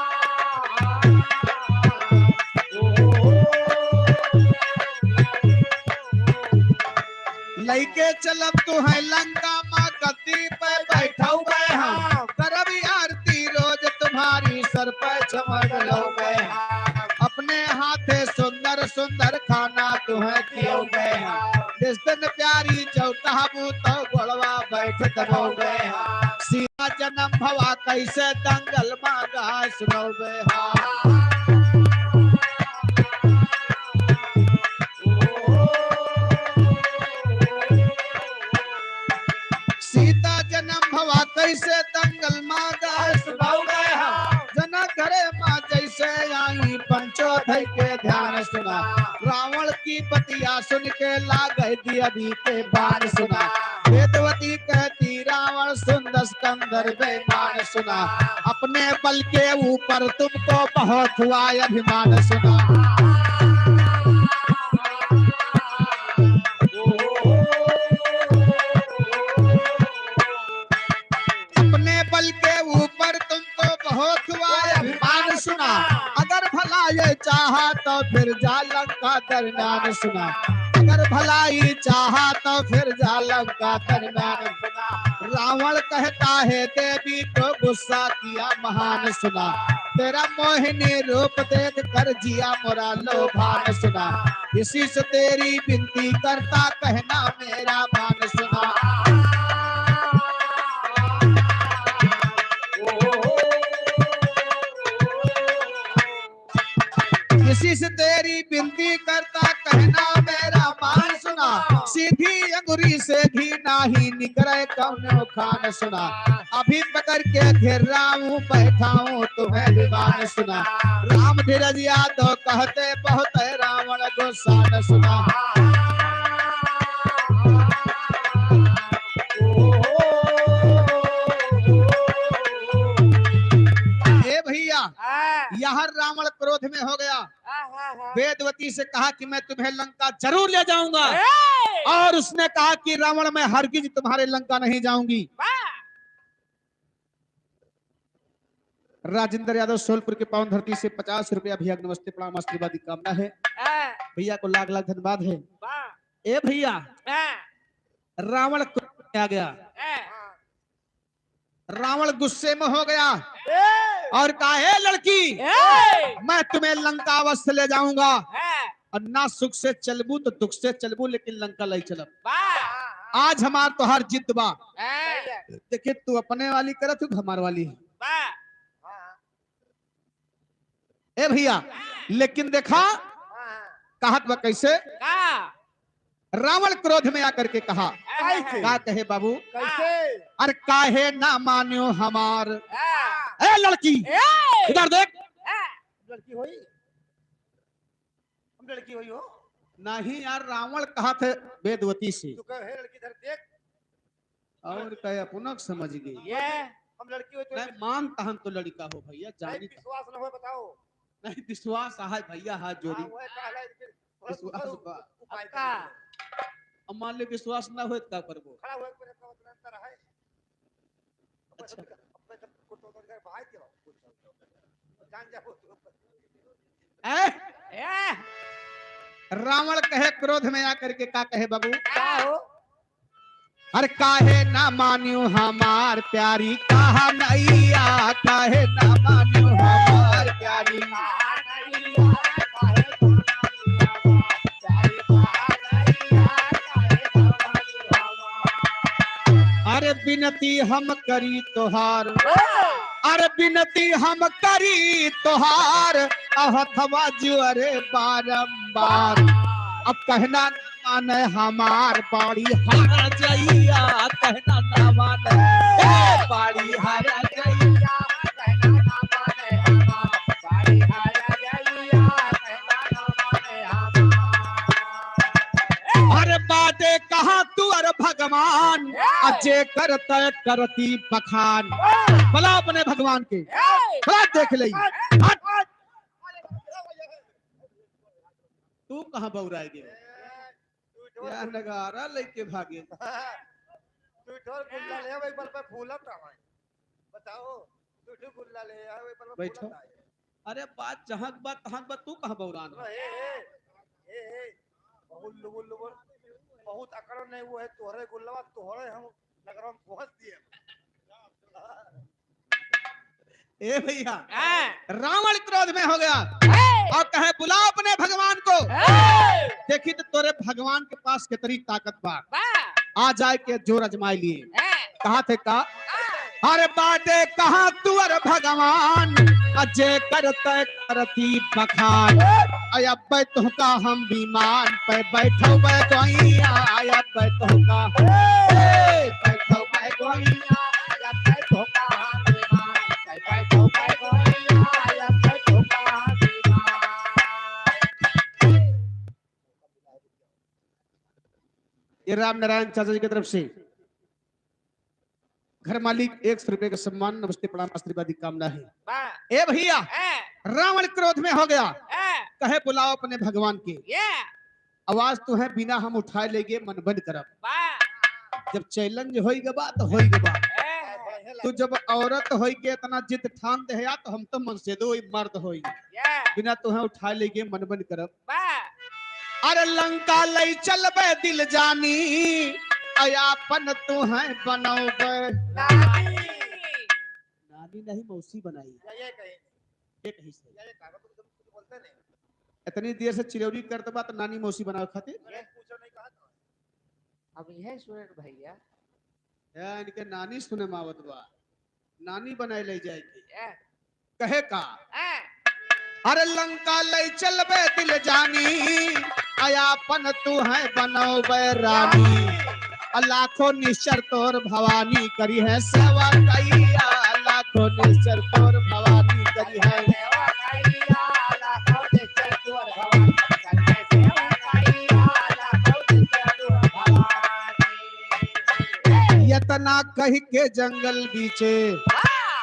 लइके चलब तुम्हें लंका माँ गद्दी पे बैठो गए हाँ करब आरती रोज तुम्हारी सर पे चमक लो गए हाँ अपने हाथे सुंदर सुंदर खाना तुम्हें खियो गए हाँ जिस दिन प्यारी चौटाबू तो गोड़वा बैठ दबो गए हाँ सीता जन्म भवा कैसे दंगल मांगा सुनो गए हाँ सीता जन्म भवा कैसे दंगल मांगा सुनो गए हाँ जना घरे माँ जैसे आई पंचो धई के ध्यान सुना रावण की बतिया सुन के लागे दिया दी के बाण सुना वेदवती कहती रावण सुंदर स्कंदर बेमान सुना अपने बल के ऊपर तुमको बहुत हुआ अभिमान सुना अपने बल के ऊपर तुमको बहुत हुआ अभिमान सुना अगर भला ये चाहा तो फिर जा लंका दरम्यान सुना अगर भलाई चाहा तो फिर जा लंका दरम्यान सुना रावण कहता है देवी को गुस्सा किया महान सुना तेरा मोहिनी रूप देख कर जिया मोरा लोभान सुना इसी से तेरी विनती करता कहना मेरा मान सुना इसी से तेरी विनती करता कहना मेरा मान सुना सीधी अंगुरी से घी नाही निकले कौनो खान सुना अभी पकड़ के घेर रहा हूँ बैठा हूँ तुम्हें दीवान सुना राम धीरज यादव कहते बहुत है रावण गुस्सा न सुना भैया यहाँ रावण क्रोध में हो गया वेदवती से कहा कि मैं तुम्हें लंका जरूर ले जाऊंगा और उसने कहा कि रावण मैं हरगिज तुम्हारे लंका नहीं जाऊंगी राजेंद्र यादव सोलपुर के पावन धरती से 50 रुपया भैया नमस्ते प्रणाम आशीर्वाद की कामना है भैया को लाख लाख धन्यवाद है ए भैया रावण क्रोध में आ गया रावण गुस्से में हो गया और कहा है लड़की मैं तुम्हें लंका अवश्य ले जाऊंगा और ना सुख से चलबू तो दुख से चलबू लेकिन लंका ले चलब आज हमार तो हर जिद बा देखिए तू अपने वाली कर तू हमार वाली है ए भैया लेकिन देखा कहत बा कैसे रावण क्रोध में आकर के कहा क्या कहे बाबू कैसे अरे काहे ना मान्यो हमार ए लड़की इधर देख लड़की हुई हम लड़की हुई हो नहीं यार रावण कहा थे वेदवती से तू कहे लड़की इधर देख और कहे अपना समझ गई ये हम लड़की हुई तो नहीं मानता हम तो लड़का हो भैया जानी विश्वास न हो बताओ नहीं विश्वास है भैया हाथ जोड़ी वो कहला फिर विश्वास बा उपाय का अब मान ले विश्वास ना हो तो करबो खड़ा हुए पर इतना अंतर है अच्छा अपने तक को तो कर भाई के जान जाओ रावण कहे क्रोध में आकर के का कहे बाबू क्या हो अरे काहे ना मान्यू हमार प्यारी कहा नैया काहे ना मान्यू हमार प्यारी अरे बिनती हम करी तोहार अरे बिनती हम करी तोहार अहथवा जुअरे बारंबार अब कहना माने हमार बाड़ी हार जइया कहना ना माने बाड़ी हार जइया कहना ना माने हमार बाड़ी हार जइया कहना ना माने हमार अरे बाटे कहा तू अरे भगवान अजय करते करती बखान भला अपने भगवान के भला देख ले तू कहाँ बौराए गे तू ठोर या नगारा लेके भागे तू ठोर गुल्ला ले भाई पर पे फूलत है बताओ तू ठोर गुल्ला ले आ भाई पर पे बैठो। फूलत है अरे बात जहाँ की बात तहाँ की बात, तू कहाँ बौरान है? ए बहुत लुबुल लुबुल बहुत अकड़ नहीं वो है तोहरे गुल्लवा तोहरे हम नगर में पहुंच दिए ए भैया हाँ। रावण क्रोध में हो गया और कहे बुलाओ अपने भगवान को। देखी तो तोरे भगवान के पास कितनी ताकत बा, आ जाए के जोर अजमाई लिए। कहा थे का अरे बाटे कहा तुअर भगवान अजय करते करती बखान अया बैठो का हम विमान पे बैठो बैठोइया आया बैठो का बैठो बैठोइया आया बैठो का विमान बैठो बैठो आया बैठो का विमान। ये राम नारायण चाचा जी की तरफ से घर मालिक 100 रुपए का सम्मान, नमस्ते प्रणाम आशीर्वाद की कामना है। ए भैया रावण क्रोध में हो गया, कहे बुलाओ अपने भगवान के। आवाज तो है बिना हम उठाए लेगे मन बंद करब। जब चैलेंज होई गबा तो होई गबा, तू जब औरत होई के इतना जिद ठान दे या तो हम तो मन से दो मर्द होई बिना तुहे उठाए लेगे मन बंद करब। अरे लंका लई चलबे दिल जानी अयापन तू है बनोबे। नानी नहीं मौसी बनाई ये कहीं ये कहीं से ये कागज तुम कुछ बोलते नहीं इतनी देर से चिरौरी करते बात नानी मौसी बनाओ खातिर ये पूछो नहीं कहा था अब यह सुरेश भैया या इनके नानी सुने मावत बा नानी बनाए ले जाएगी कहे का अरे लंका ले चलबे दिल जानी अयापन तू है बनोबे रानी लाखों निश्चर तोर भवानी करी है सेवा कैया लाखों निश्चर तोर भवानी करी है। सेवा कैया लाखों निश्चर तोर भवानी करी है सेवा कैया लाखों निश्चर तोर भवानी। यतना कह के जंगल बीचे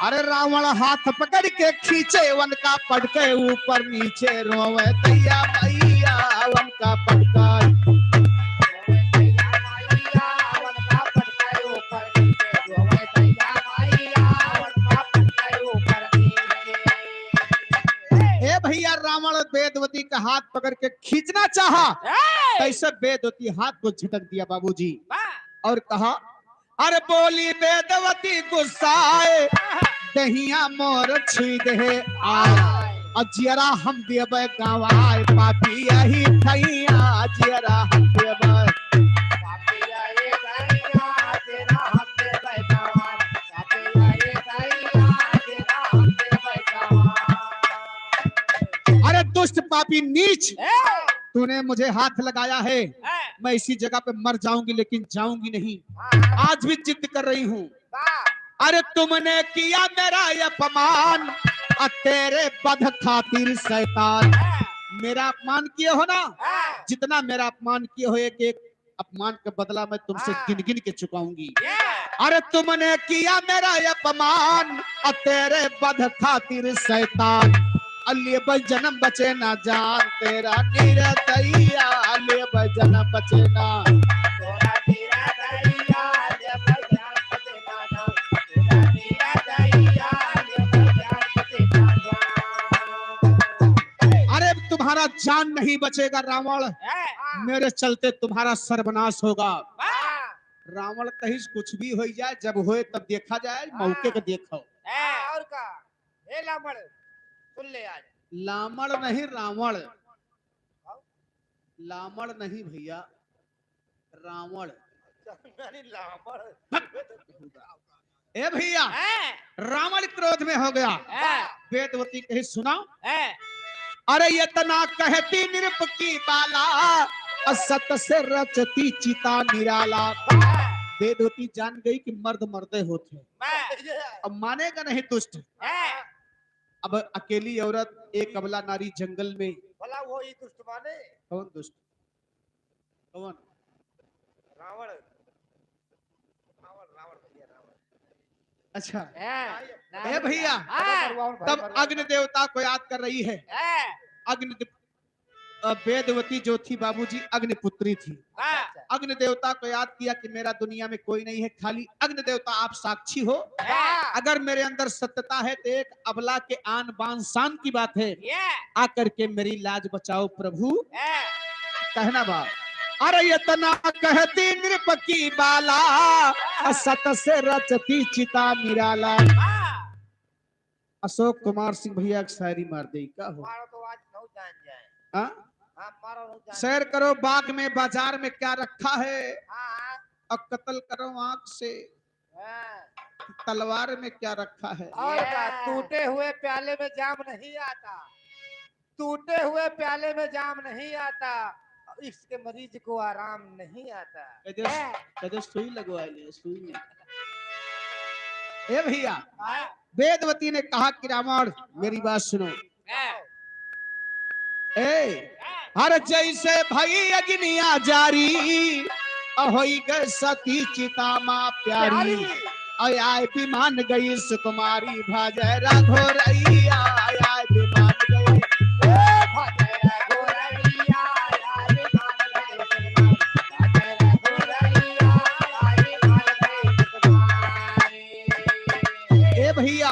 अरे रावण हाथ पकड़ के खींचे वन का पटके ऊपर नीचे रोवे दैया मैया वन का पटका भैया रावण वेदवती का हाथ पकड़ के खींचना चाहा कैसे वेदवती हाथ को झटक दिया बाबूजी और कहा अरे बोली वेदवती गुस्साए दहिया मोर छी दे आए अजियरा हम देबे गवाए पापी यही थैया अजियरा हम देबे पापी यही थैया तेरा हम देबे गवाए पापी यही थैया तेरा हम देबे गवाए। अरे दुष्ट पापी नीच तूने मुझे हाथ लगाया है मैं इसी जगह पे मर जाऊंगी लेकिन जाऊंगी नहीं आज भी जिद कर रही हूँ। अरे तुमने किया मेरा अपमान तेरे बध खातिर शैतान मेरा अपमान किए हो ना जितना मेरा अपमान किए हो एक एक अपमान का बदला मैं तुमसे गिन गिन के चुकाऊंगी। अरे तुमने किया मेरा अपमान तेरे बध खातिर शैतान अल्ले जन्म बचे ना जान तेरा निरतैया अल्ले जन्म बचे ना तोरा निरतैया ले बजान बचे ना जान तोरा निरतैया ले बजान बचे ना जान। अरे तुम्हारा जान नहीं बचेगा रावण मेरे चलते तुम्हारा सर्वनाश होगा। रावण कहीं कुछ भी हो जाए जब होए तब देखा जाए मौके को देखो। और का ए लामड़ सुन ले आज लामड़ नहीं रावण लामड़ नहीं भैया रावण नहीं लामड़ ए भैया रावण क्रोध में हो गया वेदवती कही सुना अरे ये तना कहती निरप की बाला असत से रचती चिता निराला। वेदवती जान गई कि मर्द मर्दे होते अब मानेगा नहीं दुष्ट। अब अकेली औरत एक अबला नारी जंगल में भला वो ही दुष्ट माने कौन दुष्ट कौन रावण रावण रावण भैया रावण अच्छा ए भैया तब अग्नि देवता को याद कर रही है। अग्नि वेदवती जो थी बाबूजी अग्निपुत्री थी। हाँ, अग्नि देवता को याद किया कि मेरा दुनिया में कोई नहीं है, खाली अग्नि देवता आप साक्षी हो। हाँ, अगर मेरे अंदर सत्यता है तो एक अबला के आन बान शान की बात है, ये, आकर के मेरी लाज बचाओ प्रभु। ये, कहना बात, अरे इतना कहती नृप की बाला, सत से रचती चिता निराला। हाँ, अशोक कुमार सिंह भैया की शायरी मार दे का हो। मारो तो आज नौ जान जाए। हाँ? हाँ मारो नौ जान। सैर करो बाग में बाजार में क्या रखा है, हाँ और कत्ल करो आंख से हाँ। तलवार में क्या रखा है। और क्या, टूटे हुए प्याले में जाम नहीं आता, टूटे हुए प्याले में जाम नहीं आता, इसके मरीज को आराम नहीं आता। कदे सुई लगवाई सुई। ए भैया, हाँ, वेदवती ने कहा कि रावण मेरी बात सुनो। ये, ए हर जैसे भई अग्निया जारी, होई गए सती चिता माँ प्यारी। आय विमान गई सुकुमारी, भाजय राघोरैया आय विमान गई। ए भैया,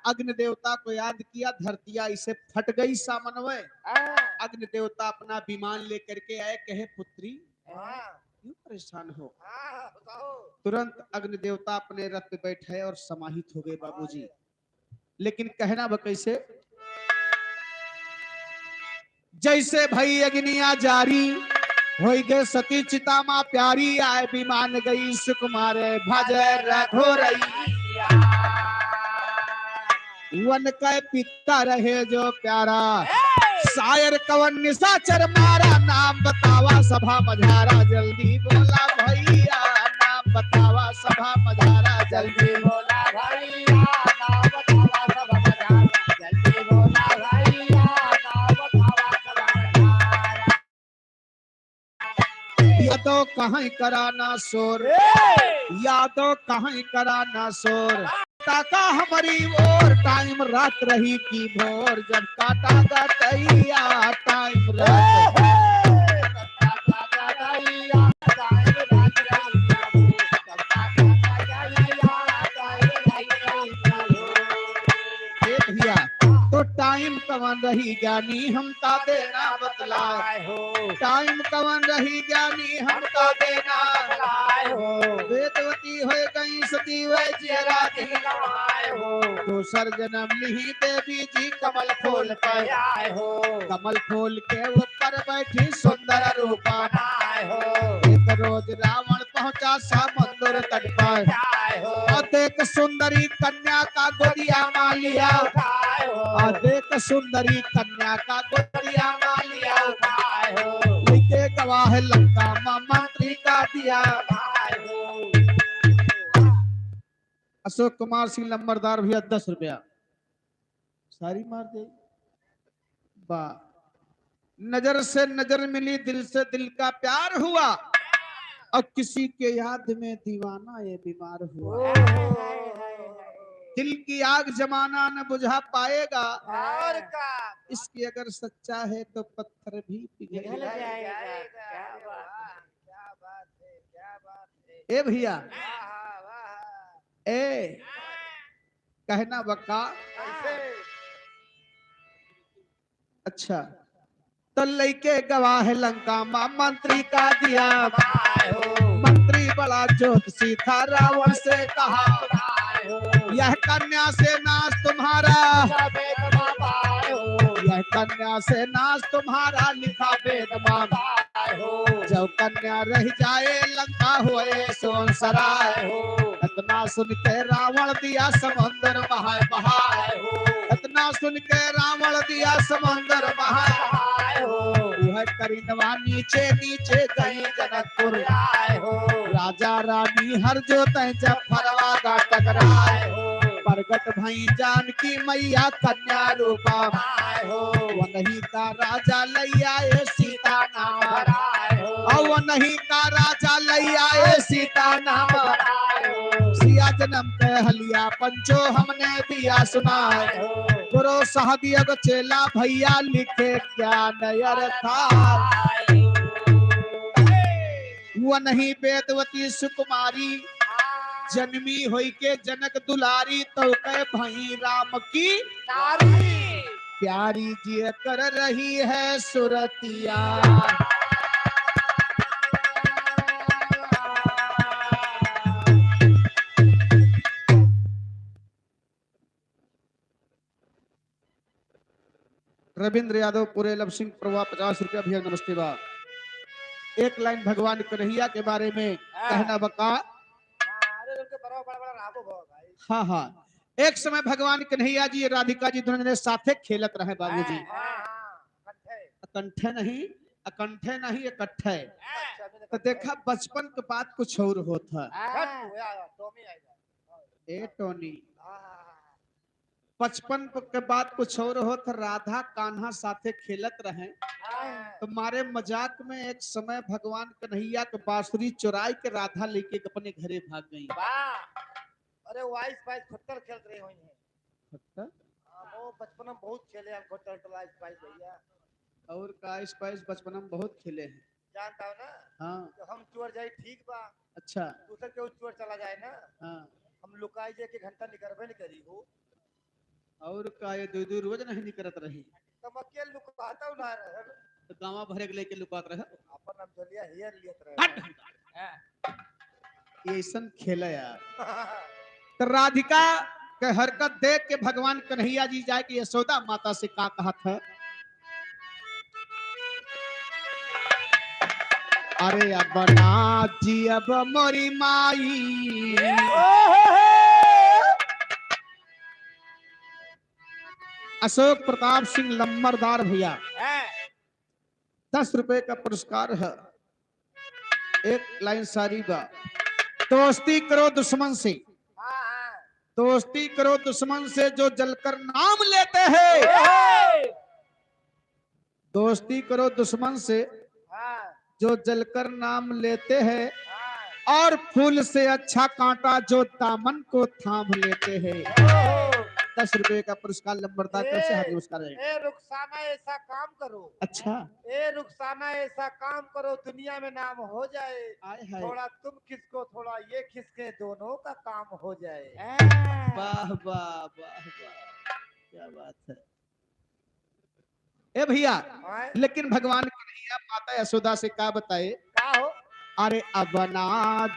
अग्नि देवता को याद किया, धरतिया इसे फट गई सामन्वय। अग्नि देवता अपना विमान लेकर के आए, कहे पुत्री क्यों परेशान हो। तुरंत अग्नि देवता अपने रथ पे बैठे और समाहित हो गए बाबूजी। लेकिन कहना वो कैसे, जैसे भई अग्निया जारी, हो गए सती चिता माँ प्यारी। आए विमान गई सुकुमारे, भजय रघुरैया। वन का पिता रहे जो प्यारा, शायर कवन निशाचर मारा। नाम बतावा सभा मझारा, जल्दी बोला भैया। नाम बतावा सभा मझारा, जल्दी बोला भैया। नाम बतावा सभा मझारा, जल्दी बोला भैया। नाम बतावा सभा मझारा। यादो कहीं कराना शोर, यादो कहीं कराना शोर। ताका हमारी ओर, टाइम रात रही की भोर। जब काटा गतैया टाइम रात भैया, तो टाइम कवन रही ज्ञानी हम ता देना बतलाए हो। टाइम कवन रही ज्ञानी हम ता देना बतलाए हो। वेदवती हो गई सती वह चेहरा दिखलाए हो। दूसर जन्म लिही देवी जी कमल फूल पे आए हो। कमल फूल के ऊपर बैठी सुंदर रूप बनाए हो। एक रोज रावण पहुंचा समुद्र तट पर आए हो। और देख सुंदरी कन्या का गोदिया मालिया उठाए हो। और देख सुंदरी कन्या का गोदिया मालिया उठाए हो। लेके गवाह लंका मां मंत्री का दिया भाई हो। अशोक कुमार सिंह लंबरदार भैया 10 रुपया सारी मार दे। बा नजर से नजर मिली, दिल से दिल का प्यार हुआ, और किसी के याद में दीवाना ये बीमार हुआ। दिल की आग जमाना न बुझा पाएगा, और का इसकी अगर सच्चा है तो पत्थर भी पिघल जाएगा। क्या बात है, क्या बात है। ए भैया, वाह वाह। ए कहना बका। अच्छा तो लैके गवाह लंका मां मंत्री का दिया भाई हो। मंत्री बड़ा ज्योतिषी था, रावण से कहा यह कन्या से नाश तुम्हारा, यह कन्या से नाश तुम्हारा लिखा वेद में हो। जब कन्या रह जाए लंका हुए सोनसराय हो। इतना सुन के रावण दिया समुद्र बहाए बहाए हो। इतना सुन के रावण दिया समुद्र बहाए हो। वह करिनवा नीचे नीचे गई जनकपुर आए हो। राजा रानी हर जोते जब फरवा का टकराए हो। प्रगट भई जानकी मैया कन्या रूपा आए हो। वही का राजा लैया ए सीता नाम आए हो। और वही का राजा लैया ए सीता नाम आए हो। सिया जन्म के हलिया पंचो हमने दिया सुनाए गुरु सहदिया को चेला भैया लिखे ज्ञान अर्थात वो नहीं वेदवती सुकुमारी जन्मी होई के जनक दुलारी तो कह भई राम की प्यारी जी कर रही है सुरतिया। रविंद्र यादव पूरे लब सिंह प्रभा 50 रुपया भैया नमस्ते बा। एक लाइन भगवान कन्हैया के बारे में कहना बका। हाँ हाँ एक समय भगवान कन्हैया जी राधिका जी दोनों साथे खेलत रहे बाबू जी। अकंठे नहीं इकट्ठे। तो देखा बचपन के बात कुछ और होता ए टोनी बचपन के बाद कुछ और होता। राधा कान्हा साथे खेलत रहे तो मारे मजाक में एक समय भगवान कन्हैया के बांसुरी चुराई के राधा लेके अपने घरे भाग गई। अरे वाइस पाइस खट्टर खेल रहे हो खट्टर वो बचपन में बहुत खेले हम खट्टर वाइस पाइस भैया। और का स्पाइस बचपन में बहुत खेले हैं जानता हो ना। हाँ तो हम चोर जाए ठीक बा। अच्छा दूसरे के चोर चला जाए ना। हाँ हम लुकाई जे के घंटा निकलबे नहीं करी हो। और का ये दो रोज नहीं निकलत रही तो मक्के लुकाता ना रहे तो गांव भरे के लेके लुकात रहे अपन हम जलिया हियर लियत रहे। ये ऐसा खेला यार। तो राधिका के हरकत देख के भगवान कन्हैया जी जाए कि यशोदा माता से का कहा था। अरे अब ना जी अब मोरी माई अशोक प्रताप सिंह लंबरदार भैया 10 रुपए का पुरस्कार है। एक लाइन सारी बा। दोस्ती करो दुश्मन से दोस्ती करो दुश्मन से जो जलकर नाम लेते हैं। दोस्ती करो दुश्मन से जो जलकर नाम लेते हैं और फूल से अच्छा कांटा जो दामन को थाम लेते हैं। 10 रुपए का पुरस्कार लंबरदार से हाथ नमस्कार है। ए रुखसाना ऐसा काम करो। अच्छा ए रुखसाना ऐसा काम करो दुनिया में नाम हो जाए। आए हाय थोड़ा तुम खिसको थोड़ा ये खिसके दोनों का काम हो जाए। वाह वाह वाह वाह क्या बात है। ए भैया लेकिन भगवान कन्हैया माता यशोदा से क्या बताए। का हो अरे अब ना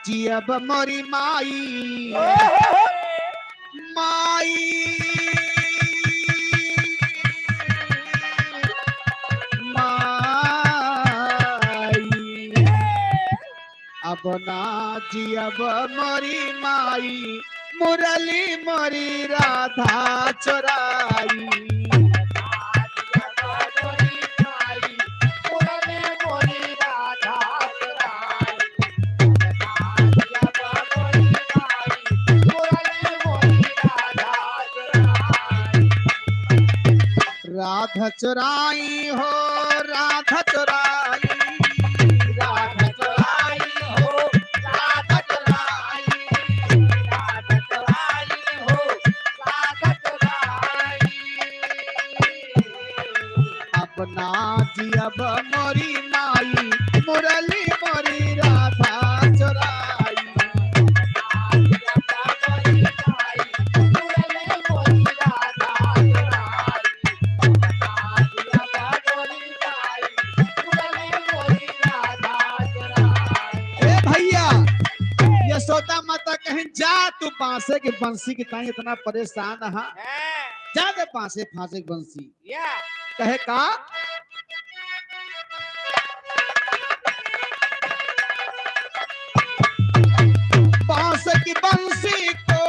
जी अब मोरी माई माई अब ना जी अब मोरी माई मुरली मोरी राधा चोराई। राधा चुराई हो राधा चुराई राधा चुराई हो राधा चुराई राधा चुराई हो राधा चुराई। अपना जी अब मोरी माई मुरली मोरी राधा चुराई। यशोदा माता कहीं जा तू बांसे की बंसी की ताई इतना परेशान है जा दे बांसे फांसे की बंसी कहे का। बांस की बंसी को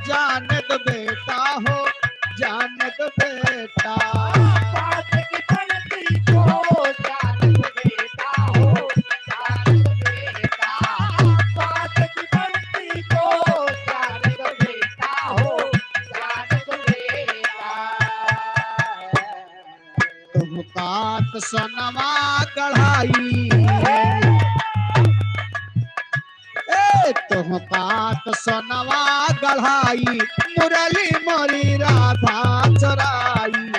जाने दो बेटा हो जाने दो बेटा। काट सोनवा कढ़ाई तुम पात सोनवा गढ़ाई मुरली मोरी राधा चराई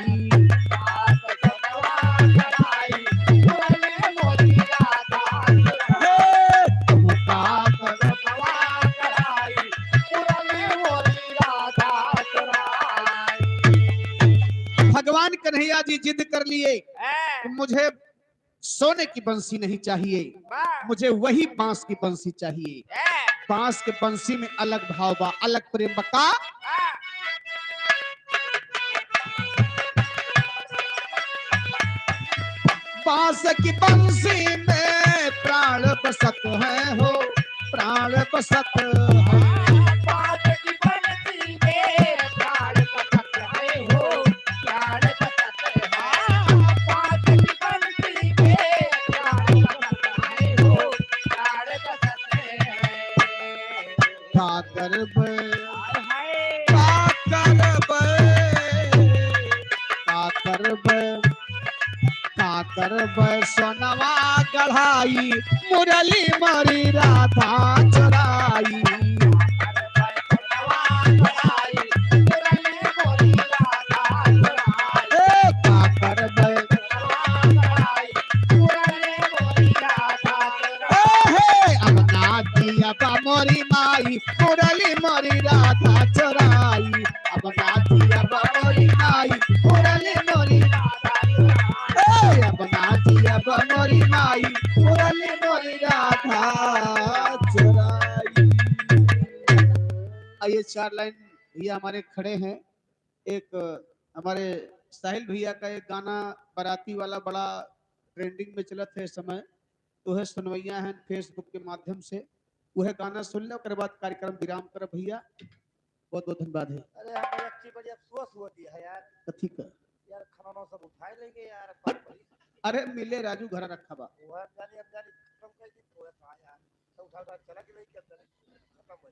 तुम पात भगवान कन्हैया जी जिद कर लिए कि मुझे सोने की बंसी नहीं चाहिए, मुझे वही बांस की बंसी चाहिए। बांस के बंसी में अलग भाव बा, अलग प्रेम बका। बांस की बंसी में प्राण बसत है हो, प्राण बसत है। सोनवा गढ़ाई मुरली मरी राधा चराई मोरी माई मुरली मोरी राधा चराई अब नाची अब मोरी माई मुरली मोरी अब नाची अब मोरी माई मुरली मोरी राधा चराई। आइए 4 लाइन भैया हमारे खड़े हैं। एक हमारे साहिल भैया का एक गाना बाराती वाला बड़ा ट्रेंडिंग में चलत है इस समय, तो है सुनवैया है फेसबुक के माध्यम से, वह गाना सुन लो, उसके बाद कार्यक्रम विराम कर भैया। बहुत बहुत धन्यवाद है। अरे हमें अच्छी बड़ी अफसोस होती है यार, ठीक है यार खाना सब उठाए लेंगे यार। अरे मिले राजू घर रखा बा वो जानी अब जानी खत्म कर दी थोड़ा सा यार, सब उठा उठा चला के नहीं क्या खत्म हो गया।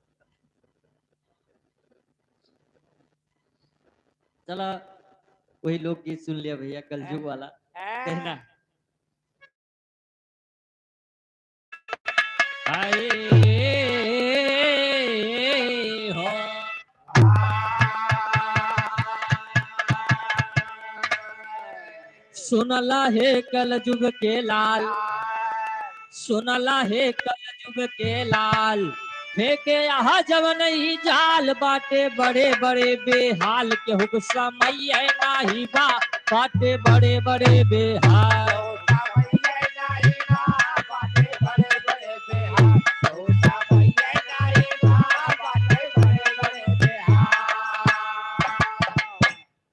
चला वही लोकगीत सुन लिया भैया, कलयुग वाला कहना। आए हो सुनला है कलयुग के लाल, सुनला है कलयुग के लाल, फेंके यहाँ जब नहीं जाल, बाटे बड़े बड़े बेहाल, के हुक समय नाही बा, बाटे बड़े बड़े बेहाल।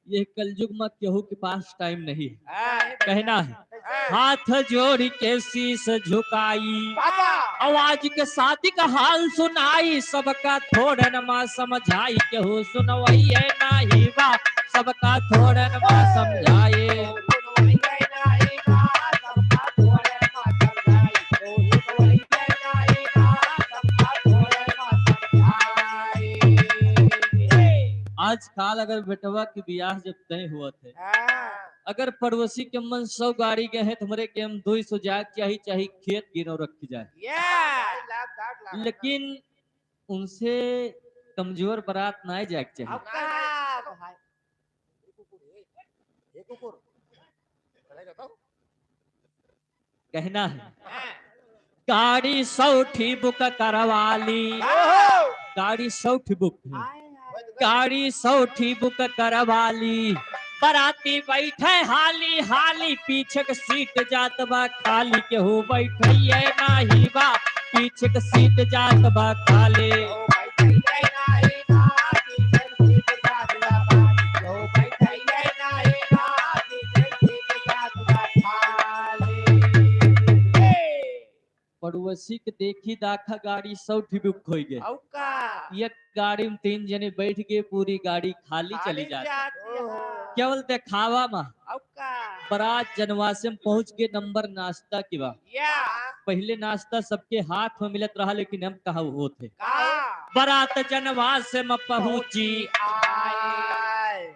ये कलयुग में केहू के पास टाइम नहीं है, कहना है। हाथ जोड़ के शीश झुकाई, आवाज के शादी का हाल सुनाई, सबका थोड़न माँ समझाई, केहू सुनवई है नाही बा, सबका थोड़न माँ समझाए। आजकल अगर बेटवा की ब्याह जब तय हुआ थे, अगर पड़ोसी के मन 100 गाड़ी गए हैं, तुम्हारे के हम 200 जाए चाहिए खेत गिनो रखी जाए, लेकिन उनसे कमजोर बारात ना जाए चाहिए। कहना है गाड़ी 100 बुक करवाली, गाड़ी 100 बुक, गाड़ी 100 बुक करवाली, बराती बैठे हाली हाली, पीछे के सीट जात बा खाली, केहू बैठे नाही बा, पीछे के सीट जात बा खाली। पड़ोसी के देखी दाखा गाड़ी 100 बुक हो गए, ये गाड़ी में 3 जने बैठ गए, पूरी गाड़ी खाली चली जाती, केवल दिखावा में। बारात जनवासे में पहुंच के नंबर नाश्ता की बा, पहले नाश्ता सबके हाथ में मिलत रहा, लेकिन हम कहा होते। बारात जनवासे में पहुंची,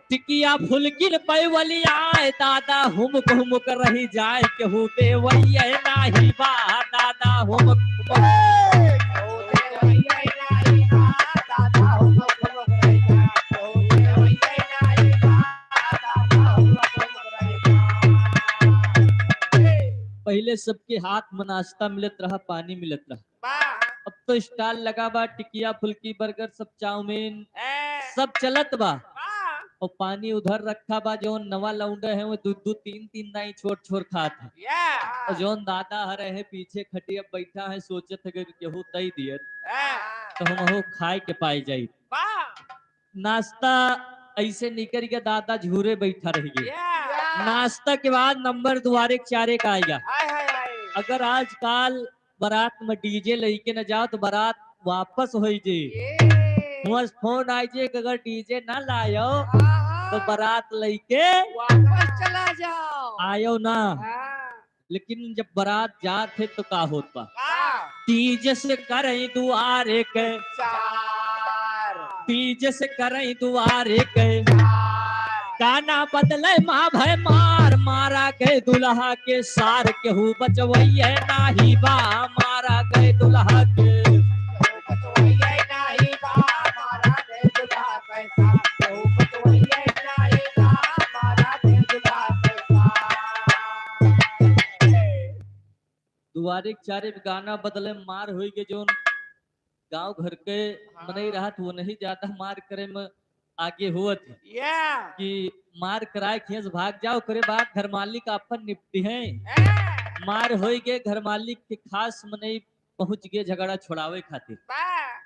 टिकिया फुलकिन पैवली आए, दादा हुमुक हुमुक रही जाए, केहू देवैया नाही बा, दादा हुमुक पहले सबके हाथ में नाश्ता मिलत रहा, पानी मिलत रहा। अब तो स्टॉल लगा बा, टिकिया फुल्की बर्गर सब चाउमीन सब चलत बा, और पानी उधर रखा बा। जो नवा लौंडा है वो दू तीन तीन नहीं छोड़ छोड़ खात है। और जो दादा हरे है पीछे खटिया बैठा है, सोचत है केहू तई दिए तो हम हो खाए के पाए जाई। नाश्ता ऐसे निकल गया, दादा झूरे बैठा रह गए। नाश्ता के बाद नंबर दुआरे चारे का आएगा। अगर आजकल बारात में डीजे लेके न जाओ तो बारात वापस हो जे। फोन आए जे कि अगर डीजे ना लायो तो बारात लेके वापस चला जाओ। आयो ना। हाँ। लेकिन जब बारात जात है तो का होत बा, हाँ। डीजे से करे दुआरे के, चार डीजे से करे दुआरे के, चार गाना बदले माँ भय मार, मारा गए दुल्हा के सार, केहू बचवैये नाही बा, मारा गए दुल्हा के। बचवैये नाही बा, मारा गए दुल्हा कैसा। बचवैये नाही बा, मारा गए दुल्हा कैसा। दुआरे के चारे में गाना बदले मार हुई के, जो गांव घर के मनई रहा वो नहीं ज्यादा मार करे में आगे हुआ थे कि मार कराए खेस भाग जाओ, करे बात घर मालिक अपन निपटी है। मार हो गए, घर मालिक के खास मनई पहुंच गए झगड़ा छुड़ावे खातिर,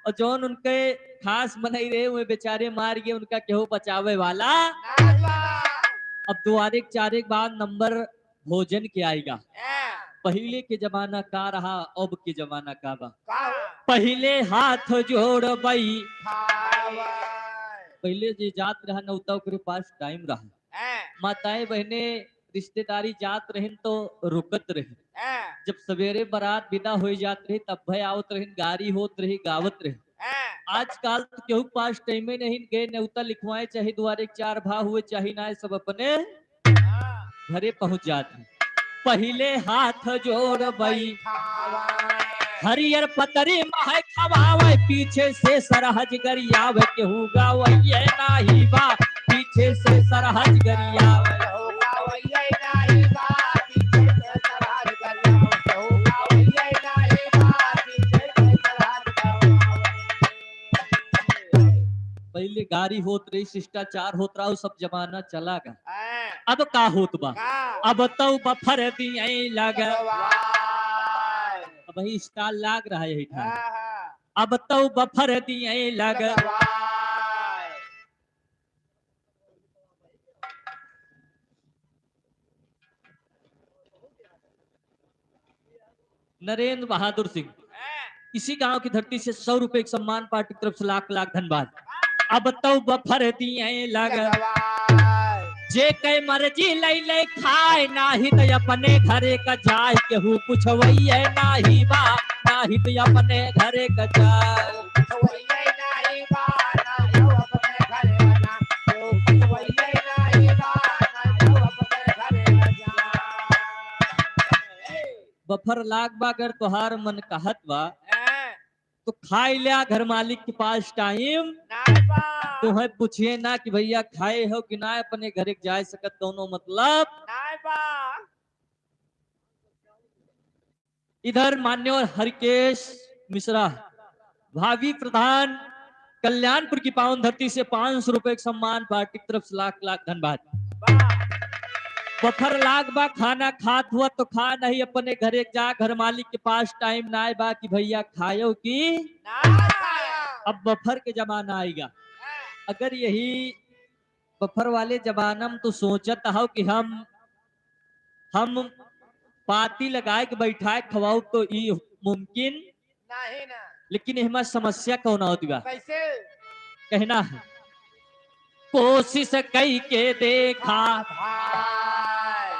और जौन उनके खास मनई रहे वो बेचारे मार गए, उनका केहू बचावे वाला। अब दुआरे के चारे के बाद नंबर भोजन के आएगा। पहले के जमाना का रहा, अब के जमाना का बा। पहले हाथ जोड़ बई, पहले जे जात रहा नौता ओकरे पास टाइम रहा। माताएं बहने रिश्तेदारी जात रहन तो रुकत रहे। जब सवेरे बारात विदा हो जात रही तब भय आवत रहन, गाड़ी होत रही, गावत रहे। आजकल तो केहू पास टाइम नहीं गए, न्योता लिखवाए चाहे दुआरे चार भा हुए चाहे ना, सब अपने घरे पहुंच जाते। पहले हाथ जोड़ बई, हरियर पतरी माहे खवावे, पीछे से सरहज गरियावे, केहू गावैये नाही बा, पीछे से सरहज गरियावे। पहले गाड़ी होत रही, शिष्टाचार होत रहा, सब जमाना चला गया। अब का होत बा, अब तो बफर दिए लग, अब ही स्टाल लाग रहा है यही। अब तो बफर दिए लग, नरेंद्र बहादुर सिंह इसी गांव की धरती से 100 रुपए एक सम्मान पार्टी की तरफ से लाख लाख धन्यवाद। अब तो बफर दिए लग, जे कई मर्जी लई ले खाए, नाही तो अपने घरे का जाए, केहू पुछवैये नाही बा, नाही तो अपने घरे का जाए। बफर लाग बा अगर तुहार मन कहत बा तो खाए लिया, घर मालिक के पास टाइम तुम्हें पूछिए ना कि भैया खाए हो कि ना, अपने घर जा सकत दोनों मतलब। इधर मान्यवर हरिकेश मिश्रा भावी प्रधान कल्याणपुर की पावन धरती से 500 रुपए सम्मान पार्टी की तरफ से लाख लाख धन्यवाद। बफर लाग बा, खाना खात हुआ तो खा, नहीं अपने घरे जा, घर मालिक के पास टाइम ना बा कि भैया खायो की। अब बफर के जमाना आएगा। अगर यही बफर वाले जमाना में तो सोचत हो कि हम पार्टी लगाए के बैठाए खवाओ तो ये मुमकिन नहीं ना। लेकिन हमारा समस्या कौन होती बा, कैसे कहना है कोशिश कई के देखा,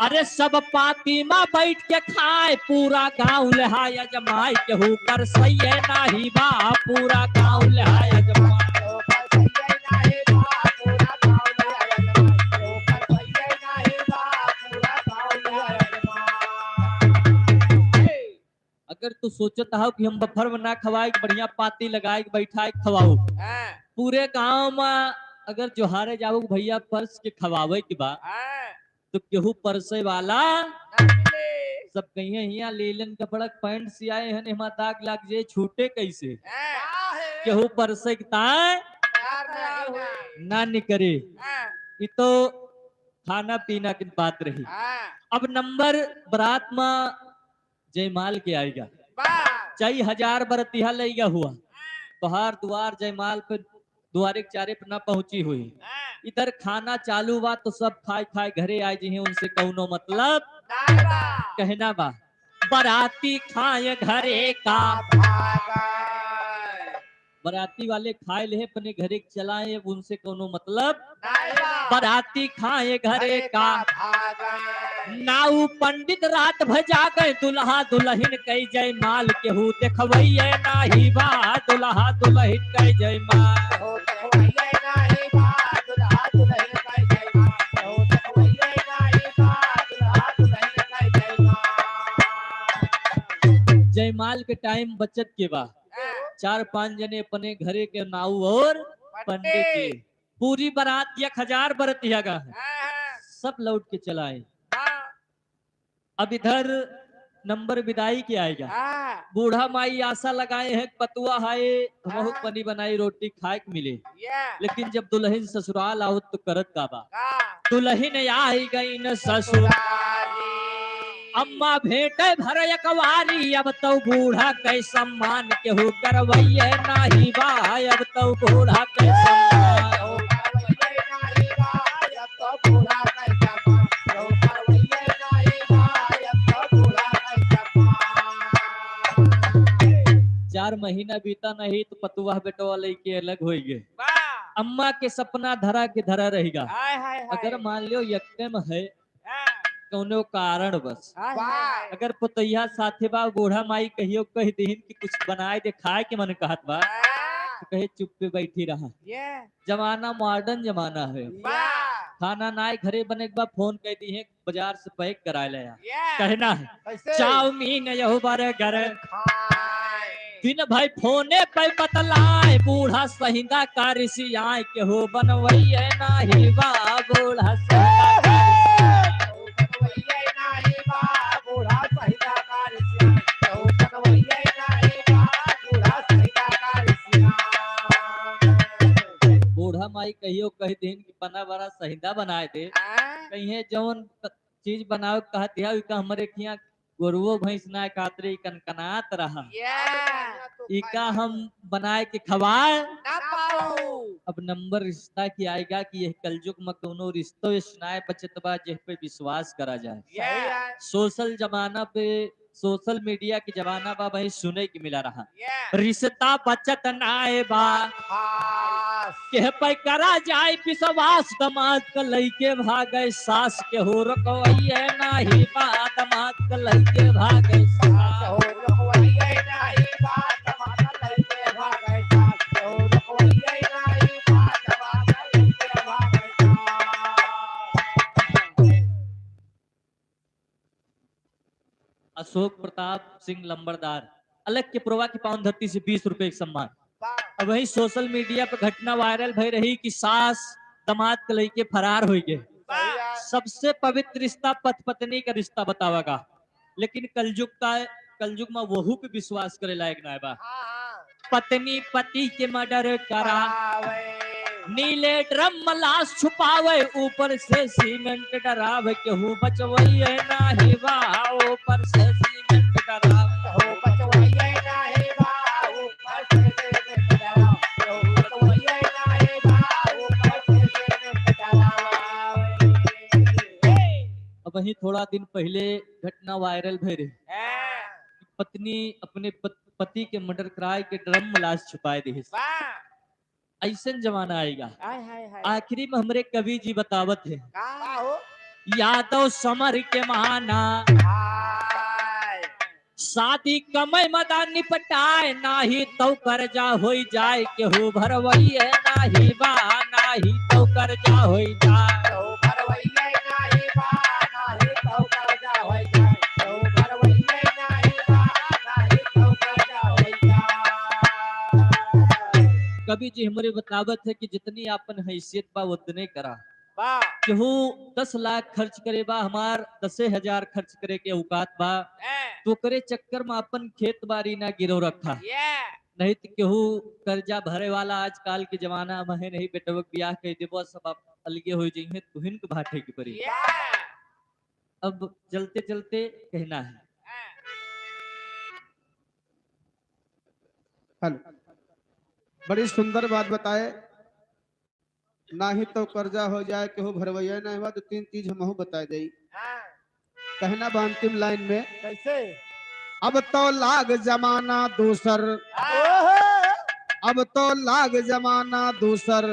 अरे सब पार्टी में बैठ के खाए, पूरा गांव लहाया जमाए, केहू कर सही नाही बा, पूरा गांव लहाया जमाए। अगर तू सोचता हो कि हम बफर में ना खवाए, बढ़िया पार्टी लगाए बैठाए खवाओ, पूरे गांव में अगर जोहारे जाओ भैया परस के खवावे के बाद तो केहू परसे वाला सब कहिए यहाँ लीलन कपड़ा पैंट सियाए हैं हिमा दाग लाग जे छूटे कैसे केहू पर सकता ना निकरे। ये तो खाना पीना की बात रही। अब नंबर बरात में जयमाल के आएगा, चाहे 1000 बरतिया लेगा हुआ तोहार द्वार जयमाल पे द्वारे के चारे पर ना पहुंची हुई। इधर खाना चालू बा तो सब खाए खाए घरे आए जी उनसे कौनो मतलब कहना बा। बराती खाए घरे का, बराती वाले खाए ले अपने घरे चलाए उनसे कोनो मतलब। बराती खाए घरे का नाऊ पंडित रात भजा गए दुल्हा दुल्हन कई जय माल केहू देखवैये नाही बा दुल्हा दुल्हन कई जय माल। जयमाल के टाइम बचत के बाद 4-5 जने अपने घरे के नाऊ और पंडित जी पूरी बारात 1000 बरतिया गा सब लौट के चलाए। अब इधर नंबर विदाई के आएगा। बूढ़ा माई आशा लगाए हैं पतुआ हाय बहुत बनी बनाई रोटी खाए के मिले, लेकिन जब दुल्हन ससुराल आओ तो करत का बा। दुल्हन आई गई न ससुराल, अम्मा भेटे भर एकवारी अब तो बूढ़ा कै सम्मान केहू करवैये नाही बा अब तो बूढ़ा कै सम्मान। चार महीना बीता नहीं तो पतुआ बेटवा लेके अलग हो गए। अम्मा के सपना धरा के धरा रहेगा। अगर मान लो यक्के में है कौनो कारण बस अगर पुतैया साथे बा बूढ़ा माई कहियो कह दीन कि कुछ बनाए दे खाए के मन कहत बा तो कहे चुप पे बैठी रहा। जमाना मॉडर्न जमाना है, खाना नाय घरे बने के बाद फोन कह दी है बाजार से पैक करा ले कहना है चाउमीन यहो बर्गर दिन भाई फोने पे बतलाए बूढ़ा सहिंदा कारसी आए केहू बनवैये नाही बा बूढ़ा सहिंदा बूढ़ा माई कहियो कह दिन कि पना बड़ा सहिंदा बनाए दे कहीं जौन चीज बनाओ कहत है का हमरे खिया गोरुओ भैंस ना कातरे कनकनात रहा इका हम बनाए के खवाए। अब नंबर रिश्ता की आएगा कि यह कलयुग में कोनो रिश्तो स्नाय बचत बा जिस पे विश्वास करा जाए। सोशल जमाना पे सोशल मीडिया के जमाना बा भाई सुने की मिला रहा रिश्ता बचत नाए बा के पे करा जाए विश्वास दमाद का लइके भागे सास के हो रखवैये नाही बा दमाद का लइके भागे सास अशोक प्रताप सिंह लंबरदार अलग के प्रवा की पावन धरती से 20 रुपए का सम्मान। अब वही सोशल मीडिया पे घटना वायरल भई रही कि सास दमाद के लइके फरार हो गए। सबसे पवित्र रिश्ता पति पत्नी का रिश्ता बतावागा, लेकिन कलयुग में वहू पे विश्वास करे लायक ना बा। पत्नी पति के मर्डर करा नीले ड्रम में लाश छुपावे ऊपर से सीमेंट डरावे केहू बचवैये नाही बा ऊपर से सीमेंट डरावे केहू बचवैये नाही बा ऊपर से सीमेंट डरावे केहू बचवैये नाही बा ऊपर से सीमेंट डरावे। अब वही थोड़ा दिन पहले घटना वायरल भई रही पत्नी अपने पति के मर्डर कराए के ड्रम में लाश छुपाए दे। ऐसा जमाना आएगा आखिरी में हमरे कवि जी बतावत है यादव समर के महाना शादी कमय मदा निपटाए नाही तो कर्जा हो जाए केहू भरवैये नाही बा नाही तो कर्जा हो जाए कवि जी हमारे बतावत है कि जितनी आपन हैसियत बा उतने करा वाह केहू 10 लाख खर्च करे बा, हमार 10,000 खर्च करे के औकात बा, तो करे चक्कर में अपन खेत बाड़ी ना गिरो रखा। नहीं तो केहू कर्जा भरे वाला आजकल के जमाना में है नहीं, बेटवा बियाह कह देबो सब आप अलगे हो जाइए, तुहिन के भाटे की परी। अब चलते चलते कहना है, हेलो, बड़ी सुंदर बात बताए। ना ही तो कर्जा हो जाए केहू भरवैया ना हुआ तो 3 चीज हमहू बताए दई। कहना बा अंतिम लाइन में, कैसे अब तो लाग जमाना दूसर, अब तो लाग जमाना दूसर,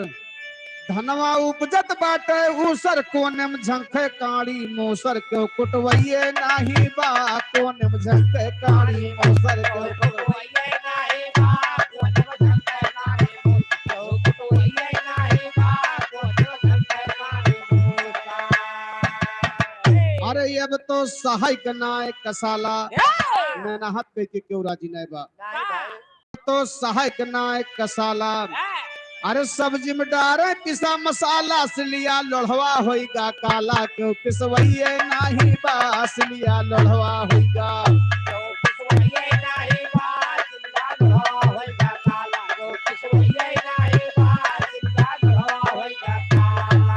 धनवा उपजत बाटे ऊसर, कोनेम झंखे काड़ी मूसर, क्यों कुटवैये नाही बा, कोनेम झंखे काड़ी मूसर, क्यों कुटवैये नाही बा, कोनेम झंखे काड़ी मूसर, क्यों कुटवैये नाही बा, कोनेम झंखे काड़ी मूसर। अरे अब तो सहायक नाय कसाला, मैं हाथ पे के क्यों राजी नाय बा, तो सहायक नाय कसाला, अरे सब्जी में डारे पिसा मसाला, से लिया लोढ़वा होइगा काला, क्यों पिसवैये नाही बा, से लिया लोढ़वा होइगा, क्यों पिसवैये नाही बा, से लिया लोढ़वा होइगा काला, क्यों पिसवैये नाही बा, से लिया लोढ़वा होइगा काला।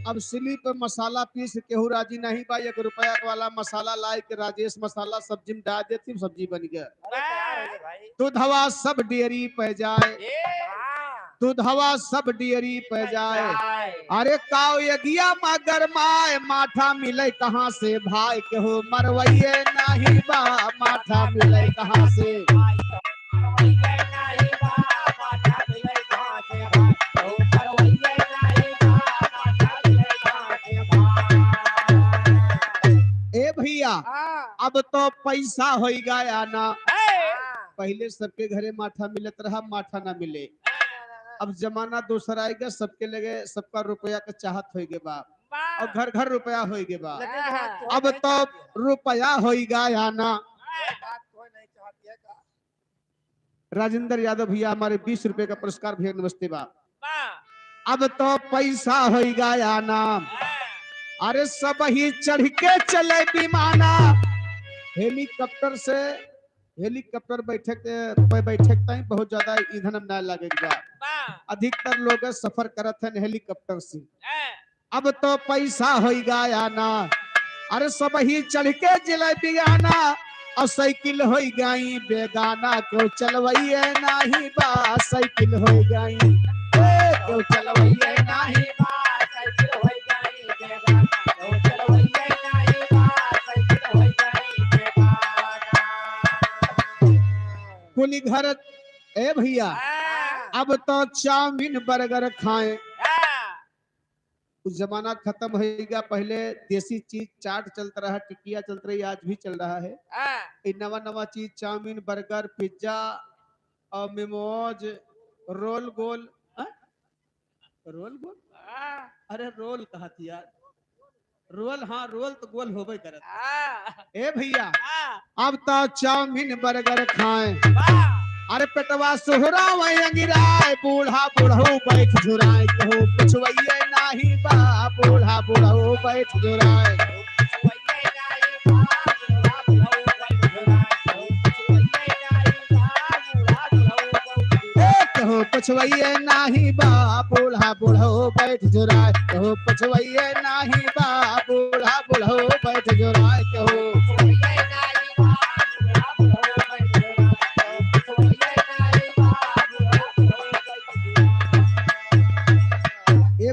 अब सिली पे मसाला पीस केहू राजी नहीं बा, 1 रुपया वाला मसाला लाए के राजेश मसाला सब्जी में डाल देती, सब्जी बन गया। दूधवा सब डेयरी पे जाए, दूधवा सब डेयरी पे जाए, अरे काव यगिया मगर माए, माठा मिले कहाँ से भाई, केहू मरवैये नहीं बा, माठा मिले कहाँ से, मरवैये नहीं बा, माठा मिले कहाँ से भाई, केहू मरवैये नहीं बा, माठा मिले कहाँ से भाई। ए भैया अब तो पैसा होई गया ना, पहले सबके घरे माठा मिलत रहा, माठा ना मिले। अब जमाना दूसरा आएगा, सबके लगे सबका रुपया का चाहत होइगे बा, और घर घर रुपया होइगे बा। अब तो रुपया होइगा या ना। राजेंद्र यादव भैया हमारे 20 रुपए का पुरस्कार भैया, नमस्ते बा। अब तो पैसा होइगा या ना, अरे सब ही चढ़ के चले विमाना, हेलीकॉप्टर से, हेलीकॉप्टर बैठक पे बैठक टाइम बहुत ज्यादा ईंधन ना लगेगा, अधिकतर लोग सफर करत हैं हेलीकॉप्टर से। अब तो पैसा होइगा या ना, अरे सब ही चढ़ के जिलेबी आना, और साइकिल हो गई बेगाना, क्यों चलवैये नाही बा, साइकिल हो गई, क्यों चलवैये नाही बा, साइकिल हो गई बेगाना, क्यों चलवैये नाही बा, साइकिल हो गई बेगाना। कुली घर ए भैया अब तो चाउमीन बर्गर खाएं, उस जमाना खत्म होगा। पहले देसी चीज चाट चलता रहा, टिकिया चलता रही, आज भी चल रहा है। नवा नवा चीज चाउमीन बर्गर पिज्जा और मोमोज रोल गोल, रोल गोल, अरे रोल कहा थी यार, रोल, हाँ रोल तो गोल होबे करत। ए भैया अब तो चाउमीन बर्गर खाएं, अरे पेटवा सोहरा अंगिराए, बूढ़ा बूढ़ो बैठ झुराए, कहू पुछवैये नाही बा, बूढ़ा बूढ़ो बैठ झुराए, कहू पुछवैये नाही बा, बूढ़ा बूढ़ो बैठ झुराए, कहू पुछवैये नाही बा, बूढ़ा बूढ़ो बैठ झुराए, कहू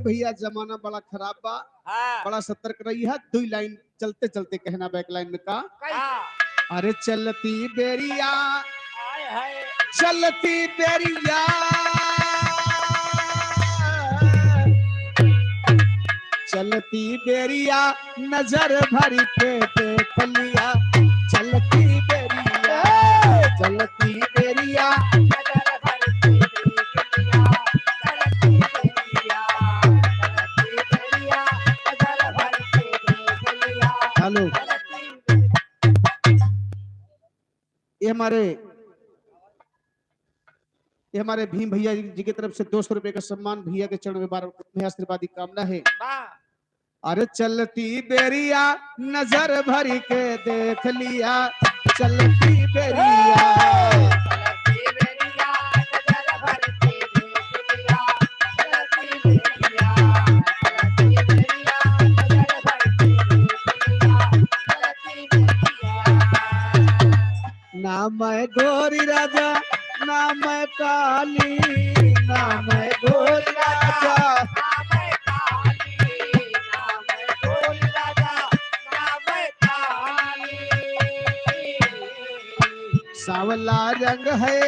भैया जमाना बड़ा खराब बा, बड़ा सतर्क रही है। 2 लाइन चलते चलते कहना बैक लाइन में का, अरे चलती बेरिया, चलती बेरिया, चलती बेरिया, नजर भर के देख लिया, चलती बेरिया, चलती बेरिया, नजर भर के देख लिया, चलती बेरिया, नजर भर के देख लिया। हेलो, ये हमारे ये हमारे भीम भैया जी की तरफ से 200 रुपए का सम्मान भैया के चरण में बार में आशीर्वाद की कामना है। अरे चलती बेरिया नजर भर के देख लिया, चलती बेरिया चलती बेरिया नजर भर के देख लिया, चलती बेरिया, चलती बेरिया नजर भर के देख लिया, चलती बेरिया। ना मैं गोरी राजा ना मैं काली, ना मैं गोरी राजा नाम काली, नाम गोल राजा, नाम काली। सांवला रंग है,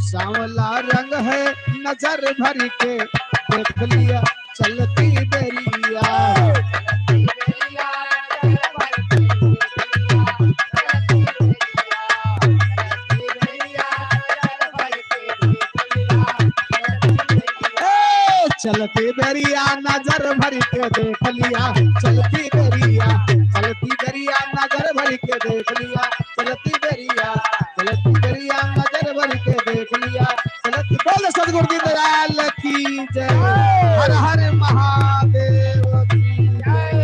सांवला रंग है नजर भर के देख लिया, चलती बेरिया चलती बेरिया नजर भर के देख लिया, चलती बेरिया, चलती बेरिया नजर भर के देख लिया, चलती बेरिया। ए, चलती बेरिया नजर भर के देख लिया, चलती बेरिया, चलती बेरिया नजर भर के देख लिया, चलती बेरिया, चलती बेरिया नजर भर के देख लिया, चलती। बोल सदगुरु दयाल की जय, हर हर महादेव की जय।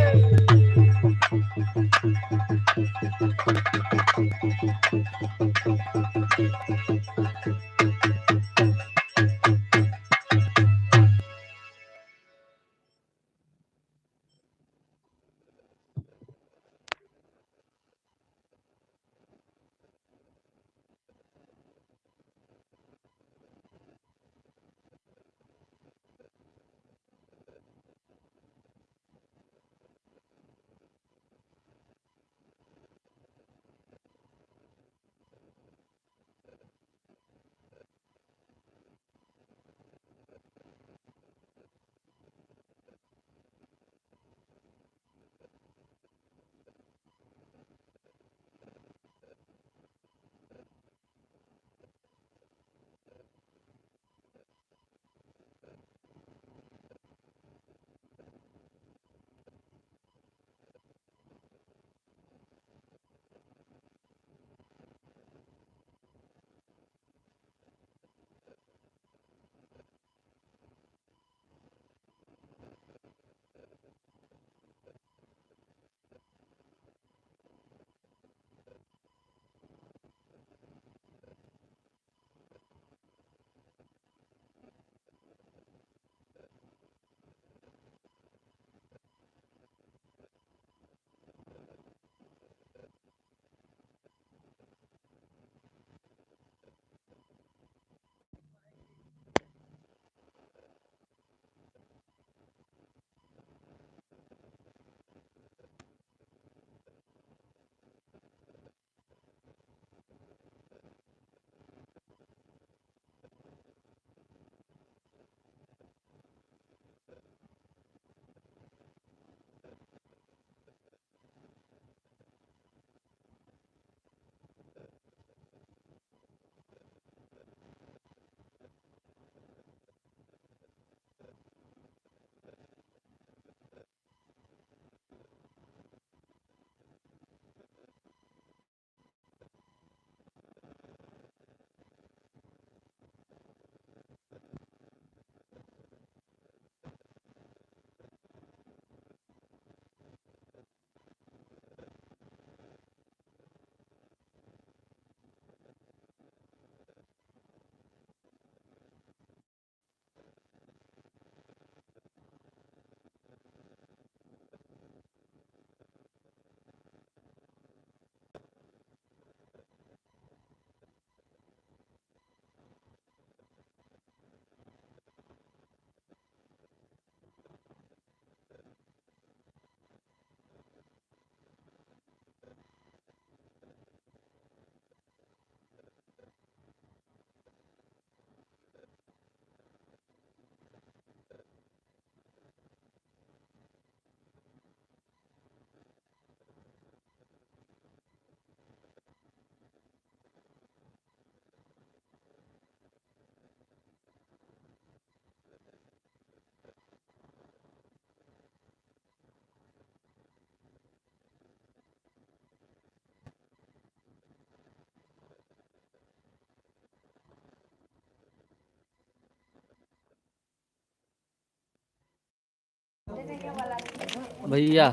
भैया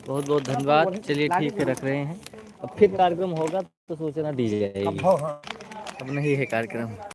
बहुत बहुत धन्यवाद। चलिए ठीक है, रख रहे हैं। अब फिर कार्यक्रम होगा तो सोचना डीजे आएगी, अब नहीं है कार्यक्रम।